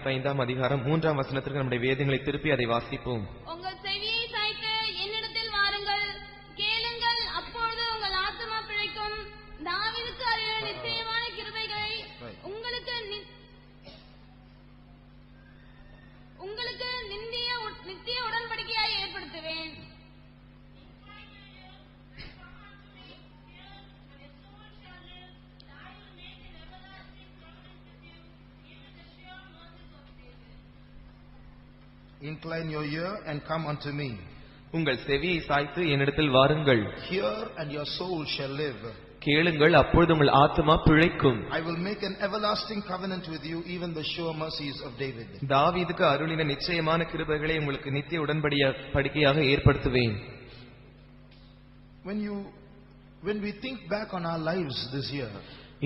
55ஆம் அதிகாரம் 3ஆம் வசனத்திற்கு நம்முடைய வேதங்களை திருப்பி அதை வாசிப்போம். உங்கள் செவியை சாய்த்து என்னிடத்தில் வாருங்கள், கேளுங்கள், அப்பொழுது உங்கள் ஆத்துமா பிழைக்கும். தாவீதுக்கு அருளின நிச்சயமான கிருபைகளை உங்களுக்கு நித்திய உடன்படிக்கையாய் ஏற்படுத்துவேன். Incline your ear and come unto me. உங்கள் செவியை சாய்த்து என்னிடத்தில் வாருங்கள். Hear and your soul shall live. கேளுங்கள், அப்பொழுது உங்கள் ஆத்துமா பிழைக்கும். I will make an everlasting covenant with you, even the sure mercies of David. தாவீதுக்கு அருளின நிச்சயமான கிருபைகளை உங்களுக்கு நித்திய உடன்படிக்கையாக ஏற்படுத்துவேன். When we think back on our lives this year,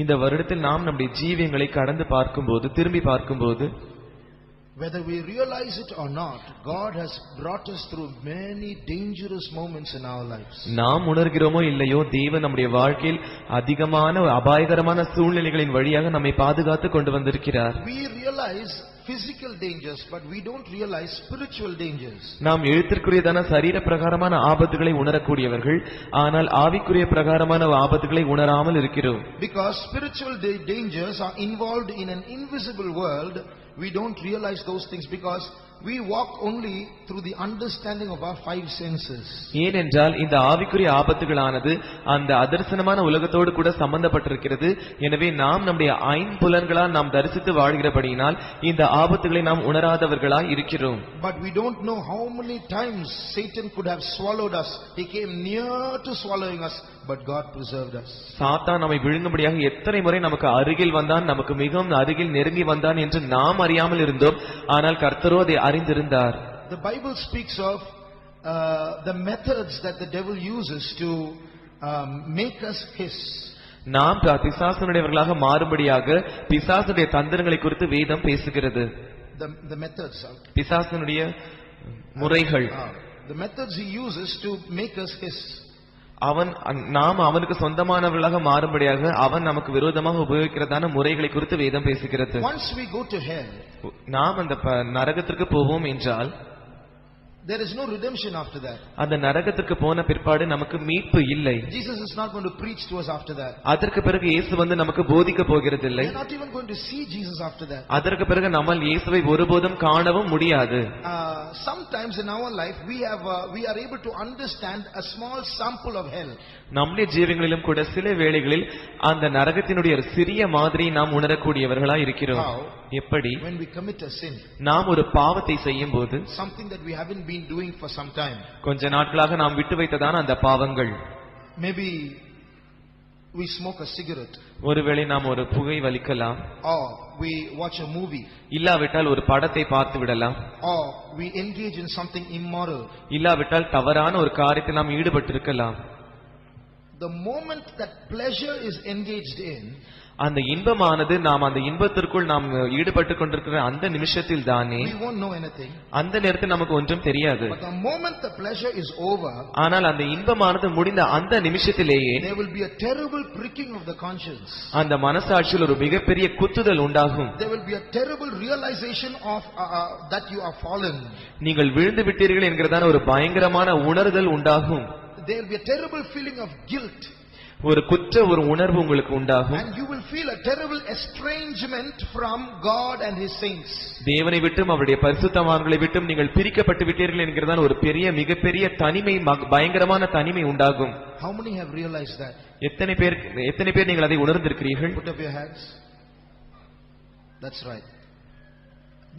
இந்த வருடத்தில் நாம் நம்முடைய ஜீவியங்களை கடந்து பார்க்கும்போது, திரும்பி பார்க்கும்போது, whether we realize it or not, God has brought us through many dangerous moments in our lives. நாம் உணர்கிறோமோ இல்லையோ, தேவன் நம்முடைய வாழ்க்கையில் அதிகமான அபாயகரமான சூழ்நிலைகளின் வழியாக நம்மை பாதுகாத்து கொண்டு வந்திருக்கிறார். We realize physical dangers, but we don't realize spiritual dangers. நாம் எழுத்திற்குரியதான சரீர பிரகாரமான ஆபத்துகளை உணரக்கூடியவர்கள், ஆனால் ஆவிக்குரிய பிரகாரமான ஆபத்துகளை உணராமல் இருக்கிறோம். Because spiritual dangers are involved in an invisible world, we don't realize those things because we walk only through the understanding of our five senses. ஏனென்றால் இந்த ஆவிக்குரிய ஆபத்துகளானது அந்த அதர்சனமான உலகத்தோடு கூட சம்பந்தப்பட்டிருக்கிறது. எனவே நாம் நம்முடைய ஐம்புலன்களால் நாம் தரிசித்து வாழ்கிறபடியினால் இந்த ஆபத்துகளை நாம் உணராதவர்களாய் இருக்கிறோம். But we don't know how many times Satan could have swallowed us. He came near to swallowing us, but God preserved us. சாத்தான் நம்மை விழுங்கும்படியாக எத்தனை முறை நமக்கு அருகில் வந்தான், நமக்கு மிகவும் அருகில் நெருங்கி வந்தான் என்று நாம் அறியாமல் இருந்தோம். ஆனால் கர்த்தரோ அதை அறிந்திருந்தார். The Bible speaks of the methods that the devil uses to make us hiss. நாம் பிசாசுடையவர்களாக மாறும்படியாக பிசாசுடைய தந்திரங்களை குறித்து வேதம் பேசுகிறது. The methods, பிசாசுடைய முறைகள், the methods he uses to make us hiss. நாம் அவனுக்கு சொந்தமானவர்களாக மாறும்படியாக அவன் நமக்கு விரோதமாக உபயோகிக்கிறதான முறைகளை குறித்து வேதம் பேசுகிறது. Once we go to hell, நாம் அந்த நரகத்திற்கு போவோம் என்றால் there is no redemption after that. அந்த நரகத்திற்கு போன பிற்பாடு நமக்கு மீட்பு இல்லை. Jesus is not going to preach to us after that. அதற்கு பிறகு இயேசு வந்து நமக்கு போதிக்க போகிறதில்லை. We are not even going to see Jesus after that. அதற்கு பிறகு நம்மால் இயேசுவை ஒருபோதும் காணவும் முடியாது. Sometimes in our life we are able to understand a small sample of hell. நம்முடைய ஜீவங்களிலும் கூட சில வேளைகளில் அந்த நரகத்தினுடைய ஒரு சிறிய மாதிரி நாம் உணரக்கூடியவர்களாய் இருக்கிறோம். எப்படி? When we commit a sin, நாம் ஒரு பாவத்தை செய்யும் போது, something that we haven't been doing for some time, கொஞ்ச நாட்களாக நாம் விட்டு வைத்ததான அந்த பாவங்கள், maybe we smoke a cigarette, ஒருவேளை நாம் ஒரு புகை வலிக்கலாம், or we watch a movie, இல்லாவிட்டால் ஒரு படத்தை பார்த்து விடலாம், or we engage in something immoral, இல்லாவிட்டால் தவறான ஒரு காரியத்தில் நாம் ஈடுபட்டிருக்கலாம். The moment that pleasure is engaged in, அந்த இன்பமானது நாம் அந்த இன்பத்திற்குள் நாம் ஈடுபட்டு கொண்டிருக்கிற அந்த நிமிஷத்தில் தானே, we won't know anything. அந்த நேரத்தில் நமக்கு ஒன்றும் தெரியாது. But the moment the pleasure is over, ஆனால் அந்த இன்பமானது முடிந்த அந்த நிமிஷத்திலேயே there will be a terrible pricking of the conscience. அந்த மனசாட்சியில் ஒரு மிகப்பெரிய குத்துதல் உண்டாகும். There will be a terrible realization of that you are fallen. நீங்கள் விழுந்து விட்டீர்கள் என்கிறதான ஒரு பயங்கரமான உணர்தல் உண்டாகும். There will be a terrible feeling of guilt. ஒரு குற்ற ஒரு உணர்வு உங்களுக்கு உண்டாகும். And you will feel a terrible estrangement from God and his saints. தேவனை விட்டும் அவருடைய பரிசுத்தவான்களை விட்டும் நீங்கள் பிரிக்கப்பட்டு விட்டீர்கள் என்கிறதான ஒரு பெரிய மிகப்பெரிய தனிமை, பயங்கரமான தனிமை உண்டாகும். How many have realized that? எத்தனை பேர் நீங்கள் அதை உணர்ந்திருக்கிறீர்கள்? Put up your hands. That's right.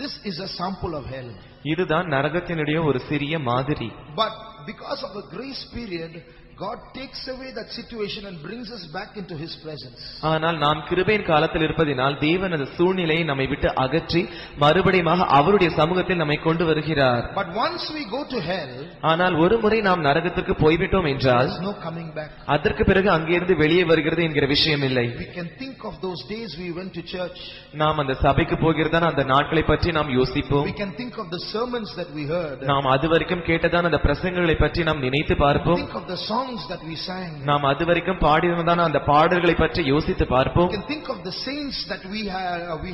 This is a sample of hell. இதுதான் நரகத்தினுடைய ஒரு சிறிய மாதிரி. But because of a grace period, God takes away that situation and brings us back into his presence. ஆனால் நாம் கிருபையின் காலத்தில் இருப்பதினால் தேவன் அந்த சூழ்நிலையை நம்மை விட்டு அகற்றி மறுபடியும் அவருடைய சமூகத்தில் நம்மை கொண்டு வருகிறார். But once we go to hell, ஆனால் ஒரு முறை நாம் நரகத்திற்கு போய்விட்டோம் என்றால் there is no coming back. அதற்கு பிறகு அங்கிருந்து வெளியே வருகிறது என்கிற விஷயம் இல்லை. We can think of those days we went to church. நாம் அந்த சபைக்கு போகிறதான அந்த நாட்களை பற்றி நாம் யோசிப்போம். We can think of the sermons that we heard. நாம் அதுவரைக்கும் கேட்டதான அந்த பிரசங்கங்களை பற்றி நாம் நினைத்து பார்ப்போம். Think of the songs that we sang. நாம் அதுவரைக்கும் பாடினதான அந்த பாடல்களை பற்றி யோசித்து பார்ப்போம். We can think of the saints that we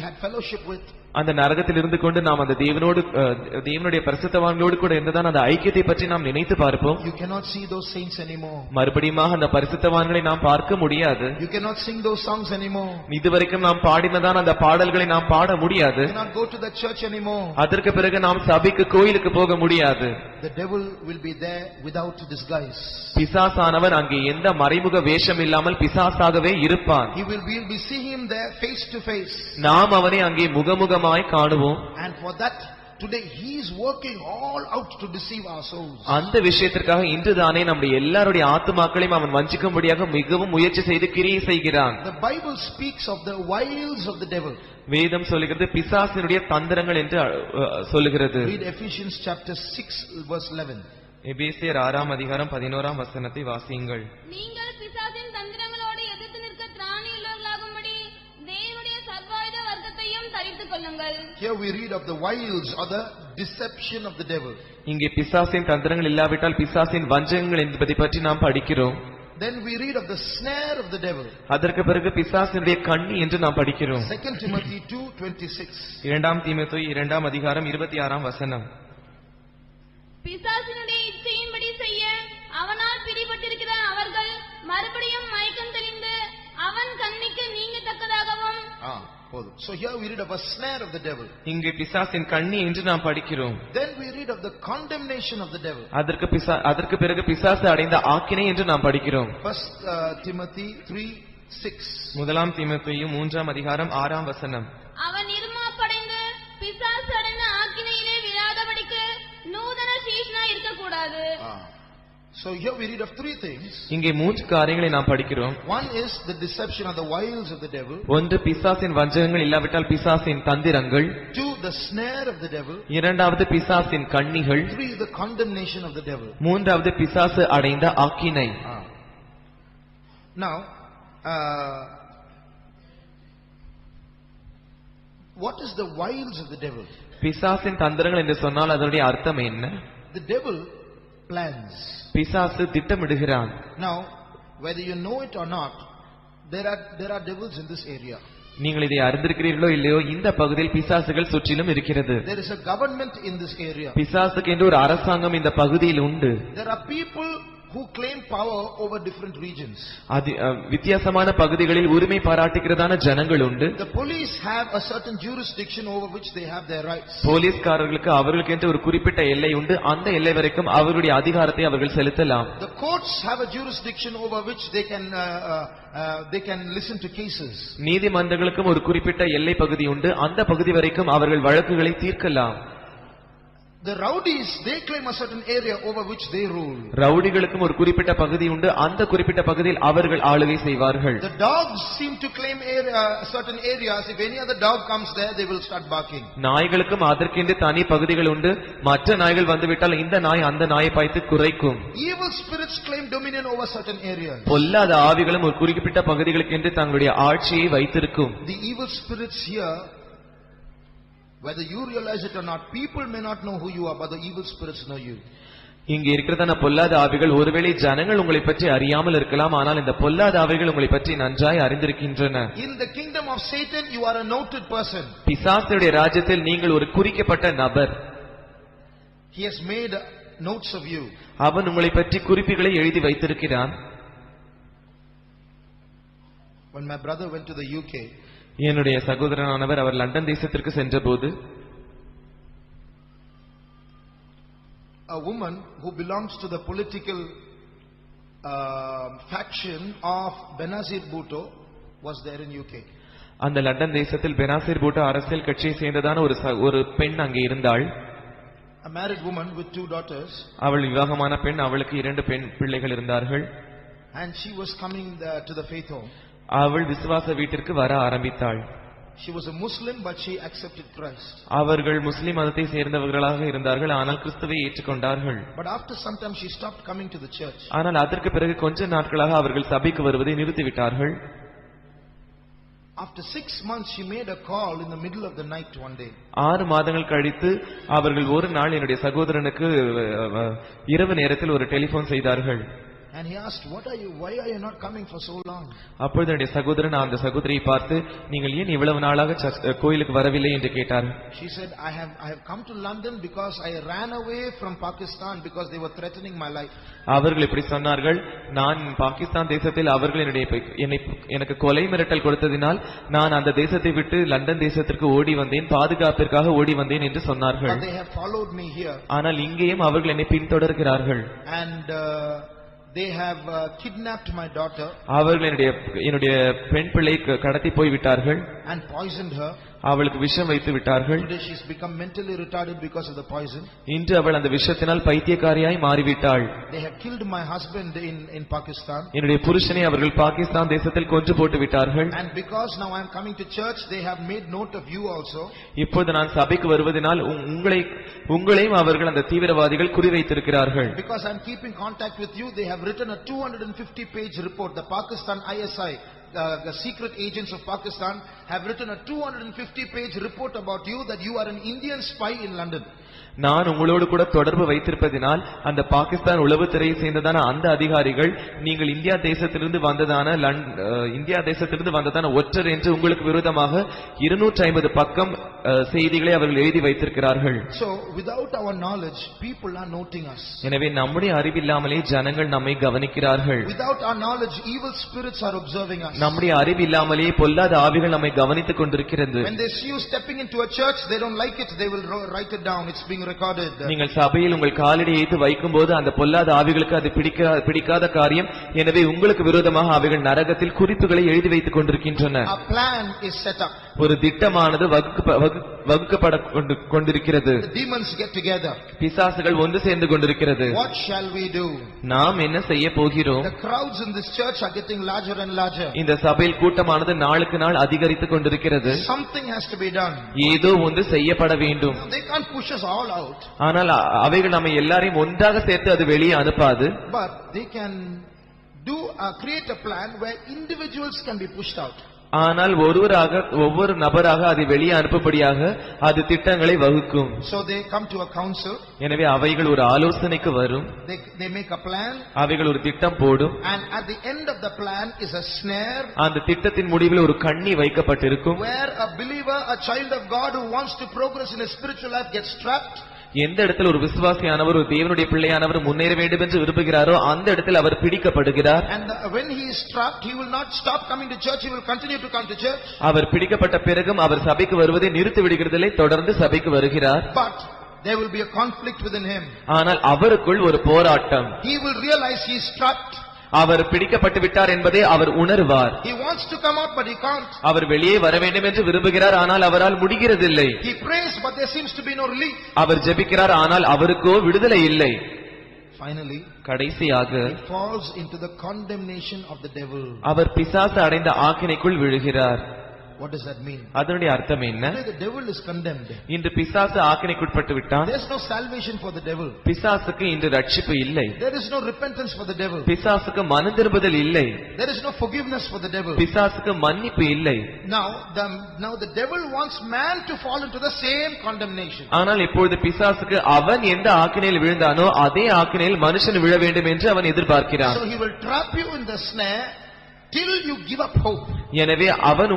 had fellowship with. அந்த நரகத்தில் இருந்து கொண்டு நாம் அந்த தேவனுடைய பரிசுத்தவான்களோடு கூட இருந்ததான் அந்த ஐக்கியத்தை பற்றி நாம் நினைத்து பார்ப்போம். You cannot see those saints anymore. மறுபடியும் அந்த பரிசுத்தவான்களை நாம் பார்க்க முடியாது. You cannot sing those songs anymore. இதுவரைக்கும் நாம் பாடினதான் அந்த பாடல்களை நாம் பாட முடியாது. You cannot go to the church anymore. அதற்கு பிறகு நாம் சபைக்கு கோயிலுக்கு போக முடியாது. The devil will be there without disguise. பிசாசானவன் அங்கே எந்த மறைமுக வேஷம் இல்லாமல் பிசாசாகவே இருப்பான். We'll be seeing him there face to face. நாம் அவனை அங்கே முகமுகமாய் காணுவோம். And for that today he is working all out to deceive our souls. அந்த விஷயத்திற்காக இன்றுதானே நம்முடைய எல்லாருடைய ஆத்துமாக்களையும் அவன் வஞ்சிக்கும்படியாக மிகவும் முயற்சி செய்து கிரியை செய்கிறான். The Bible speaks of the wiles of the devil. வேதம் சொல்லுகிறது பிசாசினுடைய தந்திரங்கள் என்று சொல்லுகிறது. Read Ephesians chapter 6 verse 11. எபேசியர் 6ஆம் அதிகாரம் 11ஆம் வசனத்தை வாசியுங்கள். நீங்கள் பிசாசின் தந்திரங்களோடு எதிர்த்து நிற்க திராணியுள்ளவர்களாகும்படி தேவனுடைய சர்வாயுத வர்க்கத்தையும் தரித்துக் கொள்ளுங்கள். Here we read of the wiles or the deception of the devil. இங்கே பிசாசின் தந்திரங்கள் இல்லாவிட்டால் பிசாசின் வஞ்சகங்கள் என்பதை பற்றி நாம் படிக்கிறோம். Then we read of the snare of the devil. அதற்கு பிறகு பிசாசினுடைய கண்ணி என்று நாம் படிக்கிறோம். 2 Timothy 2:26. 2 தீமோத்தேயு 2ஆம் அதிகாரம் 26ஆம் வசனம். பிசாசினுடைய இச்சையின்படி செய்ய அவனால் பிடிபட்டிருக்கிற அவர்கள் மறுபடியும் மயக்கம் தெளிந்து அவன் கண்ணிக்கு நீங்கத்தக்கதாகவும். So here we read of a snare of the devil. இங்கே பிசாசின் கண்ணி என்று நாம் படிக்கிறோம். Then we read of the condemnation of the devil. அதற்கு பிறகு பிசாசு அடைந்த ஆக்கினை என்று நாம் படிக்கிறோம். 1 Timothy 3:6. 1 தீமோத்தேயு 3ஆம் அதிகாரம் 6ஆம் வசனம். அவன் இருமாப்படைந்து பிசாசு அடைந்த ஆக்கினையிலே விழாதபடிக்கு நூதன சீஷனா இருக்க கூடாது. So here we read of three things. இங்கே மூன்று காரியங்களை நாம் படிக்கிறோம். One is the deception of the wiles of the devil. ஒன்று பிசாசின் வஞ்சகங்கள் இல்லாவிட்டால் பிசாசின் தந்திரங்கள். Two, the snare of the devil. இரண்டாவது பிசாசின் கண்ணிகள். Three, the condemnation of the devil. மூன்றாவது பிசாசு அடைந்த ஆக்கினை. Now, what is the wiles of the devil? பிசாசின் தந்திரங்கள் என்று சொன்னால் அதனுடைய அர்த்தம் என்ன? The devil plans. பிசாசு திட்டமிடுகிறான். Now, whether you know it or not, there are devils in this area. நீங்கள் இதை அறிந்திருக்கிறீர்களோ இல்லையோ இந்த பகுதியில் பிசாசுகள் சுற்றிலும் இருக்கிறது. There is a government in this area. பிசாசுக்கு என்று ஒரு அரசாங்கம் இந்த பகுதியில் உண்டு. There are people who claim power over different regions. வித்தியாசமான பகுதிகளில் உரிமை பாராட்டுகிறதான ஜனங்கள் உண்டு. The police have a certain jurisdiction over which they have their rights. போலீஸ்காரர்களுக்கு அவர்களுக்கு என்று ஒரு குறிப்பிட்ட எல்லை உண்டு. அந்த எல்லை வரைக்கும் அவர்களுடைய அதிகாரத்தை அவர்கள் செலுத்தலாம். The courts have a jurisdiction over which they can listen to cases. நீதிமன்றங்களுக்கும் ஒரு குறிப்பிட்ட எல்லை பகுதி உண்டு. அந்த பகுதி வரைக்கும் அவர்கள் வழக்குகளை தீர்க்கலாம். The rowdies, they claim a certain area over which they rule. ரவுடிகளுக்கும் ஒரு குறிப்பிட்ட பகுதி உண்டு. அந்த குறிப்பிட்ட பகுதியில் அவர்கள் ஆளுகை செய்வார்கள். The dogs seem to claim certain areas. If any other dog comes there, they will start barking. நாய்களுக்கும் அதற்கென்று தனி பகுதிகள் உண்டு. மற்ற நாய்கள் வந்துவிட்டால் இந்த நாய் அந்த நாயை பார்த்து குறைக்கும். Evil spirits claim dominion over certain areas. பொல்லாத ஆவிகளும் ஒரு குறிப்பிட்ட பகுதிகளுக்கென்று தங்களுடைய ஆட்சியை வைத்திருக்கும். The evil spirits here, whether you realize it or not, people may not know who you are, but the evil spirits know you. இங்கே இருக்கிறதான பொல்லாத ஆவிகள் ஒருவேளை ஜனங்கள் உங்களை பற்றி அறியாமல் இருக்கலாம். ஆனால் இந்த பொல்லாத ஆவிகள் உங்களை பற்றி நன்றாய் அறிந்திருக்கின்றன. In the kingdom of Satan, you are a noted person. பிசாசுடைய ராஜ்யத்தில் நீங்கள் ஒரு குறிக்கப்பட்ட நபர். He has made notes of you. அவன் உங்களை பற்றி குறிப்புகளை எழுதி வைத்திருக்கிறான். When my brother went to the UK, என்னுடைய சகோதரனானவர் அவர் லண்டன் தேசத்திற்கு சென்றபோது a woman who belongs to the political faction of Benazir Bhutto was there in UK. அந்த லண்டன் தேசத்தில் பெனாசிர் பூட்டோ அரசியல் கட்சியை சேர்ந்ததான ஒரு பெண் அங்கே இருந்தாள். A married woman with two daughters. அவள் விவாகமான பெண். அவளுக்கு 2 பெண் பிள்ளைகள் இருந்தார்கள். And she was coming to the faith home. அவள் விசுவாச வீட்டிற்கு வர ஆரம்பித்தாள். She was a Muslim, but she accepted Christ. அவர்கள் முஸ்லிம் மதத்தை சேர்ந்தவர்களாக இருந்தார்கள். ஆனால் கிறிஸ்துவை ஏற்றுக்கொண்டார்கள். But after some time she stopped coming to the church. ஆனால் அதற்கு பிறகு கொஞ்ச நாட்களாக அவர்கள் சபைக்கு வருவதை நிறுத்திவிட்டார்கள். After 6 months she made a call in the middle of the night one day. 6 மாதங்கள் கழித்து அவர்கள் ஒரு நாள் என்னுடைய சகோதரனுக்கு இரவு நேரத்தில் ஒரு டெலிபோன் செய்தார்கள். And he asked, why are you not coming for so long? அப்பொழுது என்னுடைய சகோதரன் அந்த சகோதரியை பார்த்து, நீங்கள் ஏன் இவ்வளவு நாளாக கோயிலுக்கு வரவில்லை என்று கேட்டார். She said, I have come to London because I ran away from Pakistan because they were threatening my life. அவர்கள் இப்படி சொன்னார்கள், நான் பாகிஸ்தான் தேசத்தில் அவர்கள் எனக்கு கொலை மிரட்டல் கொடுத்ததினால் நான் அந்த தேசத்தை விட்டு லண்டன் தேசத்திற்கு ஓடி வந்தேன், பாதுகாப்பிற்காக ஓடி வந்தேன் என்று சொன்னார்கள். But they have followed me here. ஆனால் இங்கேயும் அவர்கள் என்னை பின்தொடர்கிறார்கள். And they have kidnapped my daughter. அவர்கள் என்னுடைய பெண் பிள்ளை கடத்தி போய் விட்டார்கள். And poisoned her. அவளுக்கு விஷம் வைத்து விட்டார்கள். Today she's become mentally retarded because of the poison. இன்று அவள் அந்த விஷத்தினால் பைத்தியக்காரியாய் மாறிவிட்டாள். They have killed my husband in Pakistan. என்னுடைய புருஷனை அவர்கள் பாகிஸ்தான் தேசத்தில் கொன்று போட்டு விட்டார்கள். And because now I am coming to church, they have made note of you also. இப்போது நான் சபைக்கு வருவதனால் உங்களையும் அவர்கள் அந்த தீவிரவாதிகள் குறிவைத்திருக்கிறார்கள். Because I am keeping contact with you, they have written a 250-page report. The Pakistan ISI, the secret agents of Pakistan have written a 250-page report about you that you are an Indian spy in London. நான் உங்களோடு கூட தொடர்பு வைத்திருப்பதினால் அந்த பாகிஸ்தான் உளவுத்துறையை சேர்ந்ததான அந்த அதிகாரிகள் நீங்கள் India தேசத்திலிருந்து வந்ததான ஒற்றர் என்று உங்களுக்கு விரோதமாக 250 பக்கம் செய்திகளை அவர்கள் எழுதி வைத்திருக்கிறார்கள். So without our knowledge, people are noting us. எனவே நம்முடைய அறிவில்லாமலே ஜனங்கள் நம்மை கவனிக்கிறார்கள். Without our knowledge, evil spirits are observing us. நம்முடைய அறிவில்லாமலே பொல்லாத ஆவிகள் நம்மை கவனித்துக் கொண்டிருக்கிறது. When they see you stepping into a church, they don't like it, they will write it down. It's being recorded. நீங்கள் சபையில் உங்கள் காலடி வைத்து வைக்கும்போது அந்த பொல்லாத ஆவிகளுக்கு அது பிடிக்காத காரியம். எனவே உங்களுக்கு விரோதமாக அவைகள் நரகத்தில் குறிப்புகளை எழுதி வைத்துக் கொண்டிருக்கின்றன. A plan is set up. ஒரு திட்டமானது வகுக்கப்பட கொண்டிருக்கிறது. The demons get together. பிசாசுகள் ஒன்று சேர்ந்து கொண்டிருக்கிறது. What shall we do? நாம் என்ன செய்ய போகிறோம்? The crowds in this church are getting larger and larger. இந்த சபையில் கூட்டமானது நாளுக்கு நாள் அதிகரித்துக் கொண்டிருக்கிறது. Something has to be done. ஏதோ ஒன்று செய்யப்பட வேண்டும். They can't push us all out. ஆனால் அவைகள் நம்ம எல்லாரையும் ஒன்றாக சேர்த்து அது வெளியே அனுப்பாது. But they can create a plan where individuals can be pushed out. ஆனால் ஒவ்வொரு நபராக அதை வெளியே அனுப்பும்படியாக அது திட்டங்களை வகுக்கும். So they come to a council. எனவே அவைகள் ஒரு ஆலோசனைக்கு வரும். They make a plan. அவைகள் ஒரு திட்டம் போடும். And at the end of the plan is a snare. அந்த திட்டத்தின் முடிவில் ஒரு கண்ணி வைக்கப்பட்டிருக்கும். Where a believer, a child of God who wants to progress in his spiritual life gets trapped. எந்த இடத்தில் ஒரு விசுவாசியானவர் ஒரு தேவனுடைய பிள்ளையானவர் முன்னேற வேண்டும் என்று விரும்புகிறாரோ அந்த இடத்தில் அவர் பிடிக்கப்படுகிறார். And when he is trapped, he will not stop coming to church, he will continue to come to church. அவர் பிடிக்கப்பட்ட பிறகும் அவர் சபைக்கு வருவதை நிறுத்தி விடுகிறதில்லை, தொடர்ந்து சபைக்கு வருகிறார். But there will be a conflict within him. ஆனால் அவருக்குள் ஒரு போராட்டம். He will realize he is trapped. அவர் பிடிக்கப்பட்டு விட்டார் என்பதை அவர் உணர்வார். He wants to come out but he can't. அவர் வெளியே வர வேண்டும் என்று விரும்புகிறார், ஆனால் அவரால் முடிகிறதில்லை. He prays but there seems to be no relief. அவர் ஜெபிக்கிறார், ஆனால் அவருக்கோ விடுதலை இல்லை. Finally, கடைசியாக he falls into the condemnation of the devil. அவர் பிசாசு அடைந்த ஆக்கினைக்குள் விழுகிறார். What does that mean? அதனுடைய அர்த்தம் என்ன? The devil is condemned. இன்று பிசாசு ஆக்கினைக்குட்பட்டு விட்டான். There is no salvation for the devil. பிசாசுக்கு இன்று ரட்சிப்பு இல்லை. There is no repentance for the devil. பிசாசுக்கு மனம் திரும்புதல் இல்லை. There is no forgiveness for the devil. பிசாசுக்கு மன்னிப்பு இல்லை. Now the devil wants man to fall into the same condemnation. ஆனால் இப்பொழுது பிசாசுக்கு அவன் எந்த ஆக்கினையில் விழுந்தானோ அதே ஆக்கினையில் மனுஷன் விழ வேண்டும் என்று அவன் எதிர்பார்க்கிறான். So he will trap you in the snare till you give up hope. எனவே அவன்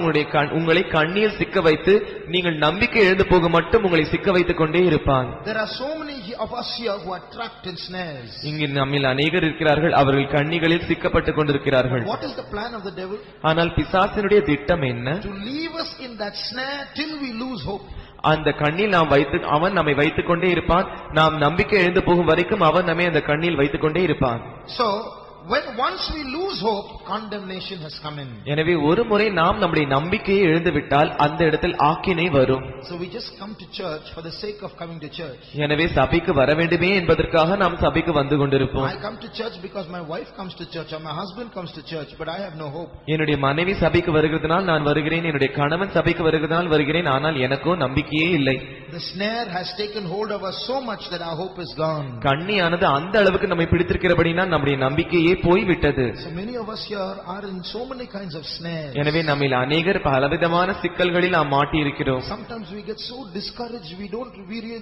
உங்களை கண்ணியில் சிக்க வைத்து நீங்கள் நம்பிக்கை இழந்து போக மட்டும் உங்களை சிக்க வைத்துக் கொண்டே இருப்பான். There are so many of us here who are trapped in snares. இங்கு நம்மில் அநேகர் இருக்கிறார்கள், அவர்கள் கண்ணிகளில் சிக்கப்பட்டுக் கொண்டிருக்கிறார்கள். What is the plan of the devil? ஆனால் பிசாசினுடைய திட்டம் என்ன? To leave us in that snare till we lose hope. அந்த கண்ணில் அவன் நம்மை வைத்துக் கொண்டே இருப்பான். நாம் நம்பிக்கை இழந்து போகும் வரைக்கும் அவன் நம்மை அந்த கண்ணில் வைத்துக் கொண்டே இருப்பான். So once we lose hope, condemnation has come in. எனவே ஒரு முறை நாம் நம்முடைய நம்பிக்கையை இழந்துவிட்டால் அந்த இடத்தில் ஆக்கினை வரும். So we just come to church for the sake of coming to church. எனவே சபைக்கு வர வேண்டுமே என்பதற்காக நாம் சபைக்கு வந்து கொண்டிருப்போம். I come to church because my wife comes to church or my husband comes to church, but I have no hope. என்னுடைய மனைவி சபைக்கு வருகிறதுனால் நான் வருகிறேன், என்னுடைய கணவன் சபைக்கு வருகிறதுனால் வருகிறேன், ஆனால் எனக்கோ நம்பிக்கையே இல்லை. The snare has taken hold of us so much that our hope is gone. கண்ணியானது அந்த அளவுக்கு நம்மை பிடித்திருக்கிறபடினால் நம்முடைய நம்பிக்கையே போய்விட்டது. So many of us here are in so many kinds of snares. எனவே நம்மில் அநேகர் பலவிதமான சிக்கல்களில் நாம் மாட்டி இருக்கிறோம். Sometimes we get so discouraged,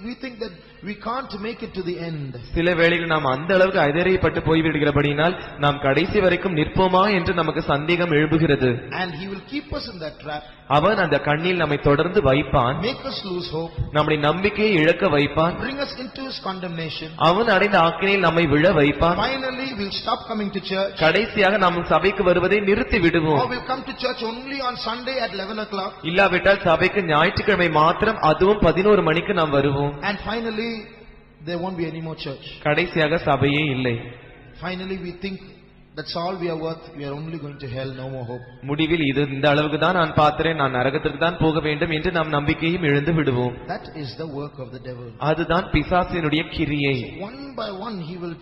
we think that we can't make it to the end. சில வேளைகளில் நாம் அந்த அளவுக்கு ஐதரியப்பட்டு போய்விடுகிறபடியினால் நாம் கடைசி வரைக்கும் நிற்போமா என்று நமக்கு சந்தேகம் எழும்புகிறது. And he will keep us in that trap. அவன் அந்த கண்ணில் நம்மை தொடர்ந்து வைப்பான், Make us lose hope. நம்முடைய நம்பிக்கையை இழக்க வைப்பான், Bring us into his condemnation. அவன் அடைந்த ஆக்கினையில் நம்மை விழ வைப்பான். Finally we'll stop coming to church. கடைசியாக நாம் சபைக்கு வருவதை நிறுத்தி Or விடுவோம். we'll come to church only on Sunday at 11 o'clock. இல்லாவிட்டால் சபைக்கு ஞாயிற்றுக்கிழமை மாத்திரம், அதுவும் 11 மணிக்கு நாம் வருவோம். And finally there won't be any more church. கடைசியாக சபையே இல்லை. Finally we think that's all we are worth, we are only going to hell, no more hope. முடிவில் இது இந்த அளவுக்கு தான் நான் பார்த்தேன், நான் நரகத்திற்கு தான் போக வேண்டும் என்று நாம் நம்பிக்கையும் இழந்து விடுவோம். That is the work of the devil. அதுதான் பிசாசினுடைய கிரியை. One by one he will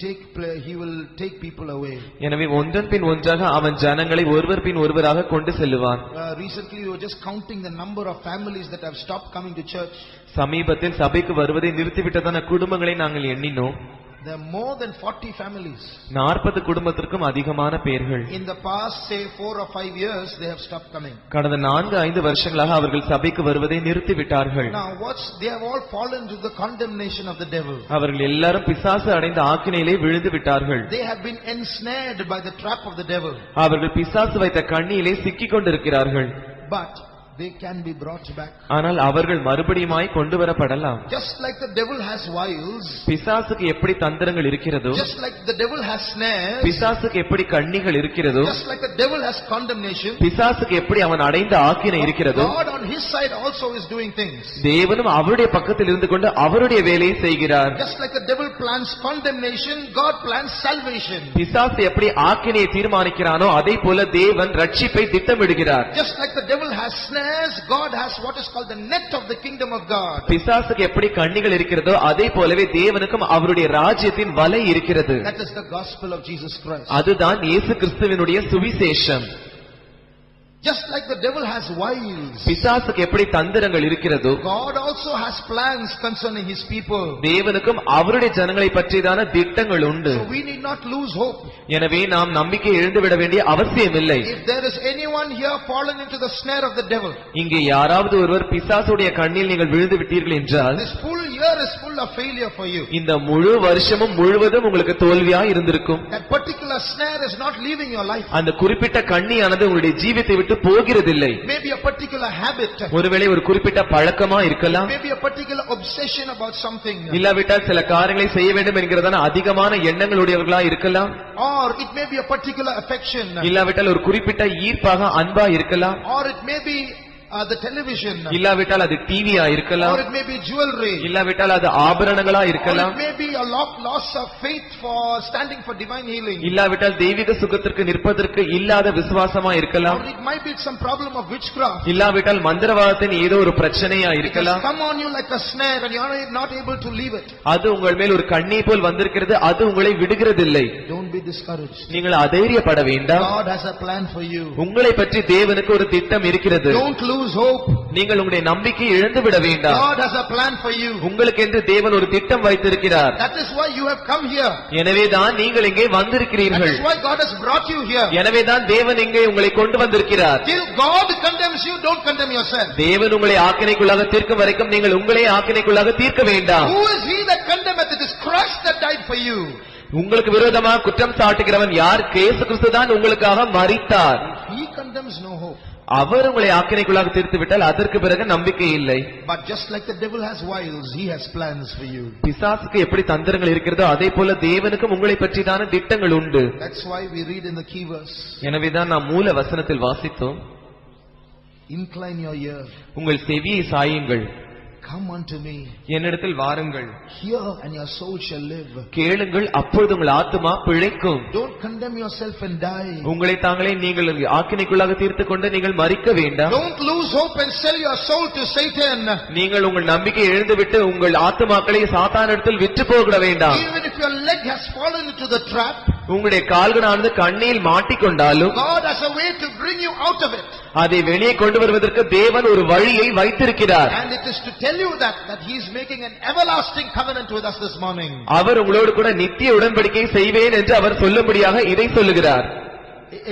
take people away. எனவே ஒன்றன் பின் ஒன்றாக அவன் ஜனங்களை ஒருவர் பின் ஒருவராக கொண்டு செல்லுவான். Recently we were just counting the number of families that have stopped coming to church. சமீபத்தில் சபைக்கு வருவதை நிறுத்திவிட்டதான குடும்பங்களை நாங்கள் எண்ணினோம். There are more than 40 families. 40 குடும்பத்திற்கும் அதிகமான பேர்கள். In the past say 4 or 5 years they have stopped coming. கடந்த 4-5 வருஷங்களாக அவர்கள் சபைக்கு வருவதை நிறுத்திவிட்டார்கள். Now watch, they have all fallen to the condemnation of the devil. அவர்கள் எல்லாரும் பிசாசு அடைந்த ஆக்கினையிலே விழுந்து விட்டார்கள். They have been ensnared by the trap of the devil. அவர்கள் பிசாசு வைத்த கண்ணியிலே சிக்கிக் கொண்டிருக்கிறார்கள். But they can be brought back. ஆனால் அவர்கள் மறுபடியுமாய் கொண்டு வரப்படலாம். Just like the devil has wiles, பிசாசுக்கு எப்படி தந்திரங்கள் இருக்கிறதோ, just like the devil has snares, பிசாசுக்கு எப்படி கண்ணிகள் இருக்கிறதோ, just like the devil has condemnation, பிசாசுக்கு எப்படி அவன் அடைந்த ஆக்கினை இருக்கிறதோ, God on his side also is doing things. தேவனும் அவருடைய பக்கத்தில் இருந்து கொண்டு அவருடைய வேலையை செய்கிறார். Just like the devil plans condemnation, God plans salvation. பிசாசு எப்படி ஆக்கினையை தீர்மானிக்கிறானோ அதே போல தேவன் ரட்சிப்பை திட்டமிடுகிறார். Just like the devil has snares, God has what is called the net of the kingdom of God. பிசாசுக்கு எப்படி கண்ணிகள் இருக்கிறதோ அதே போலவே தேவனுக்கும் அவருடைய ராஜ்யத்தின் வலை இருக்கிறது. That is the gospel of Jesus Christ. அதுதான் இயேசு கிறிஸ்துவினுடைய சுவிசேஷம். Just like the devil has wiles, பிசாசுக்கு எப்படி தந்திரங்கள் இருக்கிறதோ, God also has plans concerning his people. தேவனுக்கும் அவருடைய ஜனங்களை பற்றியதான திட்டங்கள் உண்டு. So we need not lose hope. எனவே நாம் நம்பிக்கை இழந்துவிட வேண்டிய அவசியமில்லை. If there is anyone here fallen into the snare of the devil, இங்கே யாராவது ஒருவர் பிசாசுடைய கண்ணில் நீங்கள் விழுந்து விட்டீர்கள் என்றால், this full year is full of failure for you. இந்த முழு வருஷமும் முழுவதும் உங்களுக்கு தோல்வியா இருந்திருக்கும். That particular snare is not leaving your life. அந்த குறிப்பிட்ட கண்ணியானது உங்களுடைய ஜீவித்தை விட்டு போகிறதில்லை. Maybe a particular habit, ஒருவேளை ஒரு குறிப்பிட்ட பழக்கமா இருக்கலாம், maybe a particular obsession about something, இல்லாவிட்டால் சில காரியங்களை செய்ய வேண்டும் என்கிறதான அதிகமான எண்ணங்களுடையவர்களா இருக்கலாம், or it may be a particular affection, இல்லாவிட்டால் ஒரு குறிப்பிட்ட ஈர்ப்பாக அன்பா இருக்கலாம், or it may be the television, இல்லாவிட்டால் அது டிவியா இருக்கலாம், or it may be jewelry, இல்லாவிட்டால் அது ஆபரணங்களா or இருக்கலாம், it may be a loss of faith for standing for divine healing, இல்லாவிட்டால் தெய்வீக சுகத்திற்கு நிற்பதற்கு இல்லாத விசுவாசமா இருக்கலாம், or it might be some problem of witchcraft. இல்லாவிட்டால் மந்திரவாதத்தின் ஏதோ ஒரு பிரச்சனையா It has இருக்கலாம். come on you like a snare and you are not able to leave it. அது உங்கள் மேல் ஒரு கண்ணை போல் வந்திருக்கிறது, அது உங்களை விடுகிறதில்லை. Don't be discouraged. நீங்கள் அதைரியப்பட வேண்டாம். God has a plan for you. உங்களை பற்றி தேவனுக்கு ஒரு திட்டம் இருக்கிறது. Don't lose hope. நீங்கள் உங்களுடைய நம்பிக்கையை இழந்து விட வேண்டாம். God has a plan for you. உங்களுக்கு என்று தேவன் ஒரு திட்டம் வைத்திருக்கிறார். That is why you have come here. எனவே தான் நீங்கள் இங்கே That வந்திருக்கிறீர்கள். is why God has brought you here. எனவே தான் தேவன் இங்கே உங்களை கொண்டு வந்திருக்கிறார். Till God condemns you, don't condemn yourself. தேவன் உங்களை ஆக்கினைக்குள்ளாக தீர்க்கும் வரைக்கும் நீங்கள் உங்களே ஆக்கினைக்குள்ளாக தீர்க்க வேண்டாம். Who is he that condemneth? It is Christ that died for you. உங்களுக்கு விரோதமாக குற்றம் சாட்டுகிறவன் யார்? இயேசு கிறிஸ்து தான் உங்களுக்காக மரித்தார். He condemns, no hope. அவர் உங்களை ஆக்கினைக்குள்ளாக தீர்த்து விட்டால் அதற்கு பிறகு நம்பிக்கை இல்லை. But just like the devil has wiles, he has plans for you. பிசாசுக்கு எப்படி தந்திரங்கள் இருக்கிறதோ அதே போல தேவனுக்கும் உங்களை பற்றிதான திட்டங்கள் உண்டு. That's why we read in the key verse. எனவேதான் நாம் மூல வசனத்தில் வாசித்தோம், Incline your ear. உங்கள் செவியை சாயுங்கள், Come unto me. என்னிடத்தில் வாருங்கள், Hear and your soul shall live. கேளுங்கள், அப்பொழுது உங்கள் ஆத்துமா பிழைக்கும். Don't condemn yourself and die. உங்களை தாங்களே நீங்கள் ஆக்கினைக்குள்ளாக தீர்த்துக் கொண்டு நீங்கள் மரிக்க வேண்டாம். Don't lose hope and sell your soul to Satan. நீங்கள் உங்கள் நம்பிக்கை எழுந்துவிட்டு உங்கள் ஆத்துமாக்களை சாத்தானிடத்தில் விற்று போக வேண்டாம். Even if your leg has fallen into the trap, உங்களுடைய கால்களானது கண்ணியில் மாட்டிக்கொண்டாலும் God has a way to bring you out of it. அதை வெளியே கொண்டு வருவதற்கு தேவன் ஒரு வழியை வைத்திருக்கிறார். And it is to tell you that he is making an everlasting covenant with us this morning. அவர் உங்களோடு கூட நித்திய உடன்படிக்கை செய்வேன் என்று அவர் சொல்லும்படியாக இதை சொல்லுகிறார்.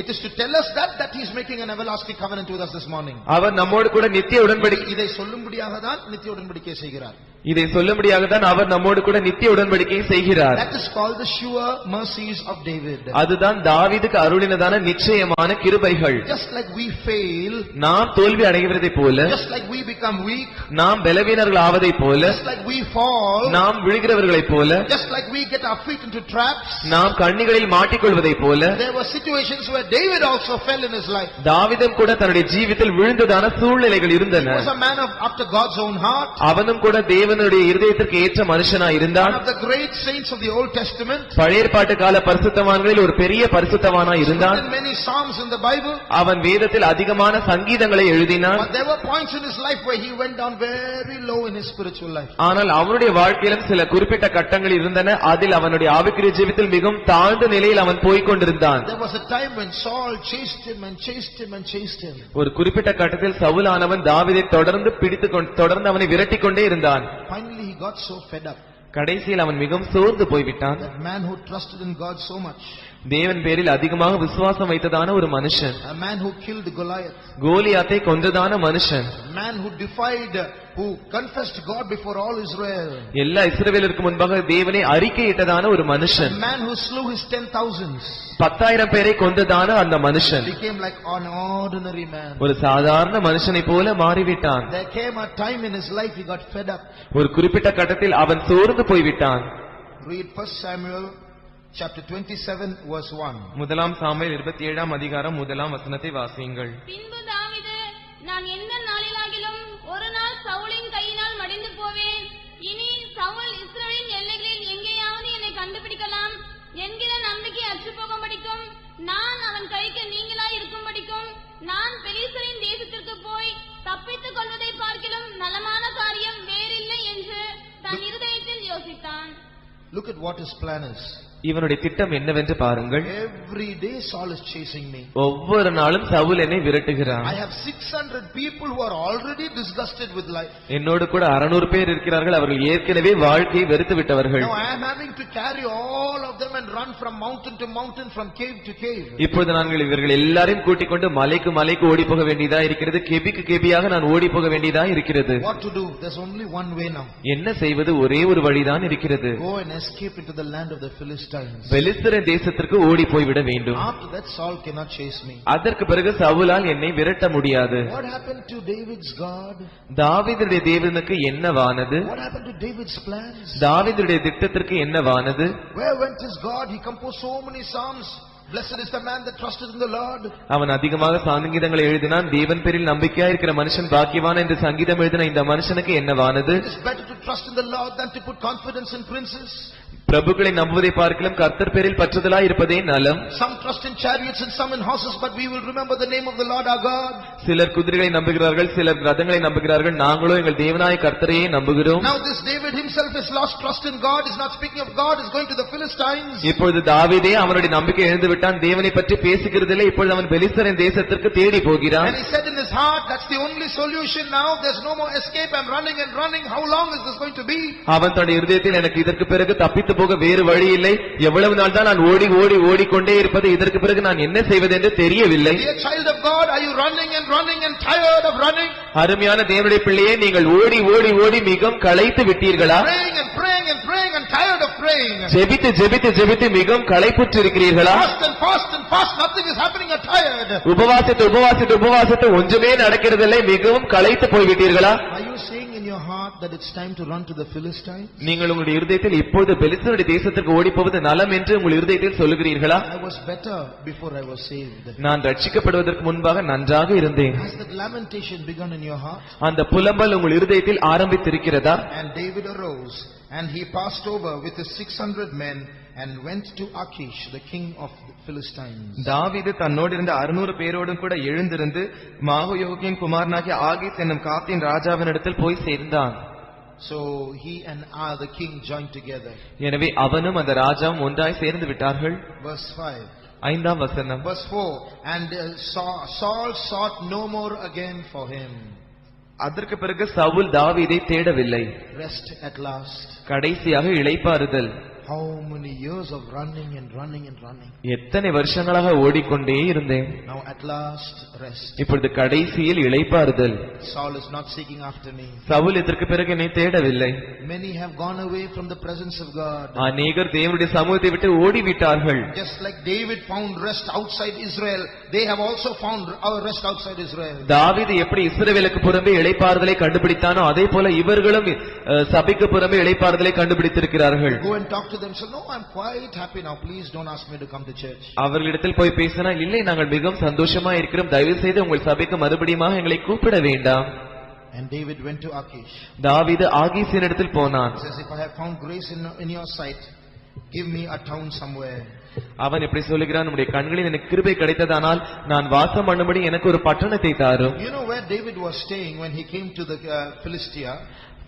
It is to tell us that he is making an everlasting covenant with us this morning. அவர் நம்மோடு கூட நித்திய உடன்படிக்கை இதை சொல்லும்படியாக தான் நித்திய உடன்படிக்கை செய்கிறார். இதை சொல்லும்படியாக தான் அவர் நம்மோடு கூட நித்திய உடன்படிக்கை செய்கிறார். That is called the sure mercies of David. அதுதான் தாவீதுக்கு அருளினதான நிச்சயமான கிருபைகள். Just like we fail, நாம் தோல்வி அடைகிறதை போல, just like we become weak, நாம் பலவீனர்கள் ஆவதை போல, just like we fall, நாம் விழுகிறவர்களைப் போல, just like we get our feet into traps, நாம் கண்ணிகளில் மாட்டிக்கொள்வதை போல, there were situations where David also fell in his life. தாவீதும் கூட தன்னுடைய ஜீவிதத்தில் விழுந்ததான சூழ்நிலைகள் இருந்தன. He was a man after God's own heart. அவனும் கூட தேவனுடைய இருதயத்திற்கு ஏற்ற மனுஷனாய் இருந்தான். One of the great saints of the Old Testament. பழைய ஏற்பாட்டு கால பரிசுத்தவான்களில் ஒரு பெரிய பரிசுத்தவானாய் இருந்தான். Many psalms in the Bible. அவன் வேதத்தில் அதிகமான சங்கீதங்களை எழுதினான். But there were points in his life where he went down very low in his spiritual life. ஆனால் அவனுடைய வாழ்க்கையிலும் சில குறிப்பிட்ட கட்டங்கள் இருந்தன. அதில் அவனுடைய ஆவிக்குரிய ஜீவிதத்தில் மிகவும் தாழ்ந்த நிலையில் அவன் போய்க் கொண்டிருந்தான். There was a time when Saul chased him and chased him and chased him. ஒரு குறிப்பிட்ட கட்டத்தில் சவுலானவன் தாவீதை தொடர்ந்து தொடர்ந்து அவனை விரட்டிக் கொண்டே இருந்தான். Finally he got so fed up. கடைசியில் அவன் மிகவும் சோர்ந்து போய்விட்டான். That man who trusted in God so much. தேவன் பேரில் அதிகமாக விசுவாசம் வைத்ததான ஒரு மனுஷன். A man who killed Goliath. கோலியாத்தை கொன்றதான மனுஷன். A man who defied, who confessed God before all Israel. எல்லா இஸ்ரவேலருக்கு முன்பாக தேவனை அறிக்கையிட்டதான ஒரு மனுஷன். A man who slew his 10,000s. 10,000 பேரை கொன்றதான அந்த மனுஷன் became like an ordinary man. ஒரு சாதாரண மனுஷனை போல மாறிவிட்டான். There came a time in his life he got fed up. ஒரு குறிப்பிட்ட கட்டத்தில் அவன் சோர்ந்து போய்விட்டான். Read 1 Samuel chapter 27 verse 1. முதலாம் சாமுவேல் 27ஆம் அதிகாரம் முதலாம் வசனத்தை வாசியுங்கள். பின்பு தாவீது, நான் எந்த நாளிலாகிலும் ஒரு நாள் சவுலின் கையினால் மடிந்து போவேன். இனி சவுல் இஸ்ரவேலின் எல்லைகளில் எங்கேயாவது என்னை கண்டுபிடிக்கலாம் என்கிற நம்பிக்கை அற்றுப்போகும்படிக்கும், நான் அவன் கைக்கு நீங்களாய் இருக்கும்படிக்கும், நான் பெலிஸ்தரின் தேசத்திற்கு போய் தப்பித்துக் கொள்வதை பார்க்கிலும் நலமான காரியம் வேறில்லை என்று தன் இருதயத்தில் யோசித்தான். Look at what his plan is. இவனுடைய திட்டம் என்னவென்று பாருங்கள். Every day Saul is chasing me. ஒவ்வொரு நாளும் சவுல் என்னை விரட்டுகிறான். I have 600 people who are already disgusted with life. என்னோடு கூட 600 பேர் இருக்கிறார்கள். அவர்கள் ஏற்கனவே வாழ்க்கையை வெறுத்து விட்டவர்கள். Now I am having to carry all of them and run from mountain to mountain, from cave to cave. இப்பொழுது நாங்கள் இவர்கள் எல்லாரையும் கூட்டிக் கொண்டு மலைக்கு மலைக்கு ஓடி போக வேண்டியதா இருக்கிறது. கெபிக்கு கெபியாக நான் ஓடி போக வேண்டியதா இருக்கிறது. What to do? There's only one way now. என்ன செய்வது? ஒரே ஒரு வழிதான் இருக்கிறது. Go and escape into the land of the Philistines. பெலிஸ்தரின் தேசத்திற்கு ஓடி போய்விட வேண்டும். After that Saul cannot chase me. அதற்கு பிறகு சவுலால் என்னை விரட்ட முடியாது. What happened to David's God? தாவீதுடைய தேவனுக்கு என்னவானது? What happened to David's plans? தாவீதுடைய திட்டத்திற்கு என்னவானது? Where went his God? He composed so many psalms. Blessed is the man that trusted in the Lord. அவன் அதிகமாக சங்கீதங்களை எழுதினான். தேவன் பேரில் நம்பிக்கையா இருக்கிற மனுஷன் பாக்கியவான் என்று சங்கீதம் எழுதின இந்த மனுஷனுக்கு என்னவானது? It is better to trust in the Lord than to put confidence in princes. பிரபுக்களை நம்புவதை பார்க்கலாம் கர்த்தர் பேரில் பற்றுதலாய் இருப்பதே நலம். Some trust in chariots and some in horses, but we will remember the name of the Lord our God. சிலர் குதிரைகளை நம்புகிறார்கள், சிலர் ரதங்களை நம்புகிறார்கள். நாங்களோ எங்கள் தேவனாய கர்த்தரையே நம்புகிறோம். Now this David himself has lost trust in God. Is not speaking of God. Is going to the Philistines. இப்பொழுது தாவீதே அவனுடைய நம்பிக்கை இழந்து விட்டான். தேவனை பற்றி பேசுகிறதில்லை. இப்பொழுது அவன் பெலிஸ்தரின் தேசத்திற்கு தேடி போகிறான். And he said in his heart, that's the only solution now. There's no more escape. I'm running and running. How long is this going to be? அவன் தன்னுடைய இருதயத்தில் எனக்கு இதற்கு பிறகு தப்பித்து போக வேறு வழி இல்லை. எவ்வளவு நாள் தான் நான் ஓடி ஓடி ஓடிக்கொண்டே இருப்பது? இதற்கு பிறகு நான் என்ன செய்வது என்று தெரியவில்லை. Dear child of God, are you running and running and tired of running? அருமையான தேவனுடைய பிள்ளையே, நீங்கள் ஓடி ஓடி ஓடி மிகவும் களைத்து விட்டீர்களா? Praying and praying and praying and tired of praying. ஜெபித்து ஜெபித்து ஜெபித்து மிகவும் களைப்புற்று இருக்கிறீர்களா? Fast and fast and fast, nothing is happening, are tired. உபவாசித்து உபவாசித்து உபவாசித்து ஒன்றுமே நடக்கிறதில்லை, மிகவும் களைத்து போய்விட்டீர்களா? Are you saying in your heart that it's time to run to the Philistines? நீங்கள் உங்களுடைய இருதயத்தில் இப்பொழுது பெலிஸ்தருடைய தேசத்திற்கு ஓடி போவது நலம் என்று உங்கள் இருதயத்தில் சொல்லுகிறீர்களா? I was better before I was saved. நான் ரட்சிக்கப்படுவதற்கு முன்பாக நன்றாக இருந்தேன். Has that lamentation begun in your heart? அந்த புலம்பல் உங்கள் இருதயத்தில் ஆரம்பித்திருக்கிறதா? And David arose and he passed over with his 600 men and went to Achish, the king of the Philistines. தாவீது தன்னோடு இருந்த 600 பேரோடும் கூட எழுந்திருந்து மாகோயோகின் குமாரனாகிய ஆகீஸ் என்னும் காத்தின் ராஜாவினிடத்தில் போய் சேர்ந்தான். So he and the king joined together. எனவே அவனும் அந்த ராஜாவும் ஒன்றாய் சேர்ந்து விட்டார்கள். Verse 5. 5ஆம் வசனம். Verse 4. And Saul sought no more again for him. அதற்கு பிறகு சவுல் தாவீதை தேடவில்லை. Rest at last. கடைசியாக இளைப்பாறுதல். How many years of running and running and running. எத்தனை வருஷங்களாக ஓடிக்கொண்டே இருந்தேன். Now at last rest. இப்பொழுது கடைசியில் இளைப்பாறுதல். Saul is not seeking after me. Saul இதற்கு பிறகு என்னை தேடவில்லை. Many have gone away from the presence of God. அநேகர் தேவனுடைய சமூகத்தை விட்டு ஓடிவிட்டார்கள். Just like David found rest outside Israel, they have also found our rest outside Israel. தாவீது எப்படி இஸ்ரவேலுக்கு புறம்பே இளைப்பாறுதலை கண்டுபிடித்தானோ அதே போல இவர்களும் சபைக்கு புறம்பே இளைப்பாறுதலை கண்டுபிடித்திருக்கிறார்கள். Go and talk to them. So no, I'm quite happy now. Please don't ask me to come to church. அவர்களிடத்தில் போய் பேசினால் இல்லை நாங்கள் மிகவும் சந்தோஷமா இருக்கிறோம், தயவு செய்து உங்கள் சபைக்கு மறுபடியும் எங்களை கூப்பிட வேண்டாம். And David went to Achish. தாவீது ஆகீசின் இடத்தில் போனான். He says, if I have found grace in your sight, give me a town somewhere. அவன் இப்படி சொல்லுகிறான், நம்முடைய கண்களில் எனக்கு கிருபை கிடைத்ததானால் நான் வாசம் பண்ணும்படி எனக்கு ஒரு பட்டணத்தை தாரும். You know where David was staying when he came to the Philistia?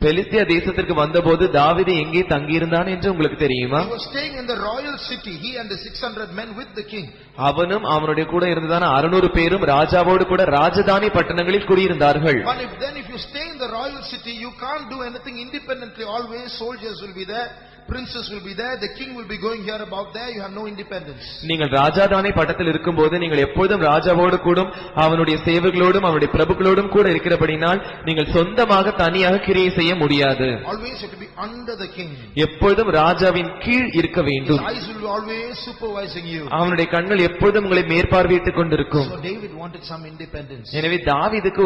பெலிஸ்தியா தேசத்திற்கு வந்தபோது தாவீது எங்கே தங்கியிருந்தான் என்று உங்களுக்கு தெரியுமா? He was staying in the royal city, he and the 600 men with the king. அவனும் அவனுடைய கூட இருந்ததான 600 பேரும் ராஜாவோடு கூட ராஜதானி பட்டணங்களில் குடியிருந்தார்கள். But if you stay in the royal city, you can't do anything independently. Always soldiers will be there, princes will be there, the king will be going here about there. You have no independence. நீங்கள் ராஜதானி பட்டத்தில் இருக்கும்போது நீங்கள் எப்பொழுதும் ராஜாவோடு கூடும் அவனுடைய சேவர்களோடும் அவனுடைய பிரபுக்களோடும் கூட இருக்கிறபடினால் நீங்கள் சொந்தமாக தனியாக கிரியை செய்ய முடியாது. Always you have to be under the king. எப்பொழுதும் ராஜாவின் கீழ் இருக்க வேண்டும். His eyes will be always supervising you. அவனுடைய கண்கள் எப்பொழுதும் உங்களை மேற்பார்வையிட்டுக் கொண்டிருக்கும். So David wanted some independence. எனவே தாவீதுக்கு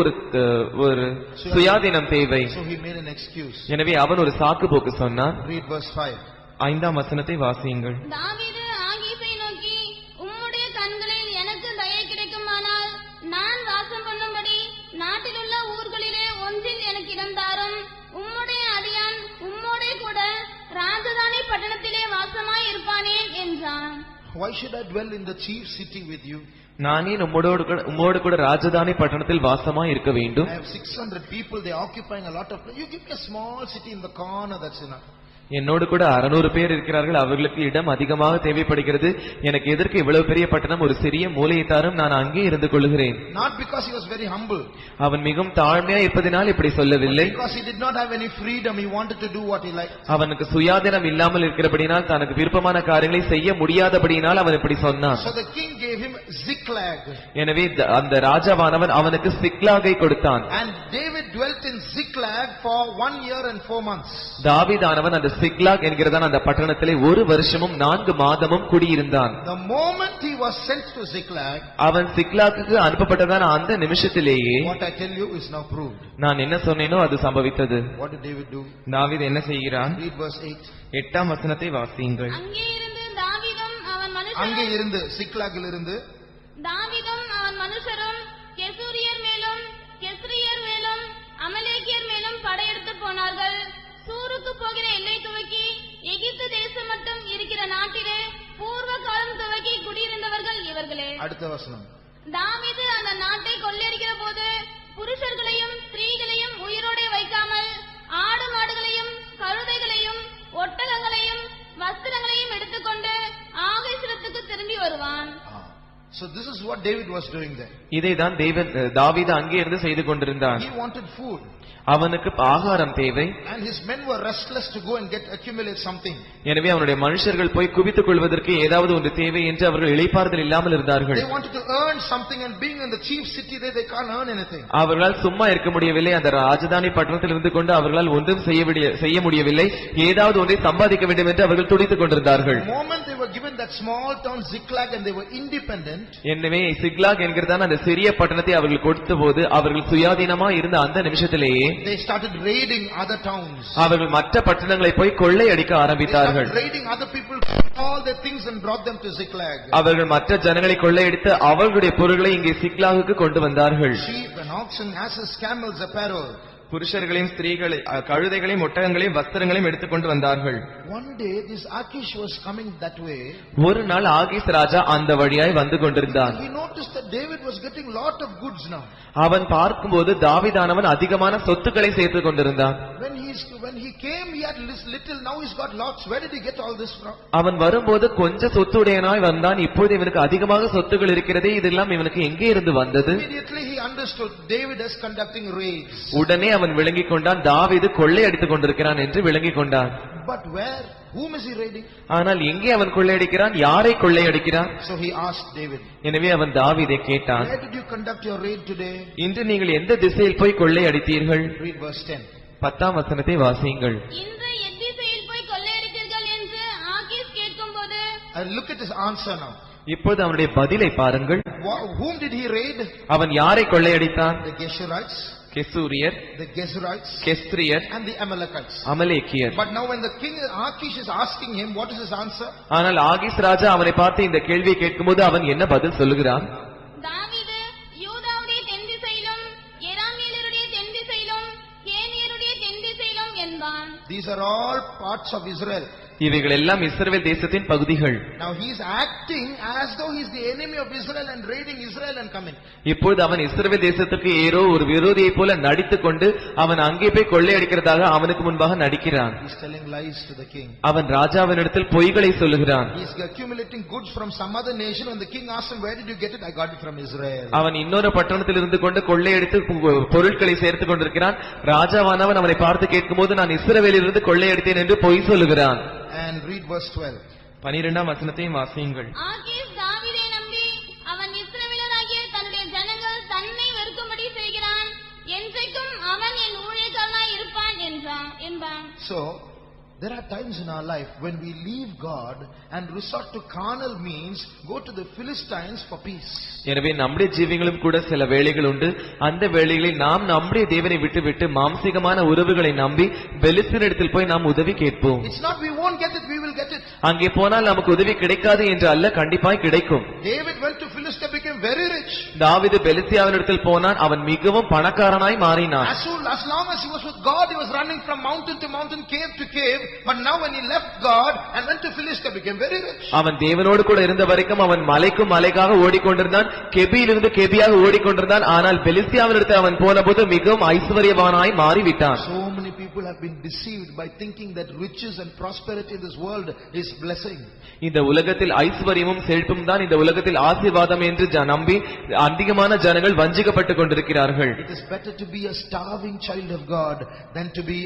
ஒரு சுயாதீனம் தேவை. So he made an excuse. எனவே அவன் ஒரு சாக்கு போக்கு சொன்னான். Read verse 5. 5ஆம் வசனத்தை வாசியுங்கள். தாவீது ஆகீசை நோக்கி, உம்முடைய கண்களில் எனக்கு தயை கிடைக்குமானால் நான் வாசம் பண்ணும்படி நாட்டிலுள்ள ஊர்களிலே ஒன்றில் எனக்கு இடம் தாரும். உம்முடைய அடியான் உம்மோடே கூட ராஜதானி பட்டணத்திலே வாசமாய் இருப்பானேன் என்றான். Why should I dwell in the chief city with you? நானே உம்மோடு கூட ராஜதானி பட்டணத்தில் வாசமாய் இருக்க வேண்டும். I have 600 people, they are occupying a lot of place. You give me a small city in the corner, that's enough. என்னோடு கூட 600 பேர் இருக்கிறார்கள், அவர்களுக்கு இடம் அதிகமாக தேவைப்படுகிறது. எனக்கு எதற்கு இவ்வளவு பெரிய பட்டணம், ஒரு சிறிய மூலையை தாரும், நான் அங்கே இருந்து கொள்கிறேன். Not because he was very humble. அவன் மிகவும் தாழ்மையா இருப்பதினால் இப்படி சொல்லவில்லை. Because he did not have any freedom, he wanted to do what he liked. அவனுக்கு சுயாதீனம் இல்லாமல் இருக்கிறபடினால் தனக்கு விருப்பமான காரியங்களை செய்ய முடியாதபடினால் அவன் இப்படி சொன்னான். So the king gave him Ziklag. எனவே அந்த ராஜாவானவன் அவனுக்கு சிக்லாகை கொடுத்தான். And David dwelt in Ziklag for 1 year and 4 months. தாவீதானவன் அந்த சிக்லாக் என்கிறதான அந்த பட்டணத்திலே 1 வருஷமும் 4 மாதமும் குடியிருந்தான். The moment he was sent to Ziklag, அவன் சிக்லாக்குக்கு அனுப்பப்பட்டதான அந்த நிமிஷத்திலேயே what I tell you is now proved. நான் என்ன சொன்னேனோ அது சம்பவித்தது. What did David do? தாவீது என்ன செய்கிறான்? Read verse 8. 8ஆம் வசனத்தை வாசியுங்கள். அங்கே இருந்து தாவீதும் அவன் அங்கே மனுஷரும் இருந்து சிக்லாகில் இருந்து தாவீதும் அவன் மனுஷரும் கெசூரியர் மேலும் கெஸ்ரியர் மேலும் அமலேக்கியர் மேலும் படையெடுத்து போனார்கள். சூருக்கு போகிற எல்லை துவக்கி எகிப்து தேசம் மட்டும் இருக்கிற நாட்டிலே பூர்வ காலம் துவக்கி குடியிருந்தவர்கள் இவர்களே. அடுத்த வசனம். தாவீது அந்த நாட்டை கொள்ளையடிக்கிற போது புருஷர்களையும் ஸ்திரீகளையும் உயிரோடே வைக்காமல் ஆடு மாடுகளையும் கழுதைகளையும் ஒட்டகங்களையும் வஸ்திரங்களையும் எடுத்துக்கொண்டு ஆகீசிடத்துக்கு திரும்பி வருவான். So this is what David was doing there. இதைதான் தாவீது அங்கே இருந்து செய்து கொண்டிருந்தான். He wanted food. அவனுக்கு ஆகாரம் தேவை. And his men were restless to go and accumulate something. எனவே அவனுடைய மனுஷர்கள் போய் குவித்துக் கொள்வதற்கு ஏதாவது ஒன்று தேவை என்று அவர்கள் இளைப்பாறுதல் இல்லாமல் இருந்தார்கள். They wanted to earn something, and being in the chief city there, they can't earn anything. அவர்களால் சும்மா இருக்க முடியவில்லை. அந்த ராஜதானி பட்டணத்தில் இருந்து கொண்டு அவர்களால் ஒன்றும் செய்ய முடியவில்லை. ஏதாவது ஒன்றை சம்பாதிக்க வேண்டும் என்று அவர்கள் துடித்துக் கொண்டிருந்தார்கள். The moment they were given that small town Ziklag and they were independent, எனவே சிக்லாக் என்கிறதான அந்த சிறிய பட்டணத்தை அவர்கள் கொடுத்த போது அவர்கள் சுயாதீனமா இருந்த அந்த நிமிஷத்திலேயே they started raiding other towns. அவர்கள் மற்ற பட்டணங்களை போய் கொள்ளையடிக்க ஆரம்பித்தார்கள். They started raiding other people, all their things, and brought them to Ziklag. அவர்கள் மற்ற ஜனங்களை கொள்ளையடித்து அவர்களுடைய பொருட்களை இங்கே சிக்லாகுக்கு கொண்டு வந்தார்கள். Sheep and oxen, asses, camels, apparel. புருஷர்களையும் ஸ்திரீகளை கழுதைகளையும் ஒட்டகங்களையும் வஸ்திரங்களையும் எடுத்துக்கொண்டு வந்தார்கள். One day this Achish was coming that way. ஒரு நாள் ஆகீஸ் ராஜா அந்த வழியாய் வந்து கொண்டிருந்தான். He noticed that David was getting lot of goods now. அவன் பார்க்கும்போது தாவீதானவன் அதிகமான சொத்துக்களை சேர்த்துக் கொண்டிருந்தான். When he came he had little, now he's got lots. Where did he get all this from? அவன் வரும்போது கொஞ்ச சொத்துடையனாய் வந்தான். இப்போது இவனுக்கு அதிகமாக சொத்துக்கள் இருக்கிறதே, இதெல்லாம் இவனுக்கு எங்கே இருந்து வந்தது? Immediately he understood David is conducting raids. உடனே அவன் விளங்கிக் கொண்டான், தாவீது கொள்ளை அடித்துக் கொண்டிருக்கிறான் என்று விளங்கிக் கொண்டான். But where? Whom is he raiding? ஆனால் எங்கே அவன் கொள்ளையடிக்கிறான், யாரை கொள்ளையடிக்கிறான்? So he asked David. எனவே அவன் தாவீதை கேட்டான், Where did you conduct your raid today? இன்று நீங்கள் எந்த திசையில் போய் கொள்ளையடித்தீர்கள்? Read verse 10. 10ஆம் வசனத்தை வாசியுங்கள். இன்று எத்திசையில் போய் கொள்ளையடித்தீர்கள் என்று ஆகீஸ் கேட்கும்போது, Look at his answer now. இப்போது அவனுடைய பதிலை பாருங்கள். Whom did he raid? அவன் யாரை கொள்ளையடித்தான்? The Geshurites, கெசூரியர், the Gezerites, கெஸ்திரியர், and the Amalekites. அமலேக்கியர். But now when the king Achish is asking him, what is his answer? ஆனால் ஆகீஸ் ராஜா அவனை பார்த்து இந்த கேள்வியை கேட்கும்போது அவன் என்ன பதில் சொல்லுகிறான்? தாவீது யூதாவுடைய தென் திசையிலும் எராமியேலருடைய தென் திசையிலும் கேனியருடைய தென் திசையிலும் என்பான். These are all parts of Israel. இவைகள் எல்லாம் இஸ்ரவேல் தேசத்தின் பகுதிகள். Now he is acting as though he is the enemy of Israel and raiding Israel and coming. இப்போது அவன் இஸ்ரவேல் தேசத்துக்கு ஏதோ ஒரு விரோதியைப் போல நடித்துக் கொண்டு அவன் அங்கே போய் கொள்ளையடிக்கிறதாக அவனுக்கு முன்பாக நடிக்கிறான். He is telling lies to the king. அவன் ராஜாவினிடத்தில் பொய்களை சொல்லுகிறான். He is accumulating goods from some other nation. When the king asked him, where did you get it? I got it from Israel. அவன் இன்னொரு பட்டணத்தில் இருந்து கொண்டு கொள்ளையடித்து பொருட்களை சேர்த்துக் கொண்டிருக்கிறான். ராஜாவானவன் அவனை பார்த்து கேட்கும்போது நான் இஸ்ரவேலிலிருந்து கொள்ளையடித்தேன் என்று பொய் சொல்லுகிறான். And read verse 12. 12ஆம் வசனத்தையும் வாசியுங்கள். ஆகீஸ் தாவீதை நம்பி அவன் இஸ்ரவேலராகிய தன்னுடைய ஜனங்கள் தன்னை வெறுக்கும்படி செய்கிறான், என்றைக்கும் அவன் என் ஊழியக்காரனாய் இருப்பான் என்பான். So there are times in our life when we leave God and resort to carnal means, go to the Philistines for peace. எனவே நம்முடைய ஜீவிகளும் கூட சில வேளைகள் உண்டு. அந்த வேளைகளில் நாம் நம்முடைய தேவனை விட்டு மாம்சீகமான உறவுகளை நம்பி பெலிஸ்தரிடத்தில் போய் நாம் உதவி கேட்போம். It's not we won't get it, we will get it. அங்கே போனால் நமக்கு உதவி கிடைக்காது என்று அல்ல, கண்டிப்பாய் கிடைக்கும். David went to Philistia, became very rich. தாவீது பெலிஸ்தியாவினிடத்தில் போனான், அவன் மிகவும் பணக்காரனாய் மாறினான். As long as he was with God, he was running from mountain to mountain, cave to cave. But now when he left God and went to Philistia, became very rich. அவன் தேவனோடு கூட இருந்த வரைக்கும் அவன் மலைக்கும் மலைக்காக ஓடிக்கொண்டிருந்தான், கெபியிலிருந்து கெபியாக ஓடிக்கொண்டிருந்தான். ஆனால் பெலிஸ்தியாவினிடத்தில் அவன் போனபோது மிகவும் ஐஸ்வர்யவானாய் மாறிவிட்டான். So many people have been deceived by thinking that riches and prosperity in this world is blessing. இந்த உலகத்தில் ஐஸ்வர்யமும் செழிப்பும் தான் இந்த உலகத்தில் ஆசீர்வாதம் என்று நம்பி அதிகமான ஜனங்கள் வஞ்சிக்கப்பட்டுக் கொண்டிருக்கிறார்கள். It is better to be a starving child of God than to be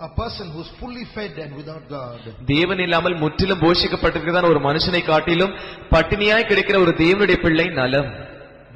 a person who is fully fed and without God. தேவன் இல்லாமல் முற்றிலும் போஷிக்கப்பட்டிருக்கிறதான ஒரு மனுஷனை காட்டிலும் பட்டினியாய் கிடைக்கிற ஒரு தேவனுடைய பிள்ளை நலம்.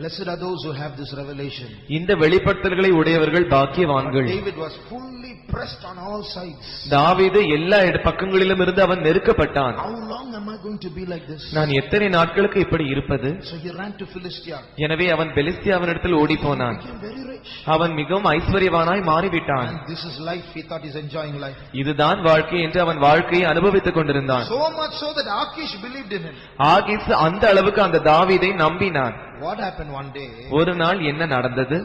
Blessed are those who have this revelation. இந்த வெளிப்படுத்தல்களை உடையவர்கள் பாக்கியவான்கள். David was fully pressed on all sides. தாவீது எல்லா பக்கங்களிலும் இருந்து அவன் நெருக்கப்பட்டான். How long am I going to be like this? நான் எத்தனை நாட்களுக்கு இப்படி இருப்பது? So he ran to Philistia. எனவே அவன் பெலிஸ்தியாவினிடத்தில் ஓடி போனான். He became very rich. அவன் மிகவும் ஐஸ்வர்யவானாய் மாறிவிட்டான். And this is life. He thought he's enjoying life. இதுதான் வாழ்க்கை என்று அவன் வாழ்க்கையை அனுபவித்துக் கொண்டிருந்தான். So much so that Achish believed in him. ஆகீஸ் அந்த அளவுக்கு அந்த தாவீதை நம்பினான். What happened one day? ஒரு நாள் என்ன நடந்தது?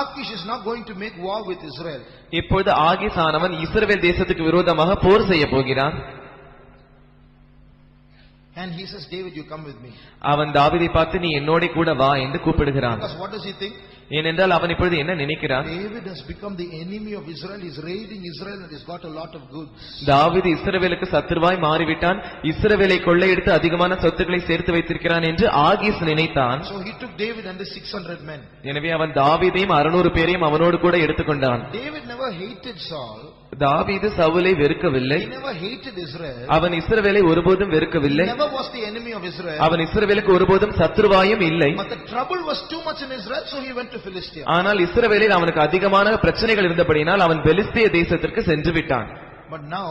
Achish is now going to make war with Israel. இப்பொழுது ஆகீஸ் ஆனவன் இஸ்ரவேல் தேசத்துக்கு விரோதமாக போர் செய்ய போகிறான். And he says, David, you come with me. அவன் தாவீதை பார்த்து நீ என்னோட கூட வா என்று கூப்பிடுகிறான். Because what does he think? ஏனென்றால் அவன் இப்பொழுது என்ன நினைக்கிறான்? David has become the enemy of Israel. He's raiding Israel and he's got a lot of goods. தாவீது இஸ்ரவேலுக்கு சத்துருவாய் மாறிவிட்டான், இஸ்ரவேலை கொள்ளையடித்து அதிகமான சொத்துக்களை சேர்த்து வைத்திருக்கிறான் என்று ஆகீஸ் நினைத்தான். So he took David and the 600 men. எனவே அவன் தாவீதையும் 600 பேரையும் அவனோடு கூட எடுத்துக்கொண்டான். David never hated Saul. தாவீது சவுலை வெறுக்கவில்லை. He never hated Israel. அவன் இஸ்ரவேலை ஒருபோதும் வெறுக்கவில்லை. He never was the enemy of Israel. அவன் இஸ்ரவேலுக்கு ஒருபோதும் சத்துருவாயும் இல்லை. But the trouble was too much in Israel, so he went to Philistia. ஆனால் இஸ்ரவேலில் அவனுக்கு அதிகமான பிரச்சனைகள் இருந்தபடியால் அவன் பெலிஸ்திய தேசத்திற்கு சென்று விட்டான். But now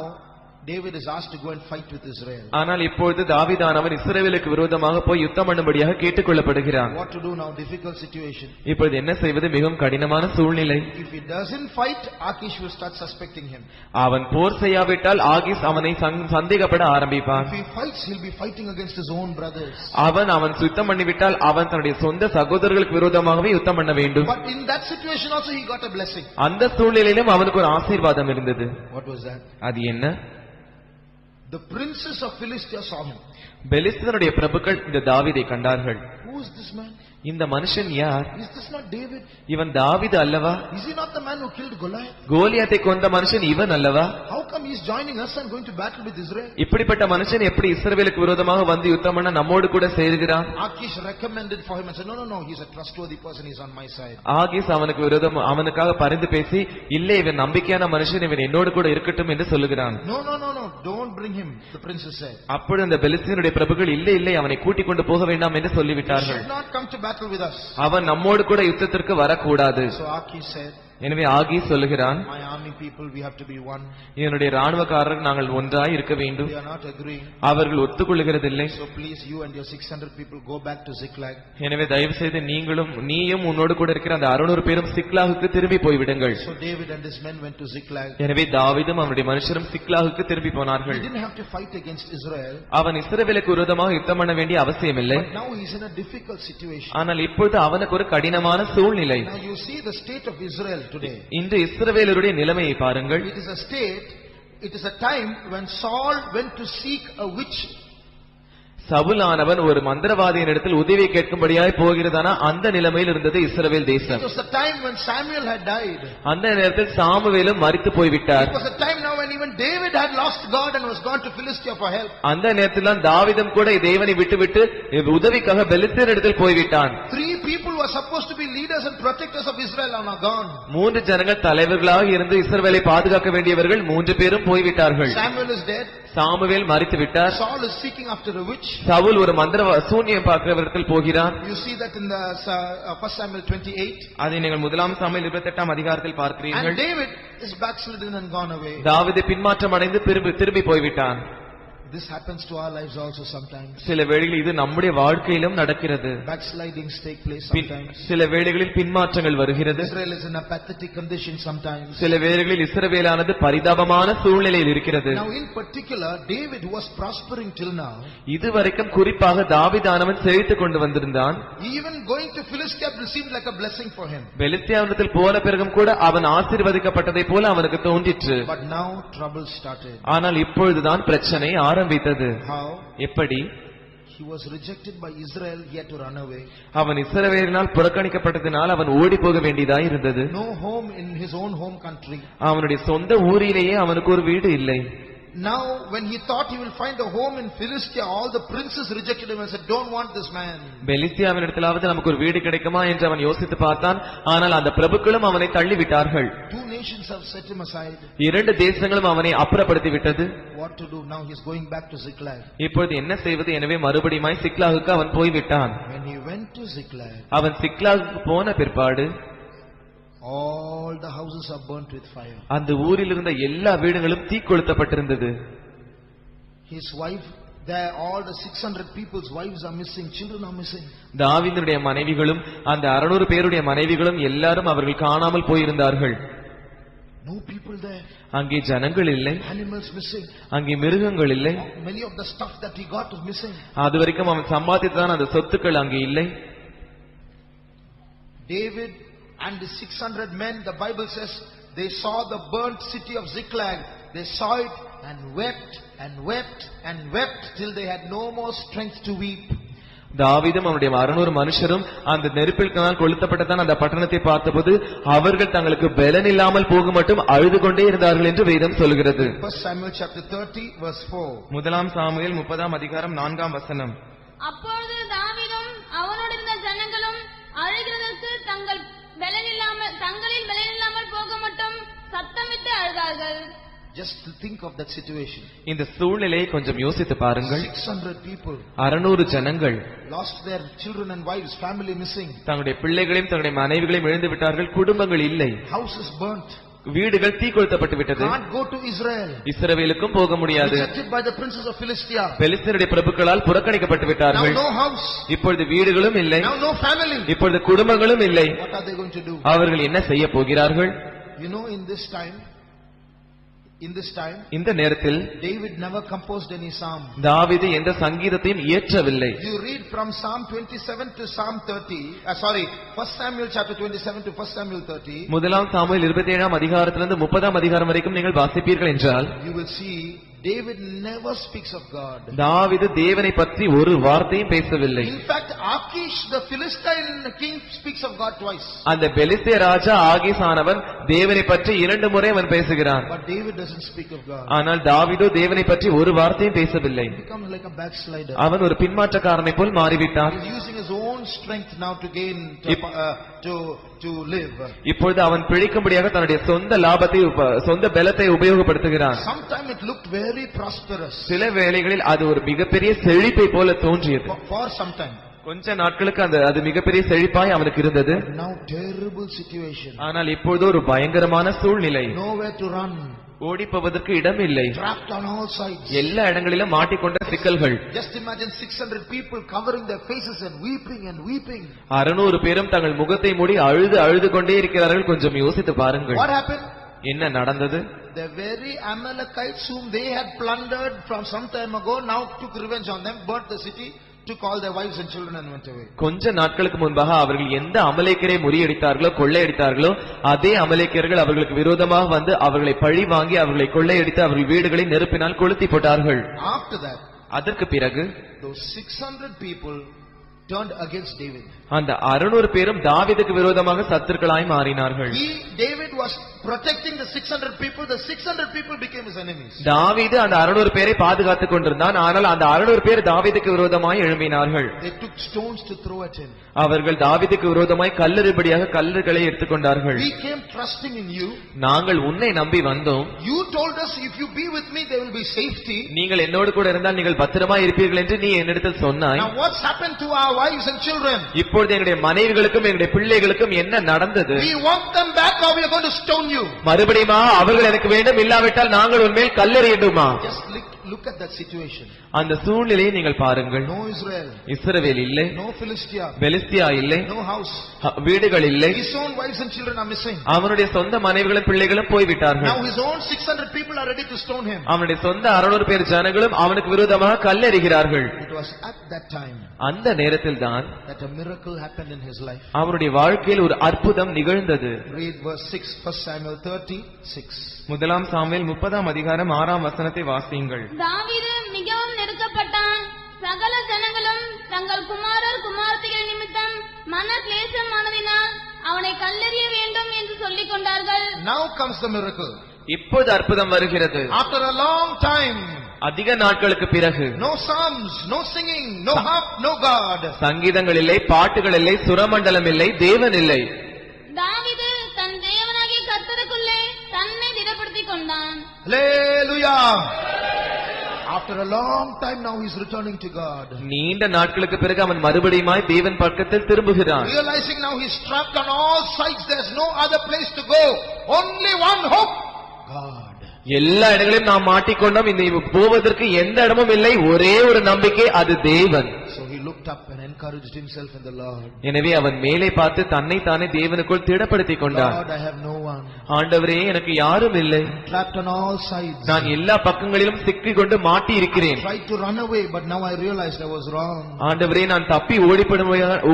David is asked to go and fight with Israel. ஆனால் இப்பொழுது தாவீதானவன் இஸ்ரவேலுக்கு விரோதமாக போய் யுத்தம் பண்ணும்படியாக கேட்டுக்கொள்ளப்படுகிறான். What to do now? Difficult situation. இப்பொழுது என்ன செய்வது? மிகவும் கடினமான சூழ்நிலை. If he doesn't fight, Achish will start suspecting him. அவன் போர் செய்யாவிட்டால் ஆகீஸ் அவனை சந்தேகப்பட ஆரம்பிப்பான். If he fights, he'll be fighting against his own brothers. அவன் யுத்தம் பண்ணிவிட்டால் அவன் தன்னுடைய சொந்த சகோதரர்களுக்கு விரோதமாகவே யுத்தம் பண்ண வேண்டும். But in that situation also he got a blessing. அந்த சூழ்நிலையிலும் அவனுக்கு ஒரு ஆசீர்வாதம் இருந்தது. What was that? அது என்ன? The princes of Philistia saw him. பெலிஸ்தருடைய பிரபுக்கள் இந்த தாவீதை கண்டார்கள். Who is this man? இந்த மனுஷன் யார்? Is this not David? இவன் தாவீது அல்லவா? Is he not the man who killed Goliath? கோலியாத்தை கொன்ற மனுஷன் இவன் அல்லவா? How come he is joining us and going to battle with Israel? இப்படிப்பட்ட மனுஷன் எப்படி இஸ்ரவேலுக்கு விரோதமாக வந்து யுத்தம் பண்ண நம்மோடு கூட சேருகிறான்? Achish recommended for him and said, no, he's a trustworthy person, he's on my side. ஆகீஸ் அவனுக்காக பரிந்து பேசி, இல்லை இவன் நம்பிக்கையான மனுஷன், இவன் என்னோடு கூட இருக்கட்டும் என்று சொல்லுகிறான். No, don't bring him, the princess said. அப்பொழுது அந்த பெலிஸ்தீனுடைய பிரபுக்கள் இல்லை அவனை கூட்டிக் கொண்டு போக வேண்டாம் என்று சொல்லிவிட்டார்கள். He should not come to battle with us. அவன் நம்மோடு கூட யுத்தத்திற்கு வரக்கூடாது. So Achish said, எனவே ஆகீஸ் சொல்லுகிறான், my army people, we have to be one. என்னுடைய ராணுவக்காரர் நாங்கள் ஒன்றாய் இருக்க வேண்டும். They are not agreeing. அவர்கள் ஒத்துக்கொள்கிறதில்லை. So please, you and your 600 people go back to Ziklag. எனவே தயவு செய்து நீயும் உன்னோடு கூட இருக்கிற அந்த 600 பேரும் சிக்லாகுக்கு திரும்பி போய்விடுங்கள். So David and his men went to Ziklag. எனவே தாவீதும் அவனுடைய மனுஷரும் சிக்லாகுக்கு திரும்பி போனார்கள். He didn't have to fight against Israel. அவன் இஸ்ரவேலுக்கு விரோதமாக யுத்தம் பண்ண வேண்டிய அவசியமில்லை. But now he is in a difficult situation. ஆனால் இப்பொழுது அவனுக்கு ஒரு கடினமான சூழ்நிலை. Now you see the state of Israel today. இன்று இஸ்ரவேலருடைய நிலைமையை பாருங்கள். It is a time when Saul went to seek a witch. சவுலானவன் ஒரு மந்திரவாதியினிடத்தில் உதவி கேட்கும்படியாய் போகிறதான அந்த நிலைமையில் இருந்தது இஸ்ரவேல் தேசம். It was the time when Samuel had died. அந்த நேரத்தில் சாமுவேலும் மரித்து போய்விட்டார். It was a time now when even David had lost God and was gone to Philistia for help. அந்த நேரத்தில் தான் தாவீதும் கூட தேவனை விட்டுவிட்டு உதவிக்காக பெலிஸ்தரிடத்தில் போய்விட்டான். 3 people who were supposed to be leaders and protectors of Israel are now gone. 3 ஜனங்கள் தலைவர்களாக இருந்து இஸ்ரவேலை பாதுகாக்க வேண்டியவர்கள் 3 பேரும் போய்விட்டார்கள். Samuel is dead. சாமுவேல் மரித்து விட்டார். Saul is seeking after a witch. Saul ஒரு சூனியம் பார்க்கிறவரிடத்தில் போகிறான். You see that in the 1 Samuel 28. அதை நீங்கள் 1 சாமுவேல் 28 அதிகாரத்தில் பார்க்கிறீர்கள். And David is backslidden and gone away. தாவீது பின்மாற்றம் அடைந்து திரும்பி போய்விட்டான். This happens to our lives also sometimes. சில வேளைகளில் இது நம்முடைய வாழ்க்கையிலும் நடக்கிறது. Backslidings take place sometimes. சில வேளைகளில் பின்மாற்றங்கள் வருகிறது. Israel is in a pathetic condition sometimes. சில வேளைகளில் இஸ்ரவேலானது பரிதாபமான சூழ்நிலையில் இருக்கிறது. Now in particular David, who was prospering till now, இதுவரைக்கும் குறிப்பாக தாவீதானவன் செழித்துக் கொண்டு வந்திருந்தான். even going to Philistia seemed like a blessing for him. பெலிஸ்தியாவிடத்தில் போன பிறகும் கூட அவன் ஆசீர்வதிக்கப்பட்டதை போல அவனுக்கு தோன்றிற்று. But now trouble started. ஆனால் இப்பொழுதுதான் பிரச்சனை ஆரம்பித்தது. How? எப்படி? He was rejected by Israel, he had to run away. அவன் இஸ்ரவேலினால் புறக்கணிக்கப்பட்டதினால் அவன் ஓடி போக வேண்டியதாய் இருந்தது. No home in his own home country. அவனுடைய சொந்த ஊரிலேயே அவனுக்கு ஒரு வீடு இல்லை. Now when he thought he will find a home in Philistia, all the princes rejected him and said, don't want this man. பெலிஸ்தியாவினிடத்திலாவது நமக்கு ஒரு வீடு கிடைக்குமா என்று அவன் யோசித்து பார்த்தான். ஆனால் அந்த பிரபுக்களும் அவனை தள்ளிவிட்டார்கள். 2 nations have set him aside. 2 தேசங்களும் அவனை அப்புறப்படுத்தி விட்டது. What to do? Now he is going back to Ziklag. இப்பொழுது என்ன செய்வது? எனவே மறுபடியும் சிக்லாகுக்கு அவன் போய்விட்டான். When he went to Ziklag, அவன் சிக்லாகுக்கு போன பிற்பாடு all the houses are burnt with fire. அந்த ஊரில் இருந்த எல்லா வீடுகளும் தீக்கொளுத்தப்பட்டிருந்தது. His wife, there all the 600 people's wives are missing, children are missing. தாவீதுடைய மனைவிகளும் அந்த 600 பேருடைய மனைவிகளும் எல்லாரும் அவர்கள் காணாமல் போயிருந்தார்கள். No people there. அங்கே ஜனங்கள் இல்லை. Animals missing. அங்கே மிருகங்கள் இல்லை. Many of the stuff that he got is missing. அதுவரைக்கும் அவன் சம்பாதித்தான் அந்த சொத்துக்கள் அங்கே இல்லை. David and the 600 men, the Bible says, they saw the burnt city of Ziklag. They saw it and wept and wept and wept till they had no more strength to weep. தாவீதும் அவருடைய 600 மனுஷரும் அந்த நெருப்பில் கொளுத்தப்பட்டதான் அந்த பட்டணத்தை பார்த்தபோது அவர்கள் தங்களுக்கு பலன் இல்லாமல் போக மட்டும் அழுது கொண்டே இருந்தார்கள் என்று வேதம் சொல்கிறது. 1 Samuel chapter 30 verse 4. 1 சாமுவேல் 30 அதிகாரம் 4 வசனம். அப்பொழுது தாவீதும் அவனோடு இருந்த ஜனங்களும் அழுகிறதற்கு தங்களில் பலன் இல்லாமல் போக மட்டும் சத்தமிட்டு அழுதார்கள். Just think of that situation. இந்த சூழ்நிலையை கொஞ்சம் யோசித்து பாருங்கள். 600 people, 600 ஜனங்கள் lost their children and wives, family missing. தங்களுடைய பிள்ளைகளையும் தங்களுடைய மனைவிகளையும் இழந்து விட்டார்கள். குடும்பங்கள் இல்லை. House is burnt. வீடுகள் தீக்கொளுத்தப்பட்டு விட்டது. Can't go to Israel. இஸ்ரவேலுக்கும் போக முடியாது. Rejected by the princes of Philistia. பெலிஸ்தருடைய பிரபுக்களால் புறக்கணிக்கப்பட்டு விட்டார்கள். Now no house. இப்பொழுது வீடுகளும் இல்லை. Now no family. இப்பொழுது குடும்பங்களும் இல்லை. What are they going to do? அவர்கள் என்ன செய்ய போகிறார்கள்? You know, in this time, இந்த நேரத்தில் David never composed any psalm. தாவீது எந்த சங்கீதத்தையும் இயற்றவில்லை. You read from Psalm 27 to Psalm 30. 1 Samuel chapter 27 to 1 Samuel 30. முதலாம் சாமுவேல் 27ஆம் அதிகாரத்திலிருந்து 30ஆம் அதிகாரம் வரைக்கும் நீங்கள் வாசிப்பீர்கள் என்றால் you will see David never speaks of God. தாவீது தேவனை பற்றி ஒரு வார்த்தையும் பேசவில்லை. In fact, Achish the Philistine king speaks of God twice. அந்த பெலிஸ்திய ராஜா ஆகீஸ் ஆனவன் தேவனை பற்றி 2 முறை அவன் பேசுகிறான். But David doesn't speak of God. ஆனால் தாவீதோ தேவனை பற்றி ஒரு வார்த்தையும் பேசவில்லை. He becomes like a backslider. அவன் ஒரு பின்மாற்றக்காரனை போல் மாறிவிட்டான். He is using his own strength now to gain to live. இப்பொழுது அவன் பிழைக்கும்படியாக தன்னுடைய சொந்த லாபத்தை சொந்த பலத்தை உபயோகப்படுத்துகிறான். Sometime it looked very prosperous. சில வேளைகளில் அது ஒரு மிகப்பெரிய செழிப்பை போல தோன்றியது. For some time. கொஞ்ச நாட்களுக்கு அது மிகப்பெரிய செழிப்பாய் அவனுக்கு இருந்தது. Now terrible situation. ஆனால் இப்பொழுது ஒரு பயங்கரமான சூழ்நிலை. Nowhere to run. ஓடிப்போவதற்கு இடம் இல்லை. Trapped on all sides. எல்லா இடங்களிலும் மாட்டிக்கொண்ட சிக்கல்கள். Just imagine 600 people covering their faces and weeping and weeping. 600 பேரும் தங்கள் முகத்தை மூடி அழுது கொண்டே இருக்கிறார்கள். கொஞ்சம் யோசித்து பாருங்கள். What happened? என்ன நடந்தது? The very Amalekites whom they had plundered from some time ago now took revenge on them, burnt the city, took all their wives and children and went away. கொஞ்ச நாட்களுக்கு முன்பாக அவர்கள் எந்த அமலேக்கரை முறியடித்தார்களோ கொள்ளையடித்தார்களோ அதே அமலேக்கர்கள் அவர்களுக்கு விரோதமாக வந்து அவர்களை பழி வாங்கி அவர்களை கொள்ளையடித்து அவர்கள் வீடுகளை நெருப்பினால் கொளுத்தி போட்டார்கள். After that, அதற்கு பிறகு those 600 people turned against David. அந்த 600 பேரும் தாவீதுக்கு விரோதமாக சத்துருக்களாய் மாறினார்கள். David was protecting the 600 people. The 600 people became his enemies. தாவீது அந்த 600 பேரை பாதுகாத்துக் கொண்டிருந்தான். ஆனால் அந்த 600 பேர் தாவீதுக்கு விரோதமாய் எழும்பினார்கள். They took stones to throw at him. அவர்கள் தாவீதுக்கு விரோதமாய் கல்லெறிபடியாக கல்லுகளை எடுத்துக்கொண்டார்கள். We came trusting in you. நாங்கள் உன்னை நம்பி வந்தோம். You told us if you be with me there will be safety. நீங்கள் என்னோடு கூட இருந்தால் நீங்கள் பத்திரமாய் இருப்பீர்கள் என்று நீ என்னிடத்தில் சொன்னாய். Now what's happened to our wives and children? இப்பொழுது எங்களுடைய மனைவிகளுக்கும் எங்களுடைய பிள்ளைகளுக்கும் என்ன நடந்தது? We want them back or we are going to stone you. மறுபடியும் அவர்கள் எனக்கு வேண்டும், இல்லாவிட்டால் நாங்கள் உன்மேல் கல்லெறியட்டுமா? Just look at that situation. அந்த சூழ்நிலையை நீங்கள் பாருங்கள். No Israel. இஸ்ரவேல் இல்லை. No Philistia. பெலிஸ்தியா இல்லை. No house. வீடுகள் இல்லை. His own wives and children are missing. அவனுடைய சொந்த மனைவிகளும் பிள்ளைகளும் போய்விட்டார்கள். Now his own 600 people are ready to stone him. அவனுடைய சொந்த 600 பேர் ஜனங்களும் அவனுக்கு விரோதமாக கல்லெறிகிறார்கள். It was at that time அந்த நேரத்தில் தான் that a miracle happened in his life. அவருடைய வாழ்க்கையில் ஒரு அற்புதம் நிகழ்ந்தது. Read verse 6, 1 Samuel 30:6. முதலாம் சாமுவேல் 30ஆம் அதிகாரம் 6ஆம் வசனத்தை வாசியுங்கள். தாவீது மிகவும் நெருக்கப்பட்டான். சகல ஜனங்களும் தங்கள் குமாரர் குமாரத்திகள் நிமித்தம் மன கிளேசமானதினால் அவனை கல்லெறிய வேண்டும் என்று சொல்லிக் கொண்டார்கள். Now comes the miracle. இப்போது அற்புதம் வருகிறது. After a long time. அதிக நாட்களுக்கு பிறகு. No psalms, no singing, no harp, no God. சங்கீதங்கள் இல்லை, பாட்டுகள் இல்லை, சுரமண்டலம் இல்லை, தேவன் இல்லை. தாவீது தன் தேவனாகிய கர்த்தருக்குள்ளே தன்னை திடப்படுத்திக் கொண்டான். Hallelujah. After a long time now he is returning to God. நீண்ட நாட்களுக்கு பிறகு அவன் மறுபடியுமாய் தேவன் பக்கத்தில் திரும்புகிறான். Realizing now he is trapped on all sides, there is no other place to go, only one hope, God. எல்லா இடங்களிலும் நாம் மாட்டிக்கொண்டோம். இந்த போவதற்கு எந்த இடமும் இல்லை, ஒரே ஒரு நம்பிக்கை, அது தேவன். So he looked up and encouraged himself in the Lord. எனவே அவன் மேலே பார்த்து தன்னை தானே தேவனுக்குள் திடப்படுத்திக் கொண்டான். Lord, I have no one. ஆண்டவரே, எனக்கு யாரும் இல்லை. Trapped on all sides. நான் எல்லா பக்கங்களிலும் சிக்கிக் கொண்டு மாட்டி இருக்கிறேன். I tried to run away, but now I realized I was wrong. ஆண்டவரே, நான் தப்பி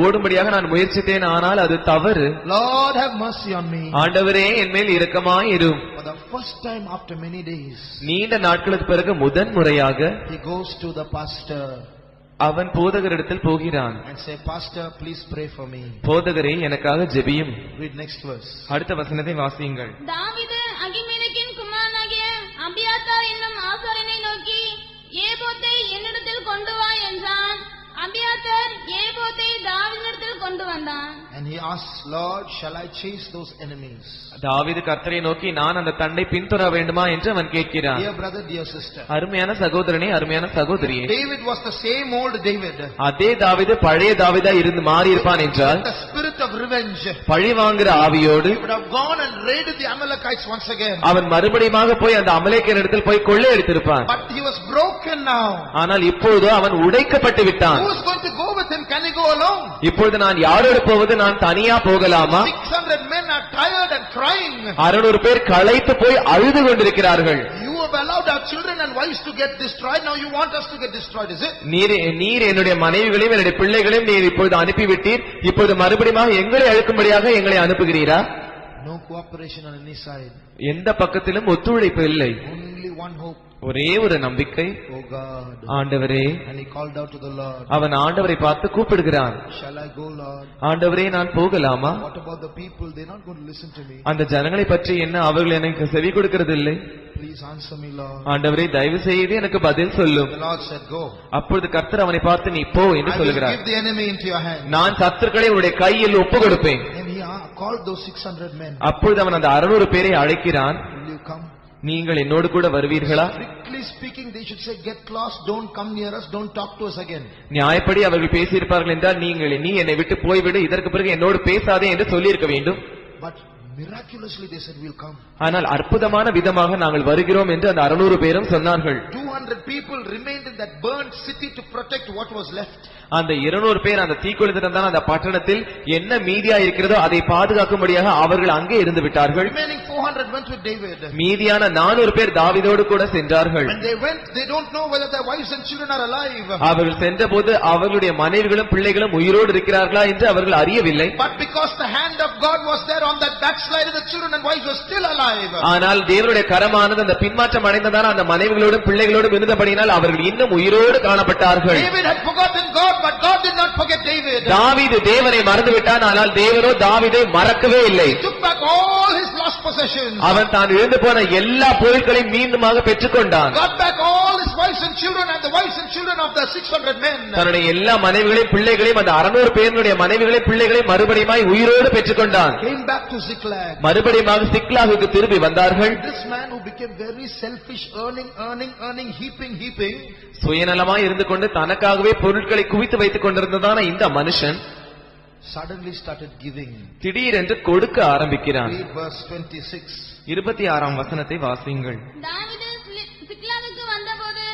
ஓடும்படியாக நான் முயற்சித்தேன், ஆனால் அது தவறு. Lord, have mercy on me. ஆண்டவரே, என் மேல் இரக்கமாய் இரும். For the first time after many days, நீண்ட நாட்களுக்கு பிறகு முதன் முறையாக he goes to the pastor அவன் போதகரிடத்தில் போகிறான். and say, Pastor, please pray for me. போதகரே, எனக்காக ஜெபியும். Read next verse. அடுத்த வசனத்தை வாசியுங்கள். தாவீது அகிமெலேக்கின் குமாரனாகிய அபியாத்தார் என்னும் ஆசாரியனை நோக்கி ஏபோத்தை என்னிடத்தில் கொண்டு வா என்றான். அபியாத்தார் ஏபோத்தை தாவீதினிடத்தில் சாமுவேல் கொண்டு வந்தான். And he asked, Lord, shall I chase those enemies? தாவீது கர்த்தரை நோக்கி நான் அந்த தண்டை பின்தொடர வேண்டுமா என்று அவன் கேட்கிறான். Dear brother, dear sister, அருமையான சகோதரனே, அருமையான சகோதரியே, David was the same old David. அதே தாவீது பழைய தாவீதா இருந்து மாறி இருப்பான் என்றால் The spirit of revenge, பழி வாங்குற ஆவியோடு he would have gone and raided the Amalekites once again. அவன் மறுபடியுமாக போய் அந்த அமலேக்கியரிடத்தில் போய் கொள்ளையடித்திருப்பான். But he was broken now. ஆனால் இப்போது அவன் உடைக்கப்பட்டு விட்டான். Who is going to go with him? Can he go alone? இப்பொழுது நான் யாரோடு போவது? நான் தனியா போகலாமா? 600 men are tired and crying. 600 பேர் களைத்து போய் அழுது கொண்டிருக்கிறார்கள். You have allowed our children and wives to get destroyed. Now you want us to get destroyed, is it? நீர் என்னுடைய மனைவிகளையும் என்னுடைய பிள்ளைகளையும் நீர் இப்பொழுது அனுப்பிவிட்டீர். இப்பொழுது மறுபடியும் எங்களை அழுக்கும்படியாக எங்களை அனுப்புகிறீரா? No cooperation on any side. எந்த பக்கத்திலும் ஒத்துழைப்பு இல்லை. Only one hope. ஒரே ஒரு நம்பிக்கை, Oh God. ஆண்டவரே. And he called out to the Lord. அவன் ஆண்டவரை பார்த்து கூப்பிடுகிறான். Shall I go, Lord? ஆண்டவரே, நான் போகலாமா? What about the people? They're not going to listen to me. அந்த ஜனங்களை பற்றி என்ன? அவர்கள் எனக்கு செவி கொடுக்கிறதில்லை. Please answer me, Lord. ஆண்டவரே, தயவு செய்து எனக்கு பதில் சொல்லும். The Lord said, go. அப்பொழுது கர்த்தர் அவனை பார்த்து நீ போ என்று I will சொல்கிறார். give the enemy into your hand. நான் சத்துருக்களை உன்னுடைய கையில் ஒப்பு கொடுப்பேன். And he called those 600 men. அப்பொழுது அவன் அந்த 600 பேரை அழைக்கிறான். Will you come? நீங்கள் என்னோடு கூட வருவீர்களா? Strictly speaking, they should say, get lost, don't come near us, don't talk to us again. நியாயப்படி அவர்கள் பேசியிருப்பார்கள் என்றால் நீ என்னை விட்டு போய்விடு, இதற்கு பிறகு என்னோடு பேசாதே என்று சொல்லியிருக்க வேண்டும். But miraculously they said, we'll come. ஆனால் அற்புதமான விதமாக நாங்கள் வருகிறோம் என்று அந்த 600 பேரும் சொன்னார்கள். 200 people remained in that burnt city to protect what was left. அந்த 200 பேர் அந்த தீக்குளித்திருந்தான் அந்த பட்டணத்தில் என்ன மீதியா இருக்கிறதோ அதை பாதுகாக்கும்படியாக அவர்கள் அங்கே இருந்து விட்டார்கள். Remaining 400 went with David. மீதியான 400 பேர் தாவீதோடு கூட சென்றார்கள். When they went, they don't know whether their wives and children are alive. அவர்கள் சென்றபோது அவர்களுடைய மனைவிகளும் பிள்ளைகளும் உயிரோடு இருக்கிறார்களா என்று அவர்கள் அறியவில்லை. But because the hand of God was there on that backslider, the children and wives were still alive. ஆனால் தேவனுடைய கரமானது அந்த பின்மாற்றம் அடைந்ததான அந்த மனைவிகளோடும் பிள்ளைகளோடும் இருந்தபடியினால் அவர்கள் இன்னும் உயிரோடு காணப்பட்டார்கள். David had forgotten God, but God did not forget David. தாவீது தேவனை மறந்துவிட்டான், ஆனால் தேவனோ தாவீதை மறக்கவே இல்லை. He took back all his lost possessions. அவன் தான் இழந்து போன எல்லா பொருட்களையும் மீண்டுமாக பெற்றுக்கொண்டான். Got back all his wives and children and the wives and children of the 600 men. தன்னுடைய எல்லா மனைவிகளையும் பிள்ளைகளையும் அந்த 600 பேருடைய மனைவிகளையும் பிள்ளைகளையும் மறுபடியும் உயிரோடு பெற்றுக்கொண்டான். Came back to Ziklag. மறுபடியும் சிக்லாகுக்கு திரும்பி வந்தார்கள். This man who became very selfish, earning, heaping. சுயநலமாய் இருந்து கொண்டு தனக்காகவே பொருட்களை குவித்து வைத்துக் கொண்டிருந்ததான இந்த மனுஷன் suddenly started giving. திடீரென்று கொடுக்க ஆரம்பிக்கிறான். Read verse 26. 26ஆம் வசனத்தை வாசியுங்கள். தாவீது சிக்லாகுக்கு வந்தபோது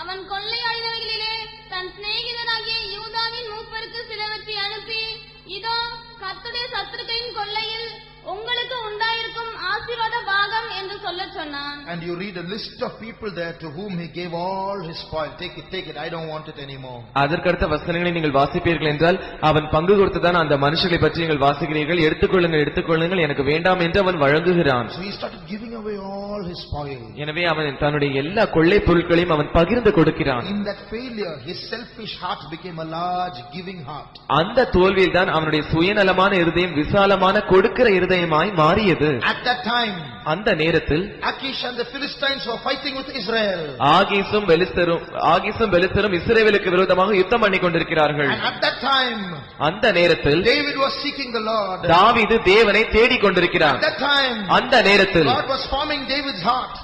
அவன் கொள்ளையாடினவைகளிலே தன் சிநேகிதராகிய யூதாவின் மூப்பருக்கு சிலவற்றை அனுப்பி, இதோ கர்த்தருடைய சத்துருக்களின் கொள்ளையில் உங்களுக்கு உண்டாயிருக்கும் ஆசீர்வாத பாகம் என்று சொல்லச் சொன்னான். And you read a list of people there to whom he gave all his spoil. Take it, I don't want it anymore. அதற்கடுத்த வசனங்களை நீங்கள் வாசிப்பீர்கள் என்றால் அவன் பங்கு கொடுத்ததான அந்த மனுஷர்களை பற்றி நீங்கள் வாசிக்கிறீர்கள். எடுத்துக்கொள்ளுங்கள், எனக்கு வேண்டாம் என்று அவன் வழங்குகிறான். So he started giving away all his spoil. எனவே அவன் தன்னுடைய எல்லா கொள்ளை பொருட்களையும் அவன் பகிர்ந்து கொடுக்கிறான். In that failure, his selfish heart became a large giving heart. அந்த தோல்வியில் தான் அவனுடைய சுயநலமான இருதயம் விசாலமான கொடுக்கிற இருதயமாய் மாறியது. At that time, அந்த நேரத்தில் Achish and the Philistines were fighting with Israel. ஆகீசும் பெலிஸ்தரும் இஸ்ரவேலுக்கு விரோதமாக யுத்தம் பண்ணி கொண்டிருக்கிறார்கள். And at that time, அந்த நேரத்தில் David was seeking the Lord. தாவீது தேவனை தேடிக் கொண்டிருக்கிறார். At that time, அந்த நேரத்தில் God was forming David's heart.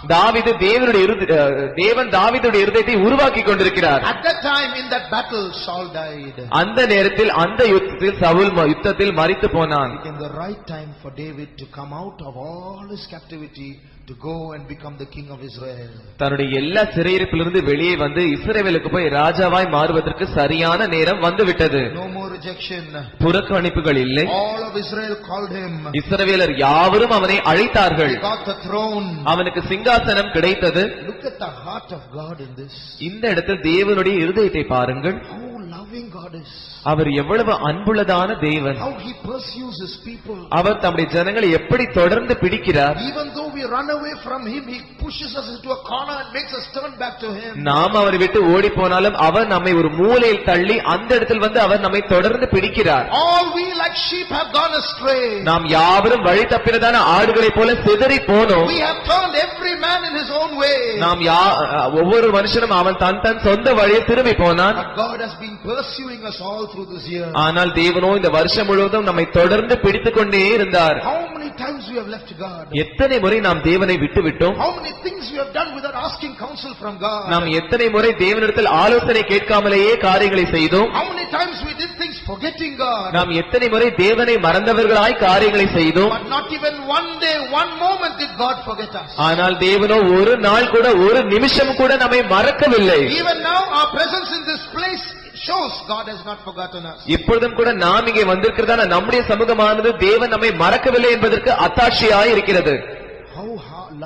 தேவன் தாவீதுடைய இருதயத்தை உருவாக்கி கொண்டிருக்கிறார். At that time, in that battle, Saul died. அந்த நேரத்தில் அந்த யுத்தத்தில் சவுல் யுத்தத்தில் மரித்து போனான். It became the right time for David to come out of all his captivity to go and become the king of Israel. தன்னுடைய எல்லா சிறையிருப்பிலிருந்து வெளியே வந்து இஸ்ரவேலுக்கு போய் ராஜாவாய் மாறுவதற்கு சரியான நேரம் வந்துவிட்டது. No more rejection. புறக்கணிப்புகள் இல்லை. All of Israel called him. இஸ்ரவேலர் யாவரும் அவனை அழைத்தார்கள். He got the throne. அவனுக்கு சிங்காசனம் கிடைத்தது. Look at the heart of God in this. இந்த இடத்தில் தேவனுடைய இருதயத்தை பாருங்கள். How loving God is. அவர் எவ்வளவு அன்புள்ளதான தேவன். How he pursues his people. அவர் தம்முடைய ஜனங்களை எப்படி தொடர்ந்து பிடிக்கிறார். Even though we run away from him, he pushes us into a corner and makes us turn back to him. நாம் அவரை விட்டு ஓடி போனாலும் அவர் நம்மை ஒரு மூலையில் தள்ளி அந்த இடத்தில் வந்து அவர் நம்மை தொடர்ந்து பிடிக்கிறார். All we like sheep have gone astray. நாம் யாவரும் வழி தப்பினதான ஆடுகளைப் போல சிதறி போனோம். We have turned every man in his own way. நாம் ஒவ்வொரு மனுஷனும் அவன் தன் சொந்த வழியை திரும்பி போனான். But God has been pursuing pursuing us all through this year. ஆனால் தேவனோ இந்த வருஷம் முழுவதும் நம்மை தொடர்ந்து பிடித்துக் கொண்டே இருந்தார். How many times we have left God? எத்தனை முறை நாம் தேவனை விட்டுவிட்டோம்? How many things we have done without asking counsel from God? நாம் எத்தனை முறை தேவனிடத்தில் ஆலோசனை கேட்காமலேயே காரியங்களை செய்தோம்? How many times we did things forgetting God? நாம் எத்தனை முறை தேவனை மறந்தவர்களாய் காரியங்களை செய்தோம்? But not even one day, one moment did God forget us. ஆனால் தேவனோ ஒரு நாள் கூட ஒரு நிமிஷம் கூட நம்மை மறக்கவில்லை. Even now our presence in this place shows God has not forgotten us. இப்பொழுதும் கூட நாம் இங்கே வந்திருக்கிறதான நம்முடைய சமூகமானது தேவன் நம்மை மறக்கவில்லை என்பதற்கு அத்தாட்சியாய் இருக்கிறது. How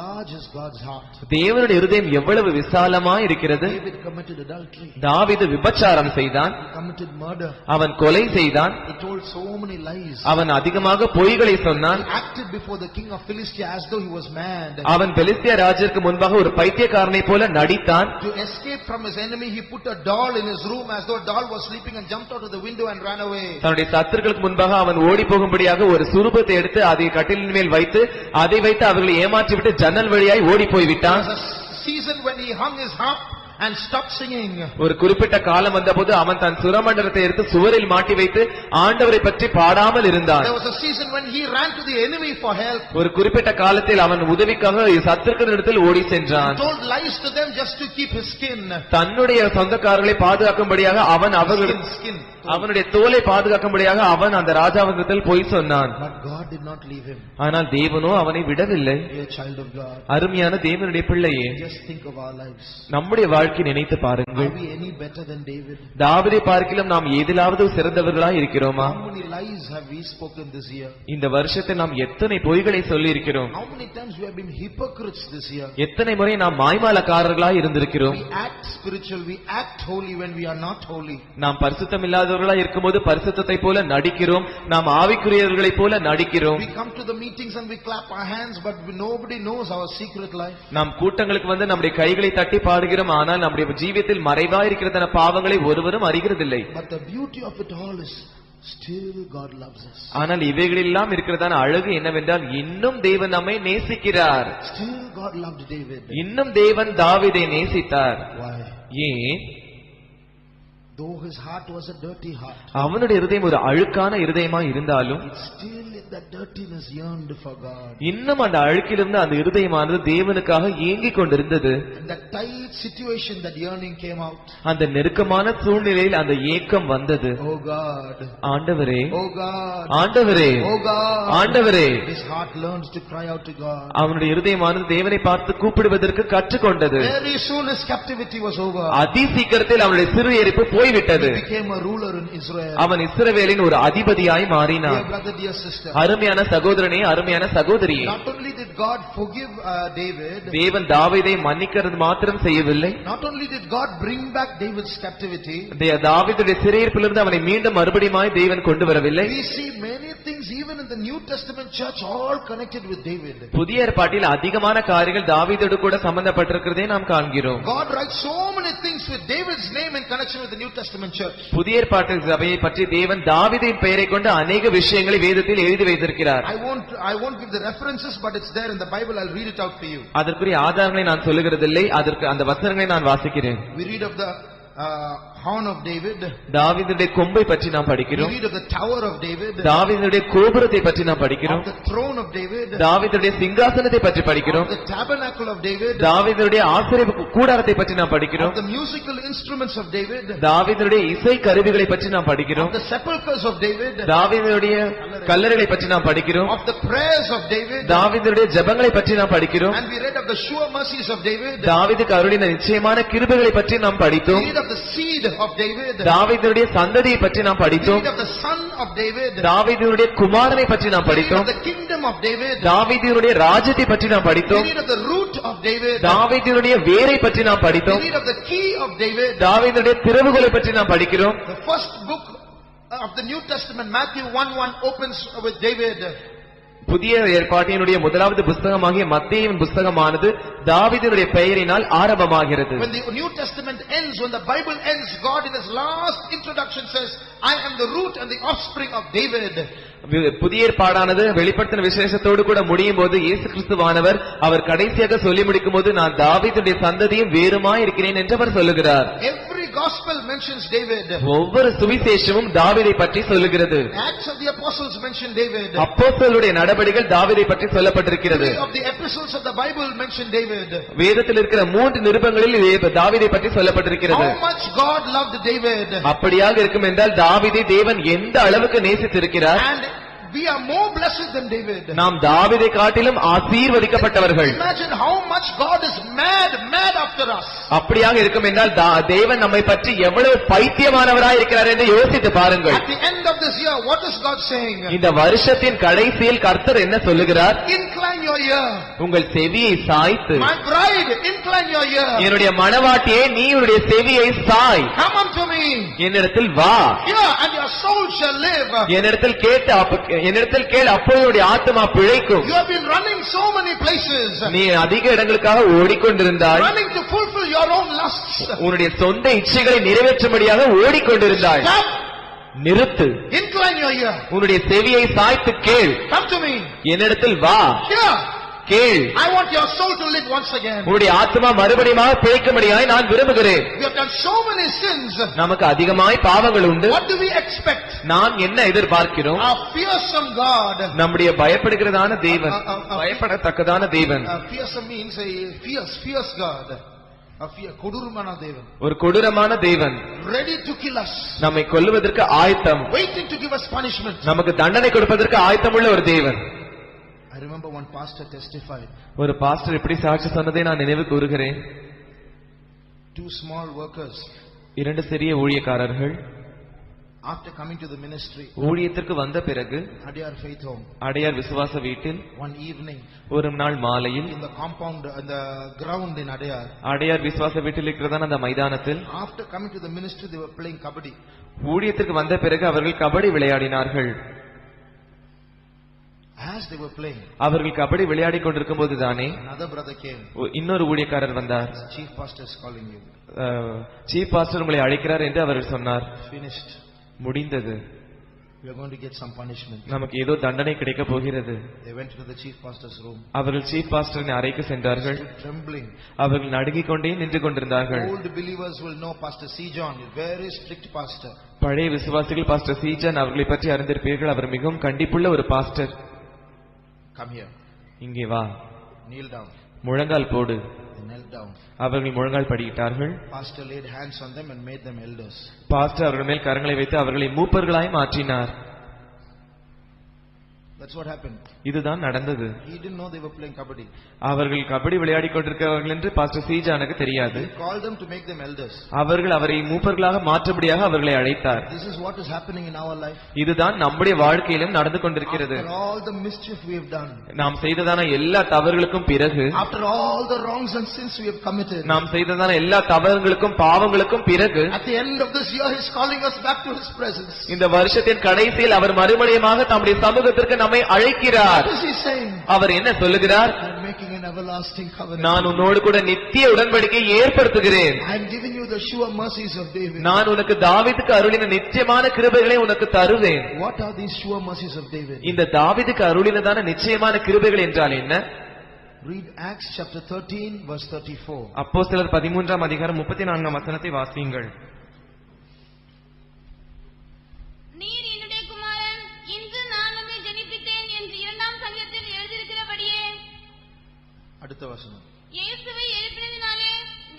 large is God's heart? தேவனுடைய இருதயம் எவ்வளவு விசாலமாய் இருக்கிறது. David committed adultery. தாவீது விபச்சாரம் செய்தான். He committed murder. அவன் கொலை செய்தான். He told so many lies. அவன் அதிகமாக பொய்களை சொன்னான். He acted before the king of Philistia as though he was mad. அவன் பெலிஸ்திய ராஜாவுக்கு முன்பாக ஒரு பைத்தியக்காரனை போல நடித்தான். To escape from his enemy, he put a doll in his room as though a doll was sleeping and jumped out of the window and ran away. தன்னுடைய சத்துருக்களுக்கு முன்பாக அவன் ஓடி போகும்படியாக ஒரு சுரூபத்தை எடுத்து அதை கட்டிலின் மேல் வைத்து அதை வைத்து அவர்களை ஏமாற்றிவிட்டு ஜன்னல் வழியாய் ஓடி போய்விட்டான். There was a season when he hung his harp and stopped singing. ஒரு குறிப்பிட்ட காலம் வந்தபோது அவன் தன் சுரமண்டலத்தை எடுத்து சுவரில் மாட்டி வைத்து ஆண்டவரை பற்றி பாடாமல் இருந்தான். There was a season when he ran to the enemy for help. ஒரு குறிப்பிட்ட காலத்தில் அவன் உதவிக்காக சத்துருக்களிடத்தில் ஓடி சென்றான். He told lies to them just to keep his skin. தன்னுடைய சொந்தக்காரர்களை பாதுகாக்கும்படியாக அவன் அவனுடைய தோலை பாதுகாக்கும்படியாக அவன் அந்த ராஜாவிடத்தில் போய் சொன்னான். But God did not leave him. ஆனால் தேவனோ அவனை விடவில்லை. Dear child of God, அருமையான தேவனுடைய பிள்ளையே, just think of our lives. நம்முடைய வாழ்க்கை நினைத்து பாருங்கள். Are we any better than David? தாவீதை பார்க்கிலும் நாம் ஏதிலாவது சிறந்தவர்களாய் இருக்கிறோமா? How many lies have we spoken this year? இந்த வருஷத்தில் நாம் எத்தனை பொய்களை சொல்லி இருக்கிறோம்? How many times we have been hypocrites this year? எத்தனை முறை நாம் மாய்மாலக்காரர்களாய் இருந்திருக்கிறோம்? We act spiritual, we act holy when we are not holy. நாம் பரிசுத்தம் இல்லாதவர்களாய் இருக்கும்போது பரிசுத்தத்தை போல நடிக்கிறோம். நாம் ஆவிக்குரியவர்களைப் போல நடிக்கிறோம். We come to the meetings and we clap our hands, but nobody knows our secret life. நாம் கூட்டங்களுக்கு வந்து நம்முடைய கைகளை தட்டி பாடுகிறோம். ஆனால் நம்முடைய ஜீவியத்தில் மறைவாய் இருக்கிறதான பாவங்களை ஒருவரும் அறிகிறதில்லை. But the beauty of it all is still God loves us. ஆனால் இவைகளெல்லாம் இருக்கிறதான அழகு என்னவென்றால் இன்னும் தேவன் நம்மை நேசிக்கிறார். Still God loved David. இன்னும் தேவன் தாவீதை நேசித்தார். Why? ஏன்? Though his heart was a dirty heart, அவனுடைய இருதயம் ஒரு அழுக்கான இருதயமா இருந்தாலும் it still in that dirtiness yearned for God. இன்னும் அந்த அழுக்கிலிருந்து அந்த இருதயமானது தேவனுக்காக ஏங்கிக் கொண்டிருந்தது. In that tight situation, that yearning came out. அந்த நெருக்கமான சூழ்நிலையில் அந்த ஏக்கம் வந்தது. Oh God, ஆண்டவரே, oh God, ஆண்டவரே, oh God, ஆண்டவரே. his heart learns to cry out to God. அவனுடைய இருதயமானது தேவனை பார்த்து கூப்பிடுவதற்கு கற்றுக்கொண்டது. Very soon his captivity was over. அதி சீக்கிரத்தில் அவனுடைய சிறு எரிப்பு போய்விட்டது. He became a ruler in Israel. அவன் இஸ்ரவேலின் ஒரு அதிபதியாய் மாறினான். Dear brother, dear sister, அருமையான சகோதரனே, அருமையான சகோதரியே, not only did God forgive David, தேவன் தாவீதை மன்னிக்கிறது மாத்திரம் செய்யவில்லை. not only did God bring back David's captivity, தாவீதுடைய சிறையிருப்பிலிருந்து அவனை மீண்டும் மறுபடியுமாய் தேவன் கொண்டு வரவில்லை. we see many things even in the New Testament church all connected with David. புதிய ஏற்பாட்டில் அதிகமான காரியங்கள் தாவீதோடு கூட சம்பந்தப்பட்டிருக்கிறதை நாம் காண்கிறோம். God writes so many things with David's name in connection with the New Testament church. புதிய ஏற்பாட்டு சபையை பற்றி தேவன் தாவீதின் பெயரை கொண்டு அநேக விஷயங்களை வேதத்தில் எழுதி வைத்திருக்கிறார். I won't give the references, but it's there in the Bible. I'll read it out for you. அதற்குரிய ஆதாரங்களை நான் சொல்லுகிறதில்லை, அதற்கு அந்த வசனங்களை நான் வாசிக்கிறேன். We read of the horn of David. தாவீதுடைய கொம்பை பற்றி நாம் We படிக்கிறோம். read of the tower of David. தாவீதுடைய கோபுரத்தை பற்றி நாம் படிக்கிறோம். Of the throne of David. தாவீதுடைய சிங்காசனத்தை பற்றி படிக்கிறோம். Of the tabernacle of David. தாவீதுடைய ஆசரிப்பு கூடாரத்தை பற்றி நாம் படிக்கிறோம். Of the musical instruments of David. தாவீதுடைய இசை கருவிகளை பற்றி நாம் படிக்கிறோம். Of the sepulchres of David. தாவீதுடைய கல்லறைகளை பற்றி நாம் படிக்கிறோம். Of the prayers of David. தாவீதுடைய ஜெபங்களை பற்றி நாம் படிக்கிறோம். And we read of the sure mercies of David. தாவீதுக்கு அருளின நிச்சயமான கிருபைகளை பற்றி நாம் படித்தோம். We read of the seed of David. தாவீதுடைய சந்ததியை பற்றி நாம் We படித்தோம். read of the son of David. தாவீதுடைய குமாரனை பற்றி நாம் We read படித்தோம். of the kingdom of David. தாவீதுடைய ராஜ்யத்தை பற்றி நாம் We படித்தோம். read of the root of David. தாவீதுடைய வேரை பற்றி நாம் We படித்தோம். read of the key of David. தாவீதுடைய திறவுகோலை பற்றி நாம் படிக்கிறோம். The first book of the New Testament, Matthew 1:1, opens with David. புதிய ஏற்பாட்டினுடைய முதலாவது புஸ்தகமாகிய மத்தேயுவின் புஸ்தகமானது தாவீதுடைய பெயரினால் ஆரம்பமாகிறது. When the New Testament ends, when the Bible ends, God in his last introduction says, I am the root and the offspring of David. புதிய ஏற்பாடானது வெளிப்படுத்தின விசேஷத்தோடு கூட முடியும் போது இயேசு கிறிஸ்துவானவர் அவர் கடைசியாக சொல்லி முடிக்கும் போது நான் தாவீதுடைய சந்ததியும் வேறுமாய் இருக்கிறேன் என்று அவர் சொல்லுகிறார். Every gospel mentions David. ஒவ்வொரு சுவிசேஷமும் தாவீதை பற்றி சொல்லுகிறது. Acts of the apostles mention David. அப்போஸ்தலருடைய நடபடிகள் தாவீதை பற்றி சொல்லப்பட்டிருக்கிறது. 3 of the epistles of the Bible mention David. வேதத்தில் இருக்கிற 3 நிருபங்களில் தாவீதை பற்றி சொல்லப்பட்டிருக்கிறது. How much God loved David. அப்படியாக இருக்கும் என்றால் தாவீதை தேவன் எந்த அளவுக்கு நேசித்திருக்கிறார். And we are more blessed than David. நாம் தாவீதை காட்டிலும் ஆசீர்வதிக்கப்பட்டவர்கள். Imagine how much God is mad after us. அப்படியாக இருக்கும் என்றால் தேவன் நம்மை பற்றி எவ்வளவு பைத்தியமானவராய் இருக்கிறார் என்று யோசித்து பாருங்கள். At the end of this year, what is God saying? இந்த வருஷத்தின் கடைசியில் கர்த்தர் என்ன சொல்லுகிறார்? Incline your ear. உங்கள் செவியை சாய்த்து. My bride, incline your ear. என்னுடைய மணவாட்டியே நீ உன்னுடைய செவியை சாய். Come unto me. என்னிடத்தில் வா. Hear and your soul shall live. என்னிடத்தில் கேள் அப்பொழுது உன்னுடைய ஆத்துமா பிழைக்கும். You have been running so many places. நீ அதிக இடங்களுக்காக ஓடிக்கொண்டிருந்தாய். Running to fulfill your own lusts. உன்னுடைய சொந்த இச்சைகளை நிறைவேற்றும்படியாக ஓடிக்கொண்டிருந்தாய். நிறுத்து. Incline your ear. உன்னுடைய செவியை சாய்த்து கேள். Come to me. என்னிடத்தில் வா. Hear. கேள். I want your soul to live once again. உன்னுடைய ஆத்துமா மறுபடியும் பிழைக்கும்படியாய் நான் விரும்புகிறேன். We have done so many sins. நமக்கு அதிகமாய் பாவங்கள் உண்டு. What do we expect? நாம் என்ன எதிர்பார்க்கிறோம்? A fearsome God. நம்முடைய பயப்படுகிறதான தேவன், பயப்படத்தக்கதான தேவன். Fearsome means a fierce God. கொடூரமான தேவன். ஒரு கொடூரமான தேவன். Ready to kill us. நம்மை கொல்லுவதற்கு ஆயத்தம். Waiting to give us punishment. நமக்கு தண்டனை கொடுப்பதற்கு ஆயத்தமுள்ள ஒரு தேவன். I remember one pastor testified. ஒரு பாஸ்டர் இப்படி சாட்சி சொன்னதை நான் நினைவு கூறுகிறேன். 2 small workers. 2 சிறிய ஊழியக்காரர்கள் After coming to the ministry. ஊழியத்திற்கு வந்த பிறகு Adyar Faith Home. அடையார் விசுவாச வீட்டில் One evening. ஒரு நாள் மாலையில் In the compound, in the ground in Adyar. Adyar விசுவாச வீட்டில் இருக்கிறதான அந்த மைதானத்தில். After coming to the ministry, they were playing kabaddi. ஊழியத்திற்கு வந்த பிறகு அவர்கள் kabaddi விளையாடினார்கள். As they were playing, அவர்கள் கபடி விளையாடிக் கொண்டிருக்கும் போதுதானே another brother came. இன்னொரு ஊழியக்காரர் வந்தார். Chief pastor is calling you. Chief pastor உங்களை அழைக்கிறார் என்று அவர் சொன்னார். Finished. முடிந்தது. We are going to get some punishment. நமக்கு ஏதோ தண்டனை கிடைக்க போகிறது. They went to the chief pastor's room. அவர்கள் சீஃப் பாஸ்டரின் அறைக்கு சென்றார்கள். Trembling. அவர்கள் நடுங்கிக் கொண்டே நின்று கொண்டிருந்தார்கள். Old believers will know Pastor C. John, a very strict pastor. பழைய விசுவாசிகள் பாஸ்டர் சீஜன் அவர்களை பற்றி அறிந்திருப்பீர்கள். அவர் மிகவும் கண்டிப்புள்ள ஒரு பாஸ்டர். Come here. இங்கே வா. Kneel down. முழங்கால் போடு. They knelt down. அவர்கள் முழங்கால் படியிட்டார்கள். Pastor laid hands on them and made them elders. Pastor அவர்கள் மேல் கரங்களை வைத்து அவர்களை மூப்பர்களாய் மாற்றினார். That's what happened. இதுதான் நடந்தது. He didn't know they were playing kabaddi. அவர்கள் கபடி விளையாடிக் கொண்டிருக்கிறார்கள் என்று பாஸ்டர் சீஜானுக்கு தெரியாது. He called them to make them elders. அவர்கள் அவரை மூப்பர்களாக மாற்றும்படியாக அவர்களை அழைத்தார். This is what is happening in our life. இதுதான் நம்முடைய வாழ்க்கையிலும் நடந்து கொண்டிருக்கிறது. After all the mischief we have done. நாம் செய்ததான எல்லா தவறுகளுக்கும் பிறகு, After all the wrongs and sins we have committed. நாம் செய்ததான எல்லா தவறுகளுக்கும் பாவங்களுக்கும் பிறகு, At the end of this year he is calling us back to his presence. இந்த வருஷத்தின் கடைசியில் அவர் மறுபடியுமாக தம்முடைய சமூகத்திற்கு நம்மை அழைக்கிறார். What is he saying? அவர் என்ன சொல்லுகிறார்? I am making an everlasting covenant. நான் உன்னோடு கூட நித்திய உடன்படிக்கையை ஏற்படுத்துகிறேன். I am giving you the sure mercies of David. நான் உனக்கு தாவீதுக்கு அருளின நிச்சயமான கிருபைகளை உனக்கு தருவேன். What are these sure mercies of David? இந்த தாவீதுக்கு அருளினதான நிச்சயமான கிருபைகள் என்றால் என்ன? Read Acts chapter 13 verse 34. அப்போஸ்தலர் 13ஆம் அதிகாரம் 34ஆம் வசனத்தை வாசியுங்கள். நீர் என்னுடைய குமாரன், இன்று நான் நம்மை ஜெனிப்பித்தேன் என்று 2ஆம் சங்கீதத்தில் எழுதியிருக்கிறபடியே. அடுத்த வசனம். இயேசுவை எழுப்பினதினாலே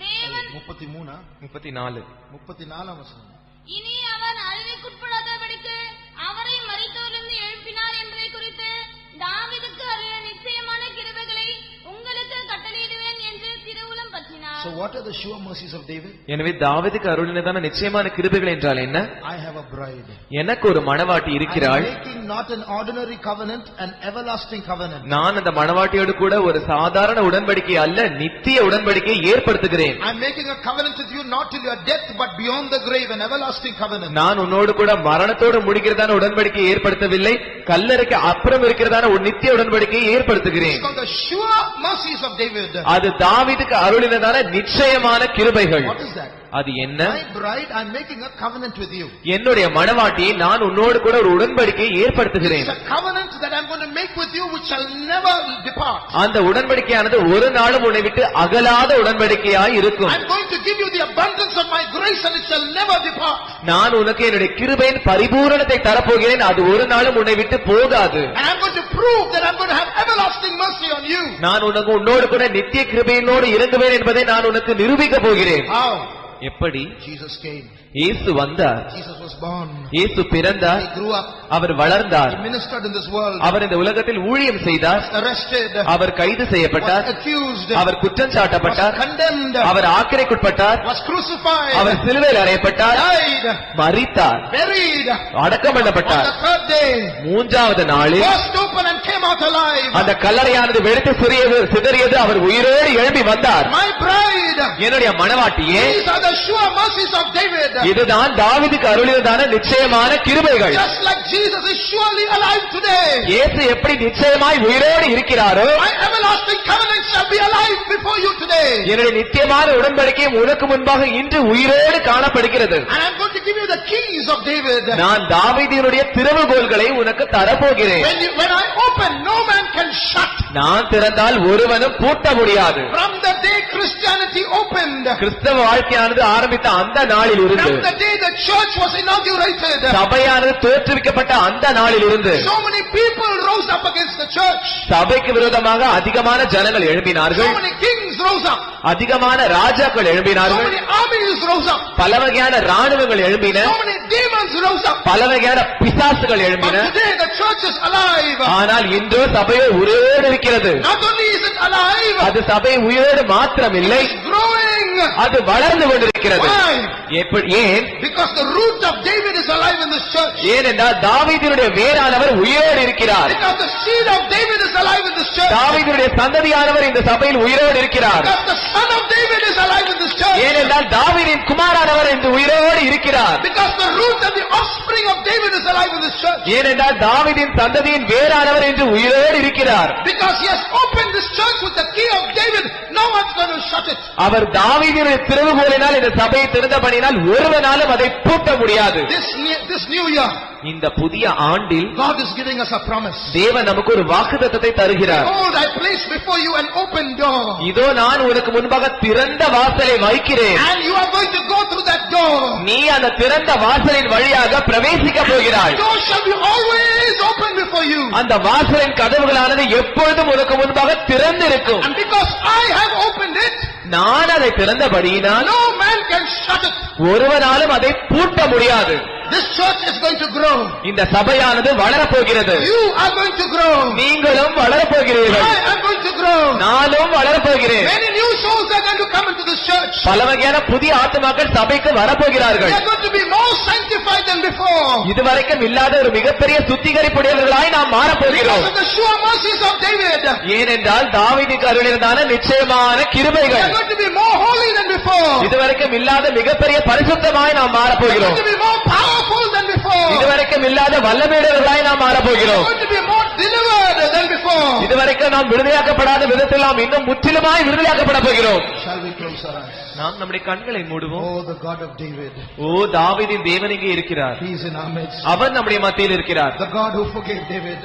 தேவன் 33 34 34ஆம் வசனம். இனி அவன் அழிவுக்குட்படாதபடிக்கு அவரை மரித்தோரிலிருந்து எழுப்பினார் என்பதை குறித்து தாவீதுக்கு அருளின நிச்சயமான கிருபைகளை உங்களுக்கு கட்டளையிடுவேன் என்று திருவுளம் பற்றினார். So what are the sure mercies of David? எனவே தாவீதுக்கு அருளினதான நிச்சயமான கிருபைகள் என்றால் என்ன? I have a bride. எனக்கு ஒரு மணவாட்டி இருக்கிறாள். I am making not an ordinary covenant, an everlasting covenant. நான் அந்த மணவாட்டியோடு கூட ஒரு சாதாரண உடன்படிக்கை அல்ல, நித்திய உடன்படிக்கையை ஏற்படுத்துகிறேன். I am making a covenant with you not till your death but beyond the grave, an everlasting covenant. நான் உன்னோடு கூட மரணத்தோடு முடிக்கிறதான உடன்படிக்கையை ஏற்படுத்தவில்லை, கல்லறைக்கு அப்புறம் இருக்கிறதான ஒரு நித்திய உடன்படிக்கையை ஏற்படுத்துகிறேன். It's called the sure mercies of David. அது தாவீதுக்கு அருளினதான நிச்சயமான கிருபைகள். What is that? அது என்ன? My bride, I am making a covenant with you. என்னுடைய மணவாட்டியை நான் உன்னோடு கூட ஒரு உடன்படிக்கையை ஏற்படுத்துகிறேன். It's a covenant that I am going to make with you which shall never depart. அந்த உடன்படிக்கையானது ஒரு நாளும் உன்னை விட்டு அகலாத உடன்படிக்கையாய் இருக்கும். I am going to give you the abundance of my grace and it shall never depart. நான் உனக்கு என்னுடைய கிருபையின் பரிபூரணத்தை தரப்போகிறேன், அது ஒரு நாளும் உன்னை விட்டு போகாது. And I'm going to prove that I'm going to have everlasting mercy on you. நான் உன்னோடு கூட நித்திய கிருபையினோடு இறங்குவேன் என்பதை நான் உனக்கு நிரூபிக்க போகிறேன். How? எப்படி? Jesus came. இயேசு வந்தார். Jesus was born. இயேசு பிறந்தார். He grew up. அவர் வளர்ந்தார். He ministered in this world. அவர் இந்த உலகத்தில் ஊழியம் செய்தார். Arrested. அவர் கைது செய்யப்பட்டார். Was accused. அவர் குற்றம் சாட்டப்பட்டார். Was condemned. Our ஆக்கினைக்குட்பட்டார். Was crucified. அவர் சிலுவையில் அறையப்பட்டார். Died. மரித்தார். Buried. அடக்கம் பண்ணப்பட்டார். On the third day. மூன்றாவது நாளில் Burst open and came out alive. அந்த கல்லறையானது வெடித்து சிதறியது. அவர் உயிரோடு எழும்பி வந்தார். My bride. என்னுடைய மணவாட்டியே, These are the sure mercies of David. இதுதான் தாவீதுக்கு அருளியதான நிச்சயமான கிருபைகள். Just like Jesus is surely alive today. இயேசு எப்படி நிச்சயமாய் உயிரோடு இருக்கிறாரோ, My everlasting covenant shall be alive before you today. என்னுடைய நித்தியமான உடன்படிக்கையும் உனக்கு முன்பாக இன்று உயிரோடு காணப்படுகிறது. And I'm going to give you the keys of David. நான் தாவீதினுடைய திறவுகோல்களை உனக்கு தரப்போகிறேன். When I open, no man can shut. நான் திறந்தால் ஒருவனும் பூட்ட முடியாது. From the day Christianity opened, கிறிஸ்தவ வாழ்க்கையானது ஆரம்பித்த அந்த நாளில் இருந்து, from the day the church was inaugurated, சபையானது தோற்றுவிக்கப்பட்ட அந்த நாளில் இருந்து, so many people rose up against the church. சபைக்கு விரோதமாக அதிகமான ஜனங்கள் So எழும்பினார்கள். many kings rose up. அதிகமான ராஜாக்கள் So எழும்பினார்கள். many armies rose up. பல வகையான ராணுவங்கள் எழும்பின. So many demons rose up. பல வகையான பிசாசுகள் But எழும்பின. today the church is alive. ஆனால் இன்றோ சபையோ உயிரோடு இருக்கிறது. Not only is it alive, அது சபை உயிரோடு மாத்திரமில்லை, it's growing. அது வளர்ந்து கொண்டிருக்கிறது. Why? ஏன்? Because the root of David is alive in this church. ஏனென்றால் தாவீதினுடைய வேரானவர் உயிரோடு இருக்கிறார். Because the seed of David is alive in this church. தாவீதினுடைய சந்ததியானவர் இந்த சபையில் உயிரோடு இருக்கிறார். Because the son of David is alive in this church. ஏனென்றால் தாவீதின் குமாரனானவர் இந்த உயிரோடு இருக்கிறார். Because the root and the offspring of David is alive in this church. ஏனென்றால் தாவீதின் சந்ததியின் வேரானவர் என்று உயிரோடு இருக்கிறார். Because he has opened this church with the key of David, no one's going to shut it. அவர் தாவீதினுடைய திறவுகோலினால் இந்த சபையை திறந்தபடினால் ஒருவனாலும் அதை பூட்ட முடியாது. This new year, இந்த புதிய ஆண்டில் God is giving us a promise. தேவன் நமக்கு ஒரு வாக்குத்தத்தத்தை தருகிறார். Behold, I place before you an open door. இதோ நான் உனக்கு முன்பாக திறந்த வாசலை வைக்கிறேன். And you are going to go through that door. நீ அந்த திறந்த வாசலின் வழியாக பிரவேசிக்க போகிறாய். The door shall be always open before you. அந்த வாசலின் கதவுகளானது எப்பொழுதும் உனக்கு முன்பாக திறந்திருக்கும். And because I have opened it, நான் அதை திறந்தபடியினால் no man can shut it. ஒருவனாலும் அதை பூட்ட முடியாது. This church is going to grow. இந்த சபையானது வளரப்போகிறது. You are going to grow. நீங்களும் வளரப்போகிறீர்கள். I am going to grow. நானும் வளரப்போகிறேன். Many new souls are going to come into this church. பல வகையான புதிய ஆத்துமாக்கள் சபைக்கு வரப்போகிறார்கள். They are going to be more sanctified than before. இதுவரைக்கும் இல்லாத ஒரு மிகப்பெரிய சுத்திகரிப்புடையவர்களாய் நாம் மாறப்போகிறோம். Because of the sure mercies of David. ஏனென்றால் தாவீதுக்கு அருளியதான நிச்சயமான They கிருபைகள். are going to be more holy than before. இதுவரைக்கும் இல்லாத மிகப்பெரிய பரிசுத்தமாய் நாம் They are மாறப்போகிறோம். going to be more powerful than before. இதுவரைக்கும் இல்லாத வல்லமையுடையவர்களாய் நாம் They are மாறப்போகிறோம். going to be more delivered than before. இதுவரைக்கும் நாம் விடுதலையாக்கப்படாத விதத்தில் நாம் இன்னும் முற்றிலுமாய் விடுதலையாக்கப்பட போகிறோம். Shall we close our eyes? நாம் நம்முடைய கண்களை மூடுவோம். Oh, the God of David. ஓ, தாவீதின் தேவன் இங்கே இருக்கிறார். He is in our midst. அவர் நம்முடைய மத்தியில் இருக்கிறார். The God who forgave David.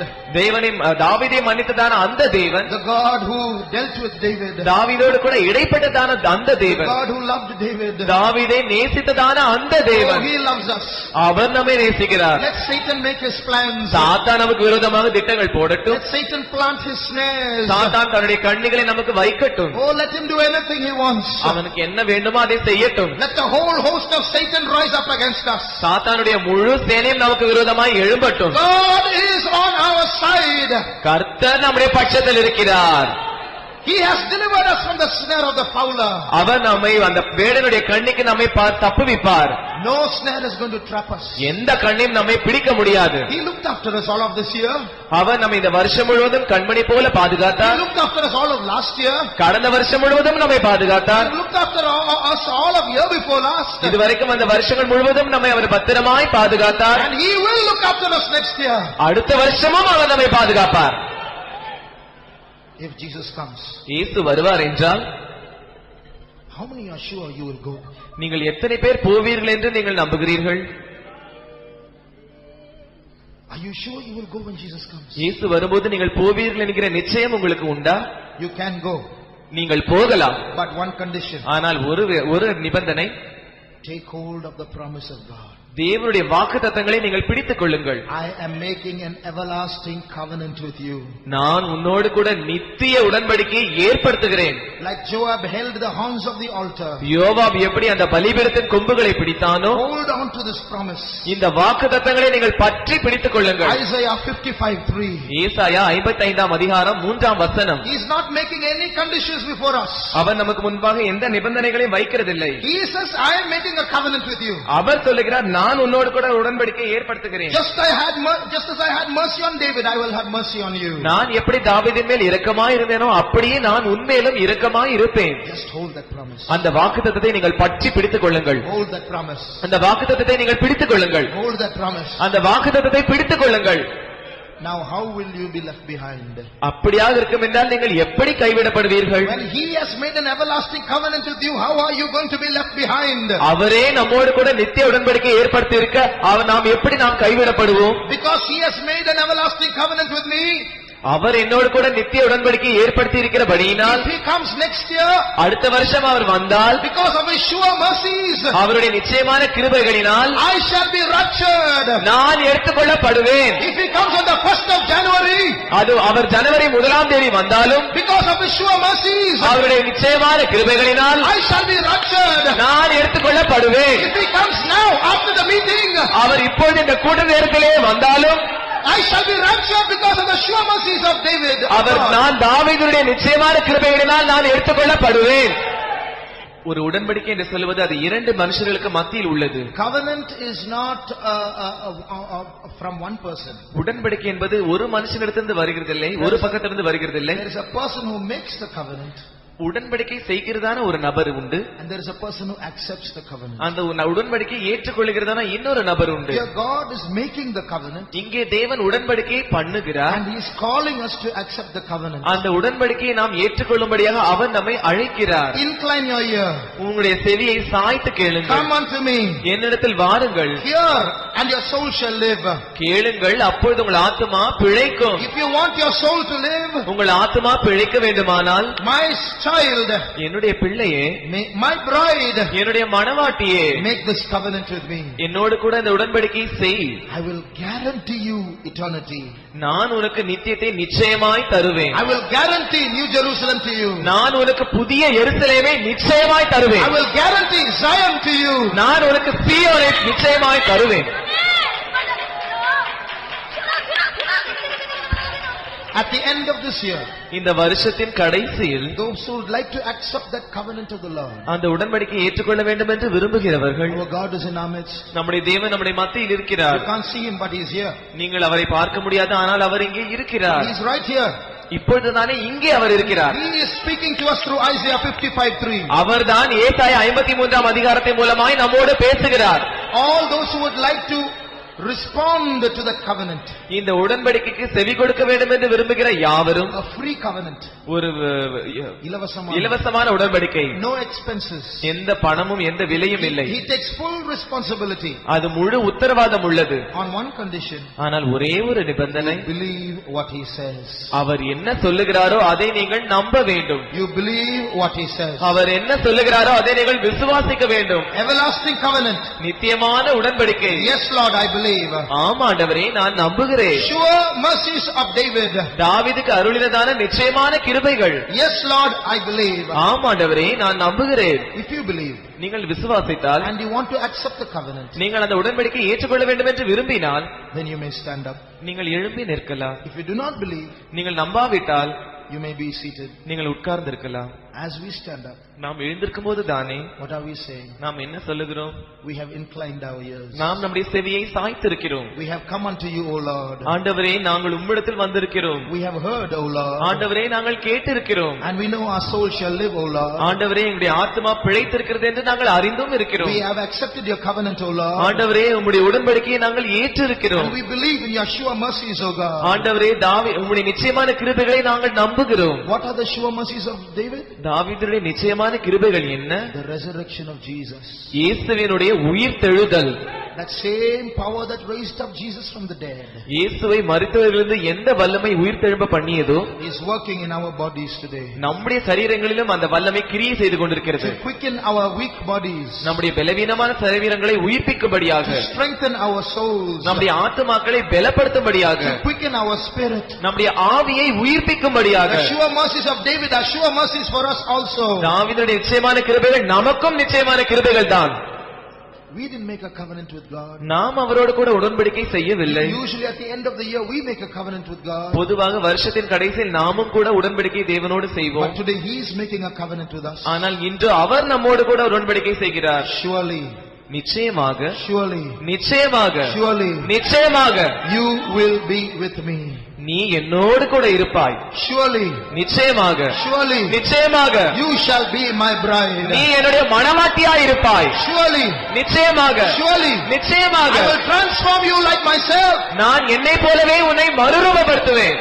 தாவீதை மன்னித்ததான அந்த தேவன், The God who dealt with David. தாவீதோடு கூட இடைப்பட்டதான அந்த The தேவன், God who loved David. தாவீதை நேசித்ததான அந்த Oh, தேவன், he loves us. அவர் நம்மை நேசிக்கிறார். Let Satan make his plans. சாத்தான் நமக்கு விரோதமாக திட்டங்கள் போடட்டும். Let Satan plant his snares. சாத்தான் தன்னுடைய கண்ணிகளை நமக்கு வைக்கட்டும். Oh, let him do anything he wants. அவனுக்கு என்ன வேண்டுமோ அதை செய்யட்டும். Let the whole host of Satan rise up against us. சாத்தானுடைய முழு சேனையும் நமக்கு விரோதமாய் எழும்பட்டும். God is on our side. கர்த்தர் நம்முடைய பட்சத்தில் இருக்கிறார். He has delivered us from the snare of the fowler. அவர் நம்மை அந்த வேடனுடைய கண்ணிக்கு நம்மை தப்புவிப்பார். No snare is going to trap us. எந்த கண்ணையும் நம்மை பிடிக்க முடியாது. He looked after us all of this year. அவர் நம்மை இந்த வருஷம் முழுவதும் கண்மணி போல He பாதுகாத்தார். looked after us all of last year. கடந்த வருஷம் முழுவதும் நம்மை பாதுகாத்தார். He looked after us all of year before last. இதுவரைக்கும் அந்த வருஷங்கள் முழுவதும் நம்மை அவர் பத்திரமாய் பாதுகாத்தார். And he will look after us next year. அடுத்த வருஷமும் அவர் நம்மை பாதுகாப்பார். If Jesus comes, இயேசு வருவார் என்றால் how many are sure you will go? நீங்கள் எத்தனை பேர் போவீர்கள் என்று நீங்கள் நம்புகிறீர்கள்? Are you sure you will go when Jesus comes? இயேசு வரும்போது நீங்கள் போவீர்கள் என்கிற நிச்சயம் உங்களுக்கு உண்டா? You can go. நீங்கள் போகலாம். But one condition. ஆனால் ஒரு நிபந்தனை. Take hold of the promise of God. தேவனுடைய வாக்குத்தத்தங்களை நீங்கள் பிடித்துக் கொள்ளுங்கள். I am making an everlasting covenant with you. நான் உன்னோடு கூட நித்திய உடன்படிக்கையை ஏற்படுத்துகிறேன். Like Joab held the horns of the altar. யோவாப் எப்படி அந்த பலிபீடத்தின் கொம்புகளை பிடித்தானோ, hold on to this promise. இந்த வாக்குத்தத்தங்களை நீங்கள் பற்றி பிடித்துக் கொள்ளுங்கள். Isaiah 55:3. ஏசாயா 55ஆம் அதிகாரம் 3ஆம் வசனம். He is not making any conditions before us. அவர் நமக்கு முன்பாக எந்த நிபந்தனைகளையும் வைக்கிறதில்லை. He says, I am making a covenant with you. அவர் சொல்லுகிறார், நான் உன்னோடு கூட உடன்படிக்கையை ஏற்படுத்துகிறேன். Just as I had mercy on David, I will have mercy on you. நான் எப்படி தாவீதின் மேல் இரக்கமாய் இருந்தேனோ அப்படியே நான் உன்மேலும் இரக்கமாய் இருப்பேன். Just hold that promise. அந்த வாக்குத்தத்தத்தை நீங்கள் பற்றி பிடித்துக் கொள்ளுங்கள். Hold that promise. அந்த வாக்குத்தத்தத்தை நீங்கள் பிடித்துக் கொள்ளுங்கள். Hold that promise. அந்த வாக்குத்தத்தத்தை பிடித்துக் கொள்ளுங்கள். Now how will you be left behind? அப்படியாக இருக்கும் என்றால் நீங்கள் எப்படி கைவிடப்படுவீர்கள்? When he has made an everlasting covenant with you, how are you going to be left behind? அவரே நம்மோடு கூட நித்திய உடன்படிக்கை ஏற்படுத்தி இருக்க நாம் எப்படி கைவிடப்படுவோம்? Because he has made an everlasting covenant with me. அவர் என்னோடு கூட நித்திய உடன்படிக்கை ஏற்படுத்தி இருக்கிறபடியினால், if he comes next year, அடுத்த வருஷம் அவர் வந்தால், because of his sure mercies, அவருடைய நிச்சயமான கிருபைகளினால், I shall be raptured. நான் எடுத்துக்கொள்ளப்படுவேன். If he comes on the 1st of January, அது அவர் ஜனவரி 1ஆம் தேதி வந்தாலும், because of his sure mercies, அவருடைய நிச்சயமான கிருபைகளினால், I shall be raptured. நான் எடுத்துக்கொள்ளப்படுவேன். If he comes now after the meeting, அவர் இப்பொழுது இந்த கூட்ட நேரத்திலே வந்தாலும், I shall be raptured because of the sure mercies of David. அவர் நான் தாவீதுடைய நிச்சயமான கிருபையினால் நான் எடுத்துக்கொள்ளப்படுவேன். ஒரு உடன்படிக்கை என்று சொல்வது அது இரண்டு மனுஷர்களுக்கு மத்தியில் உள்ளது. Covenant is not from one person. உடன்படிக்கை என்பது ஒரு மனுஷனிடத்திலிருந்து வருகிறதில்லை, ஒரு பக்கத்திலிருந்து வருகிறதில்லை. There is a person who makes the covenant. உடன்படிக்கை செய்கிறதான ஒரு நபர் உண்டு. And there is a person who accepts the covenant. அந்த உடன்படிக்கை ஏற்றுக்கொள்கிறதான இன்னொரு நபர் உண்டு. Here God is making the covenant. இங்கே தேவன் உடன்படிக்கையை பண்ணுகிறார். And he is calling us to accept the covenant. அந்த உடன்படிக்கையை நாம் ஏற்றுக்கொள்ளும்படியாக அவர் நம்மை அழைக்கிறார். Incline your ear. உங்களுடைய செவியை சாய்த்து கேளுங்கள். Come unto me. என்னிடத்தில் வாருங்கள். Hear and your soul shall live. கேளுங்கள், அப்பொழுது உங்கள் ஆத்துமா பிழைக்கும். If you want your soul to live, உங்கள் ஆத்துமா பிழைக்க வேண்டுமானால், my child, என்னுடைய பிள்ளையே, my bride, என்னுடைய மணவாட்டியே, make this covenant with me. என்னோடு கூட இந்த உடன்படிக்கையை செய். I will guarantee you eternity. நான் உனக்கு நித்தியத்தை நிச்சயமாய் தருவேன். I will guarantee New Jerusalem to you. நான் உனக்கு புதிய எருசலேமை நிச்சயமாய் தருவேன். I will guarantee Zion to you. நான் உனக்கு சீயோனை நிச்சயமாய் தருவேன். At the end of this year, இந்த வருஷத்தின் கடைசியில், those who would like to accept that covenant of the Lord, அந்த உடன்படிக்கையை ஏற்றுக்கொள்ள வேண்டும் என்று விரும்புகிறவர்கள், our God is in our midst. நம்முடைய தேவன் நம்முடைய மத்தியில் இருக்கிறார். You can't see him, but he is here. நீங்கள் அவரை பார்க்க முடியாது, ஆனால் அவர் இங்கே இருக்கிறார். He is right here. இப்பொழுதுதானே இங்கே அவர் இருக்கிறார். He is speaking to us through Isaiah 55:3. அவர்தான் ஏசாயா 53ஆம் அதிகாரத்தின் மூலமாய் நம்மோடு பேசுகிறார். All those who would like to respond to the covenant, இந்த உடன்படிக்கைக்கு செவி கொடுக்க வேண்டும் என்று விரும்புகிற யாவரும், a free covenant, ஒரு இலவசமான இலவசமான உடன்படிக்கை, no expenses, எந்த பணமும் எந்த விலையும் இல்லை. he takes full responsibility. அது முழு உத்தரவாதம் உள்ளது. On one condition, ஆனால் ஒரே ஒரு நிபந்தனை, believe what he says. அவர் என்ன சொல்லுகிறாரோ அதை நீங்கள் நம்ப வேண்டும். You believe what he says. அவர் என்ன சொல்லுகிறாரோ அதை நீங்கள் விசுவாசிக்க வேண்டும். Everlasting covenant, நித்தியமான உடன்படிக்கை. yes Lord, I believe. ஆம் ஆண்டவரே, நான் நம்புகிறேன். Sure mercies of David, தாவீதுக்கு அருளினதான நிச்சயமான கிருபைகள். yes Lord, I believe. ஆம் ஆண்டவரே, நான் நம்புகிறேன். If you believe நீங்கள் விசுவாசித்தால், and you want to accept the covenant, நீங்கள் அந்த உடன்படிக்கையை ஏற்றுக்கொள்ள வேண்டும் என்று விரும்பினால், then you may stand up. நீங்கள் எழும்பி நிற்கலாம். If you do not believe, நீங்கள் நம்பாவிட்டால், you may be seated. நீங்கள் உட்கார்ந்து இருக்கலாம். As we stand up, நாம் எழுந்திருக்கும் போது தானே what are we saying? நாம் என்ன சொல்லுகிறோம்? We have inclined our ears. நாம் நம்முடைய செவியை சாய்த்திருக்கிறோம். We have come unto you, O Lord. ஆண்டவரே, நாங்கள் உம்மிடத்தில் வந்திருக்கிறோம். We have heard, O Lord. ஆண்டவரே, நாங்கள் கேட்டிருக்கிறோம். And we know our soul shall live, O Lord. ஆண்டவரே, எங்களுடைய ஆத்மா பிழைத்திருக்கிறது என்று நாங்கள் அறிந்தும் இருக்கிறோம். We have accepted your covenant, O Lord. ஆண்டவரே, உம்முடைய உடன்படிக்கையை நாங்கள் ஏற்றிருக்கிறோம். And we believe in your sure mercies, O God. ஆண்டவரே, உம்முடைய நிச்சயமான கிருபைகளை நாங்கள் நம்புகிறோம். What are the sure mercies of David? தாவீதுடைய நிச்சயமான கிருபைகள் என்ன? The resurrection of Jesus. இயேசுவினுடைய உயிர்த்தெழுதல். that same power that raised up Jesus from the dead இயேசுவை மரித்தவர்களிலிருந்து எந்த வல்லமை உயிர்த்தெழும்ப பண்ணியதோ is working in our bodies today. நம்முடைய சரீரங்களிலும் அந்த வல்லமை கிரியை செய்து கொண்டிருக்கிறது. To quicken our weak bodies, நம்முடைய பலவீனமான சரீரங்களை உயிர்ப்பிக்கும்படியாக, to strengthen our souls, நம்முடைய ஆத்துமாக்களை பலப்படுத்தும்படியாக, to quicken our spirit, நம்முடைய ஆவியை உயிர்ப்பிக்கும்படியாக. the sure mercies of David are sure mercies for us also. தாவீதுடைய நிச்சயமான கிருபைகள் நமக்கும் நிச்சயமான கிருபைகள் தான். We didn't make a covenant with God. நாம் அவரோடு கூட உடன்படிக்கை செய்யவில்லை. Usually at the end of the year we make a covenant with God. பொதுவாக வருஷத்தின் கடைசியில் நாமும் கூட உடன்படிக்கை தேவனோடு செய்வோம். But today he is making a covenant with us. ஆனால் இன்று அவர் நம்மோடு கூட உடன்படிக்கை செய்கிறார். Surely, நிச்சயமாக, surely, நிச்சயமாக, surely, நிச்சயமாக you will be with me. நீ என்னோடு கூட இருப்பாய். Surely, நிச்சயமாக, surely, நிச்சயமாக you shall be my bride. நீ என்னுடைய மணவாட்டியாய் இருப்பாய். Surely, நிச்சயமாக, surely, நிச்சயமாக I will transform you like myself. நான் என்னை போலவே உன்னை மறுரூபப்படுத்துவேன்.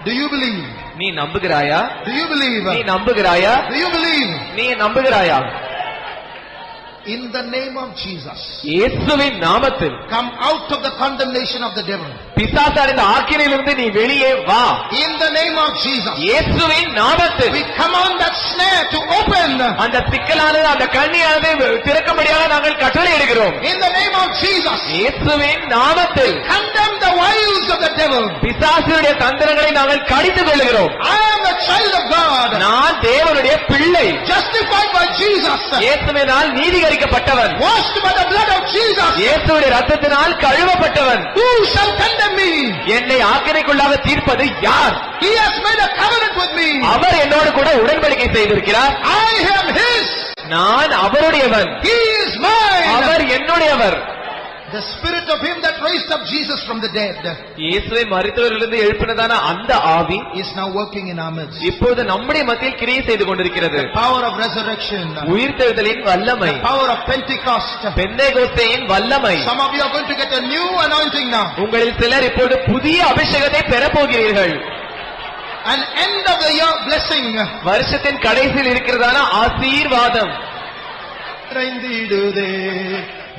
Do you believe? நீ நம்புகிறாயா? Do you believe? நீ நம்புகிறாயா? Do you believe? நீ நம்புகிறாயா? In the name of Jesus, இயேசுவின் நாமத்தில் come out of the condemnation of the devil. பிசாசான இந்த ஆக்கினையிலிருந்து நீ வெளியே வா. In the name of Jesus, இயேசுவின் நாமத்தில் we command that snare to open. அந்த சிக்கலானது, அந்த கண்ணியானது திறக்கும்படியாக நாங்கள் கட்டளையிடுகிறோம். In the name of Jesus, இயேசுவின் நாமத்தில் condemn the wiles of the devil. பிசாசுடைய தந்திரங்களை நாங்கள் கடித்துக் கொள்கிறோம். I am a child of God, நான் தேவனுடைய பிள்ளை, justified by Jesus, இயேசுவினால் நீதிகரிக்கப்பட்டவன், washed by the blood of Jesus. இயேசுவுடைய ரத்தத்தினால் கழுவப்பட்டவன். Who shall condemn me? என்னை ஆக்கினைக்குள்ளாக தீர்ப்பது யார்? He has made a covenant with me. அவர் என்னோடு கூட உடன்படிக்கை செய்திருக்கிறார். I am his. நான் அவருடையவன், He is mine. Our என்னுடையவர். The spirit of him that raised up Jesus from the dead இயேசுவை மரித்தவர்களிலிருந்து எழுப்பினதான அந்த ஆவி is now working in our midst. இப்போது நம்முடைய மத்தியில் கிரியை செய்து கொண்டிருக்கிறது. The power of resurrection, உயிர்த்தெழுதலின் வல்லமை, the power of Pentecost. பெந்தேகோஸ்தேயின் வல்லமை. Some of you are going to get a new anointing now. உங்களில் சிலர் இப்போது புதிய அபிஷேகத்தை பெறப்போகிறீர்கள். An end of the year blessing. வருஷத்தின் கடைசியில் இருக்கிறதான ஆசீர்வாதம். நிறைந்திடுதே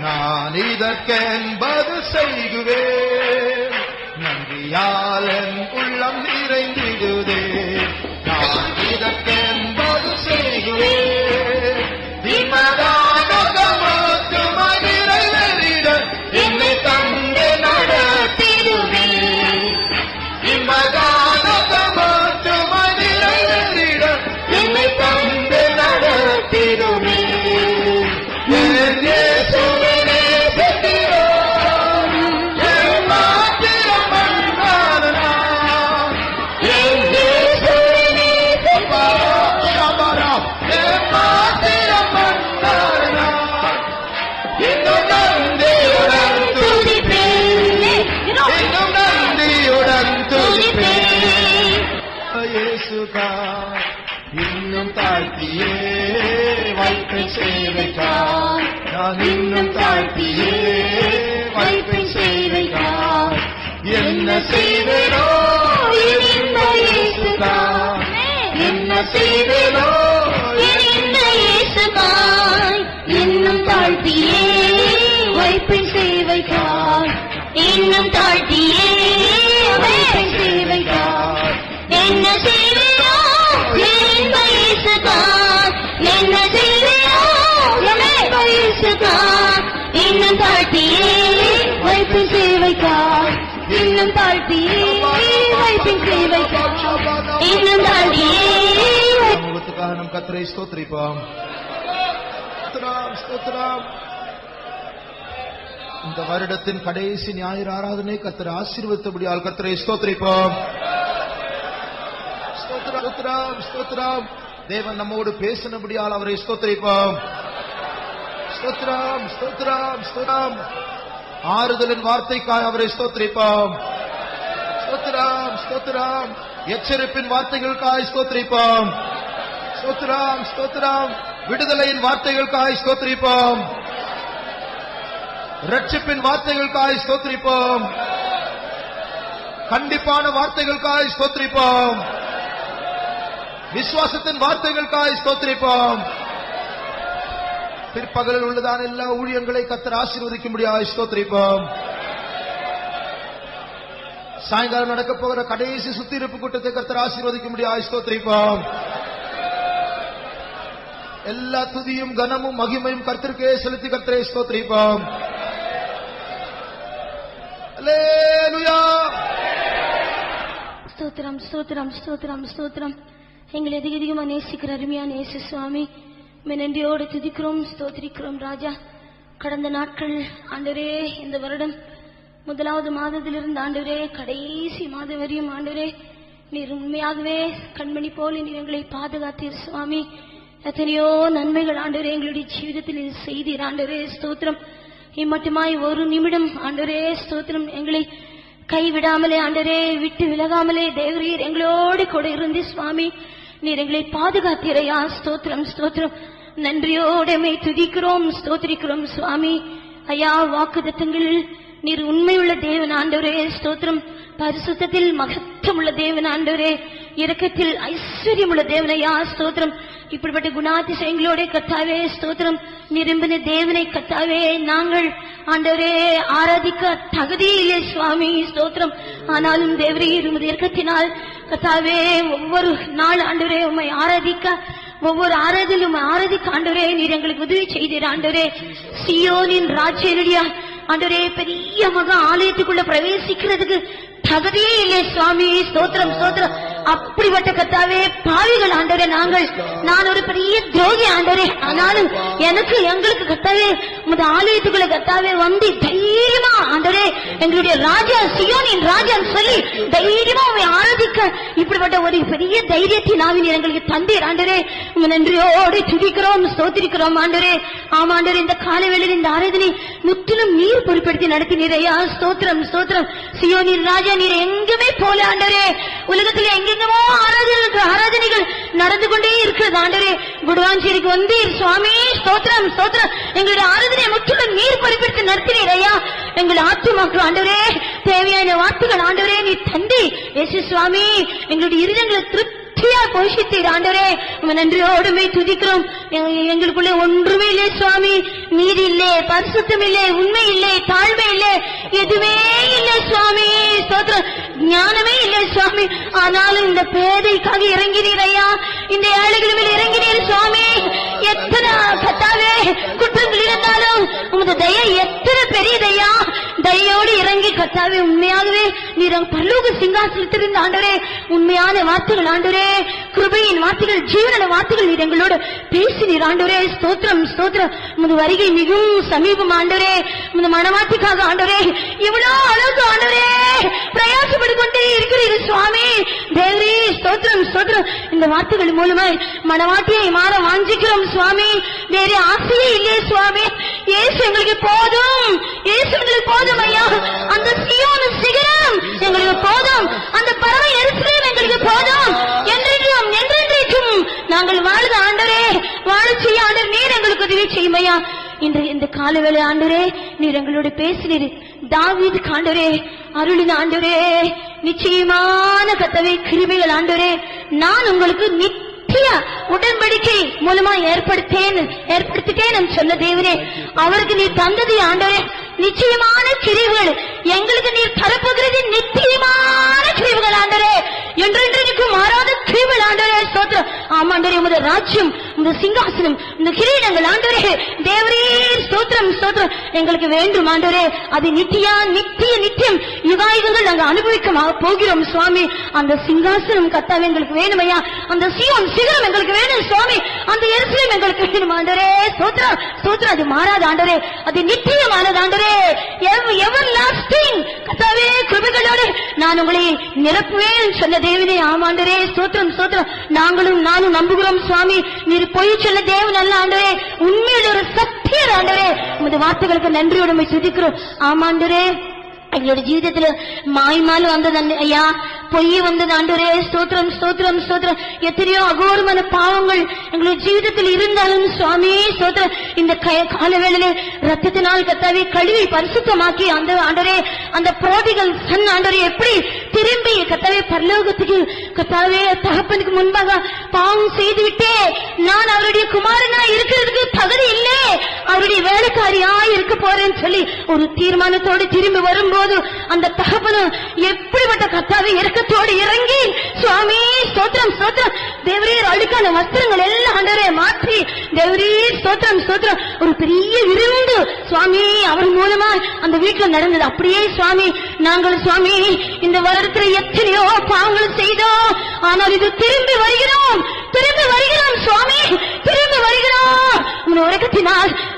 நான் இதற்கென்பது செய்குவேன், நன்றியாளன் உள்ளம் நிறைந்திடுதே நான் இதற்கென்பது செய்குவேன், இம்மதானகமாத்துமாய் நிறைவேறிட என்னை தந்து நடத்திடுவேன், இம்மதானகமாத்துமாய் நிறைவேறிட என்னை தந்து நடத்திடுவேன். இன்னும் தாழ்த்தியே வைப்பேன் சேவைக்காய், நான் இன்னும் தாழ்த்தியே வைப்பேன் சேவைக்காய், என்ன செய்வேனோ இந்த இயேசுக்காய், என்ன செய்வேனோ இந்த இயேசுக்காய், இன்னும் தாழ்த்தியே வைப்பேன் சேவைக்காய், இன்னும் தாழ்த்தியே வைப்பேன் சேவைக்காய், என்ன செய்வேனோ இந்த இயேசுக்காய், என்ன செய்வேனோ இந்த இயேசுக்காய், இன்னும் தாழ்த்தியே வைப்பேன் சேவைக்காய், இன்னும் தாழ்த்தியே வைப்பேன் சேவைக்காய், இன்னும் தாழ்த்தியே முகத்துக்காக நம் கர்த்தரை ஸ்தோத்திரிப்போம். ஸ்தோத்திரம், ஸ்தோத்திரம். இந்த வருடத்தின் கடைசி ஞாயிறு ஆராதனை கர்த்தரை ஆசீர்வதித்தபடியால் கர்த்தரை ஸ்தோத்திரிப்போம். ஸ்தோத்திரம், ஸ்தோத்திரம், ஸ்தோத்திரம். தேவன் நம்மோடு பேசினபடியால் அவரை ஸ்தோத்திரிப்போம். ஸ்தோத்திரம், ஸ்தோத்திரம், ஸ்தோத்திரம். ஆறுதலின் வார்த்தைக்காய் அவரை ஸ்தோத்திரிப்போம். ஸ்தோத்திரம், ஸ்தோத்திரம். எச்சரிப்பின் வார்த்தைகளுக்காய் ஸ்தோத்திரிப்போம். ஸ்தோத்திரம், ஸ்தோத்திரம். விடுதலையின் வார்த்தைகளுக்காய் ஸ்தோத்திரிப்போம். ரட்சிப்பின் வார்த்தைகளுக்காய் ஸ்தோத்திரிப்போம். கண்டிப்பான வார்த்தைகளுக்காய் ஸ்தோத்திரிப்போம். விசுவாசத்தின் வார்த்தைகளுக்காய் ஸ்தோத்திரிப்போம். பிற்பகலில் உள்ளதான எல்லா ஊழியங்களை கர்த்தர் ஆசீர்வதிக்கும்படியாய் ஸ்தோத்திரிப்போம். சாயங்காலம் நடக்க போகிற கடைசி சுத்திருப்பு கூட்டத்தை கர்த்தர் ஆசீர்வதிக்கும்படியாய் ஸ்தோத்திரிப்போம். எல்லா துதியும் கனமும் மகிமையும் கர்த்தருக்கே செலுத்தி கர்த்தரை ஸ்தோத்திரிப்போம். அல்லேலூயா. ஸ்தோத்திரம் ஸ்தோத்திரம் ஸ்தோத்திரம் ஸ்தோத்திரம். எங்களை அதிகமா நேசிக்கிற அருமையான இயேசு சுவாமி, நன்றியோடு துதிக்கிறோம், ஸ்தோத்திரிக்கிறோம் ராஜா. கடந்த நாட்கள் ஆண்டவரே, இந்த வருடம் முதலாவது மாதத்திலிருந்து ஆண்டவரே கடைசி மாதம் வரையும் ஆண்டவரே நீர் உண்மையாகவே கண்மணி போல நீர் எங்களை பாதுகாத்தீர் சுவாமி. எத்தனையோ நன்மைகள் ஆண்டவரே எங்களுடைய ஜீவிதத்தில் செய்தீர் ஆண்டவரே, ஸ்தோத்திரம். இம்மட்டுமாய் ஒரு நிமிடம் ஆண்டவரே ஸ்தோத்திரம் எங்களை கைவிடாமலே ஆண்டவரே விட்டு விலகாமலே தேவரீர் எங்களோடு கூட இருந்து சுவாமி நீர் எங்களை பாதுகாத்தீரையா. ஸ்தோத்திரம் ஸ்தோத்திரம். நன்றியோடமே துதிக்கிறோம், ஸ்தோத்திரிக்கிறோம் சுவாமி. ஐயா, வாக்குத்தத்தங்கள் நீர் உண்மையுள்ள தேவன் ஆண்டவரே, ஸ்தோத்திரம். பரிசுத்தத்தில் மகத்துவம் உள்ள தேவன் ஆண்டவரே, இரக்கத்தில் ஐஸ்வர்யம் உள்ள தேவனையா, ஸ்தோத்திரம். இப்படிப்பட்ட குணாதிசயங்களோட கர்த்தாவே ஸ்தோத்திரம் நிரம்பின தேவனை கர்த்தாவே நாங்கள் ஆண்டவரே ஆராதிக்க தகுதியில்லை சுவாமி, ஸ்தோத்திரம். ஆனாலும் தேவரீர் உமது இரக்கத்தினால் கர்த்தாவே ஒவ்வொரு நாள் ஆண்டவரே உம்மை ஆராதிக்க, ஒவ்வொரு ஆராதலும் ஆராதிக்க ஆண்டவரே நீர் எங்களுக்கு உதவி செய்தீர் ஆண்டவரே. சியோனின் ராஜ்யனுடைய ஆண்டவரே பெரிய மகா ஆலயத்துக்குள்ள பிரவேசிக்கிறதுக்கு தகுதியே இல்லை சுவாமி, ஸ்தோத்திரம் ஸ்தோத்திரம். அப்படிப்பட்ட கர்த்தாவே பாவிகள் ஆண்டவரே நாங்கள். நான் ஒரு பெரிய துரோகி ஆண்டவரே, ஆனாலும் எனக்கு எங்களுக்கு கர்த்தாவே உமது ஆலயத்துக்குள்ள கர்த்தாவே வந்து தைரியமா ஆண்டவரே எங்களுடைய ராஜா சியோனின் ராஜான்னு சொல்லி தைரியமா உண்மை ஆராதிக்க இப்படிப்பட்ட ஒரு பெரிய தைரியத்தை நாவின் எங்களுக்கு தந்தீர் ஆண்டவரே. உங்க நன்றியோடு துதிக்கிறோம், ஸ்தோத்திரிக்கிறோம் ஆண்டவரே. ஆமாண்டவரே, இந்த காலை வேளையில் இந்த ஆராதனை முற்றிலும் நீர் பொறுப்படுத்தி நடத்தினீரையா, ஸ்தோத்திரம் ஸ்தோத்திரம். சியோனின் ராஜா நீர் எங்குமே போல ஆண்டவரே, உலகத்தில் எங்கெங்கமோ ஆராதனைகள் நடந்து கொண்டே இருக்கிறது ஆண்டவரே. குடுவாஞ்சேரிக்கு வந்தீர் சுவாமி, ஸ்தோத்திரம் ஸ்தோத்திரம். எங்களுடைய ஆராதனை முற்றிலும் நீர் பொறுப்படுத்தி நடத்தினீர் ஐயா. எங்கள் ஆத்துமாக்கள் ஆண்டவரே தேவையான வார்த்தைகள் ஆண்டவரே நீ தந்தி இயேசு சுவாமி எங்களுடைய இருதயங்களை திருப்தியா போஷித்தீர் ஆண்டவரே. நன்றியோடுமே துதிக்கிறோம். எங்களுக்குள்ளே ஒன்றுமே இல்லை சுவாமி, நீதி இல்லை, பரிசுத்தம் இல்லை, உண்மை இல்லை, தாழ்மை இல்லை, எதுவே இல்லை சுவாமி, ஸ்தோத்திரம். ஞானமே இல்லை சுவாமி. ஆனாலும் இந்த பேதைக்காக இறங்கினீர் ஐயா, இந்த ஏழைகள் மேல் இறங்கினீர் சுவாமி. எத்தனை கத்தாவே குற்றங்கள் இருந்தாலும் உமது தயை எத்தனை பெரியதையா, தயோடு இறங்கி கத்தாவே உண்மையாகவே நீர் பரலோக சிங்காசனத்திலிருந்து ஆண்டவரே உண்மையான வார்த்தைகள் ஆண்டவரே, கிருபையின் வார்த்தைகள், ஜீவன வார்த்தைகள் நீர் எங்களோடு பேசினீர் ஆண்டவரே. ஸ்தோத்திரம் ஸ்தோத்திரம். உமது வருகை மிகவும் சமீபம் ஆண்டவரே. உமது மனவாட்டிக்காக ஆண்டவரே இவ்வளவு அளவுக்கு ஆண்டவரே பிரயாசப்பட்டு கொண்டே இருக்கிறீர் சுவாமி தேவரே. ஸ்தோத்திரம் ஸ்தோத்திரம். இந்த வார்த்தைகள் மூலமாய் மனவாட்டியை மாற வாஞ்சிக்கிறோம் சுவாமி. வேற ஆசையே இல்லையே சுவாமி. இயேசு எங்களுக்கு போதும், இயேசு எங்களுக்கு போதும் ஐயா. அந்த சீயோன் சிகரம் எங்களுக்கு போதும், அந்த பறவை எருசலேம் எங்களுக்கு போதும். என்றென்றும் என்றென்றைக்கும் நாங்கள் வாழுத ஆண்டவரே வாழ செய்ய ஆண்டவர் நீர் எங்களுக்கு உதவி செய்யும் ஐயா. இன்று இந்த காலவேளை ஆண்டவரே நீர் எங்களோடு பேசினீர். தாவீது ஆண்டவரே அருளின ஆண்டவரே நிச்சயமான கர்த்தாவே கிருபைகள் ஆண்டவரே நான் உங்களுக்கு நித்திய உடன்படிக்கை மூலமா ஏற்படுத்திட்டேன் சொன்ன தேவனே, அவருக்கு நீர் தந்தது ஆண்டவரே நிச்சயமான கிரிவுகள், எங்களுக்கு நீர் தரப்போகிறது நிச்சயமான கிரிவுகள் ஆண்டவரே, என்றென்றைக்கும் மாறாத கிரிவுகள் ஆண்டவரே. ஸ்தோத்திரம். ஆமாண்டவரே, உமது ராஜ்யம், உமது சிங்காசனம், இந்த கிரீடங்கள் ஆண்டவரே தேவரே ஸ்தோத்திரம் ஸ்தோத்திரம் எங்களுக்கு வேண்டும் ஆண்டவரே. அது நித்தியம் யுகாயுகங்கள் நாங்கள் அனுபவிக்க போகிறோம் சுவாமி. அந்த சிங்காசனம் கர்த்தாவே எங்களுக்கு வேணும் ஐயா. அந்த சீயோன் சிகரம் எங்களுக்கு வேணும் சுவாமி. அந்த எருசலேம் எங்களுக்கு வேணும் ஆண்டவரே. ஸ்தோத்திரம் ஸ்தோத்திரம். அது மாறாத ஆண்டவரே, அது நித்தியமானது ஆண்டவரே. எவர் லாஸ்டிங் கர்த்தாவே கிருபைகளோடு நான் உங்களை நிரப்புவேன் சொன்ன தேவனே. ஆமாண்டவரே ஸ்தோத்திரம் ஸ்தோத்திரம். நானும் நம்புகிறோம் சுவாமி. நீர் பொய் சொல்ல தேவன் அல்ல ஆண்டவரே, உண்மையில் ஒரு சத்தியர் ஆண்டவரே. உமது வார்த்தைகளுக்கு நன்றியோடு துதிக்கிறோம். ஆமாண்டவரே, எங்களுடைய ஜீவிதத்துல மாய்மால் வந்தது ஐயா, பொய் வந்தது ஆண்டவரே. ஸ்தோத்திரம் ஸ்தோத்திரம் ஸ்தோத்திரம். எத்தனையோ அகோரமான பாவங்கள் எங்களுடைய ஜீவிதத்தில் இருந்தாலும் சுவாமி ஸ்தோத்திரம். இந்த காலவேளையிலே ரத்தத்தினால் கர்த்தாவே கழுவி பரிசுத்தமாக்கி அந்த ஆண்டவரே அந்த புரோதிகள் சன் ஆண்டவரே எப்படி திரும்பி கர்த்தாவே பரலோகத்துக்கு கர்த்தாவே தகப்பனுக்கு முன்பாக பாவம் செய்துவிட்டே நான் அவருடைய குமாரனா இருக்கிறதுக்கு தகுதி இல்லை, தேவனுடைய வேலைக்காரியாய் இருக்க போறேன்னு சொல்லி ஒரு தீர்மானத்தோடு திரும்பி வரும்போது அந்த தகப்பனும் எப்படிப்பட்ட கர்த்தாவே இரக்கத்தோடு இறங்கி சுவாமி ஸ்தோத்திரம் ஸ்தோத்திரம் தேவரீர் அழுக்கான வஸ்திரங்கள் எல்லாம் ஆண்டவரே மாற்றி தேவரீர் ஸ்தோத்திரம் ஸ்தோத்திரம் ஒரு பெரிய விருந்து சுவாமி அவர் மூலமா அந்த வீட்டுல நடந்தது. அப்படியே சுவாமி நாங்கள் சுவாமி இந்த வருடத்துல எத்தனையோ பாவங்கள் செய்தோம், ஆனால் இது திரும்பி வருகிறோம் சுவாமி, திரும்பி வருகிறோம்.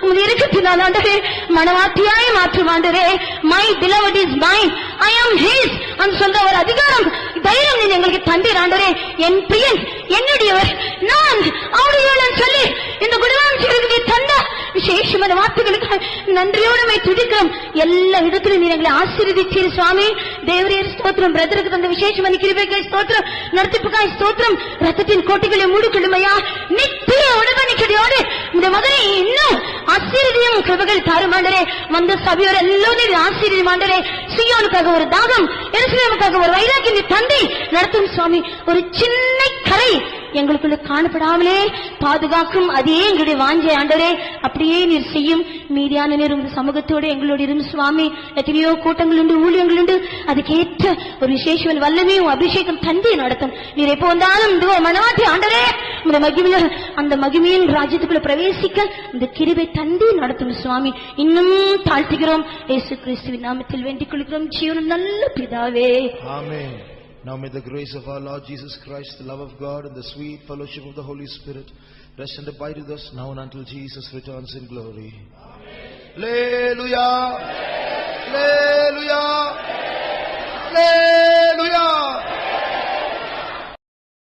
உன் இரக்கத்தினால் ஆண்டவரே மனவாட்டியாய் மாற்றும் ஆண்டவரே. My beloved is mine, I am his அந்த சொல்ற ஒரு அதிகாரம் தைரியம் நீ எங்களுக்கு தந்தீர் ஆண்டவரே. என் பிரியன் என்னுடையவர், நான் அவருடையவன் சொல்லி இந்த குணவான்களுக்கு தந்த விசேஷமான வார்த்தைகளுக்கு நன்றியோடு துதிக்கிறோம். எல்லா இடத்திலும் நீ எங்களை ஆசீர்வதித்தீர் சுவாமி. தேவரீர் ஸ்தோத்திரம். பிரதருக்கு தந்த விசேஷமான கிருபைக்காய் ஸ்தோத்திரம், நடத்திப்புக்காய் ஸ்தோத்திரம். ரத்தத்தின் கோட்டைகளை மூடிக்கொள்ளுமையா நித்திய உடன்படிக்கையோடு இந்த மகனை இன்னும் ஆசீர்வதியும் கிருபைகள் தாருமாண்டரே. வந்த சபையோர் எல்லோரும் ஆசீர்வதிமாண்டரே. சீயோனுக்காக ஒரு தாகம், எருசலேமுக்காக ஒரு வைராக்கியம் தந்தை நடத்தும் சுவாமி. ஒரு சின்ன கரை எங்களுக்குள்ள காணப்படாமலே பாதுகாக்கும். அதே எங்களுடைய வாஞ்சை ஆண்டவரே. அப்படியே நீர் செய்யும். மீதியான நேரம் சமூகத்தோடு எங்களோடு இருந்து சுவாமி. எத்தனையோ கூட்டங்கள் உண்டு, ஊழியங்கள் உண்டு. அதுக்கேற்ற ஒரு விசேஷம் வல்லமையும் அபிஷேகம் தந்தை நடத்தும். நீர் எப்போ வந்தாலும் மனவாட்டி ஆண்டரே இந்த மகிமையில அந்த மகிமையின் ராஜ்யத்துக்குள்ள பிரவேசிக்க இந்த கிருபை தந்தை நடத்தும் சுவாமி. இன்னும் தாழ்த்துகிறோம் இயேசு கிறிஸ்துவின் நாமத்தில் வேண்டிக் கொள்கிறோம் ஜீவனும் நல்ல பிதாவே. Amen. Now may the grace of our Lord Jesus Christ, the love of God, and the sweet fellowship of the Holy Spirit rest and abide with us now and until Jesus returns in glory. Amen. Hallelujah. Hallelujah. Hallelujah.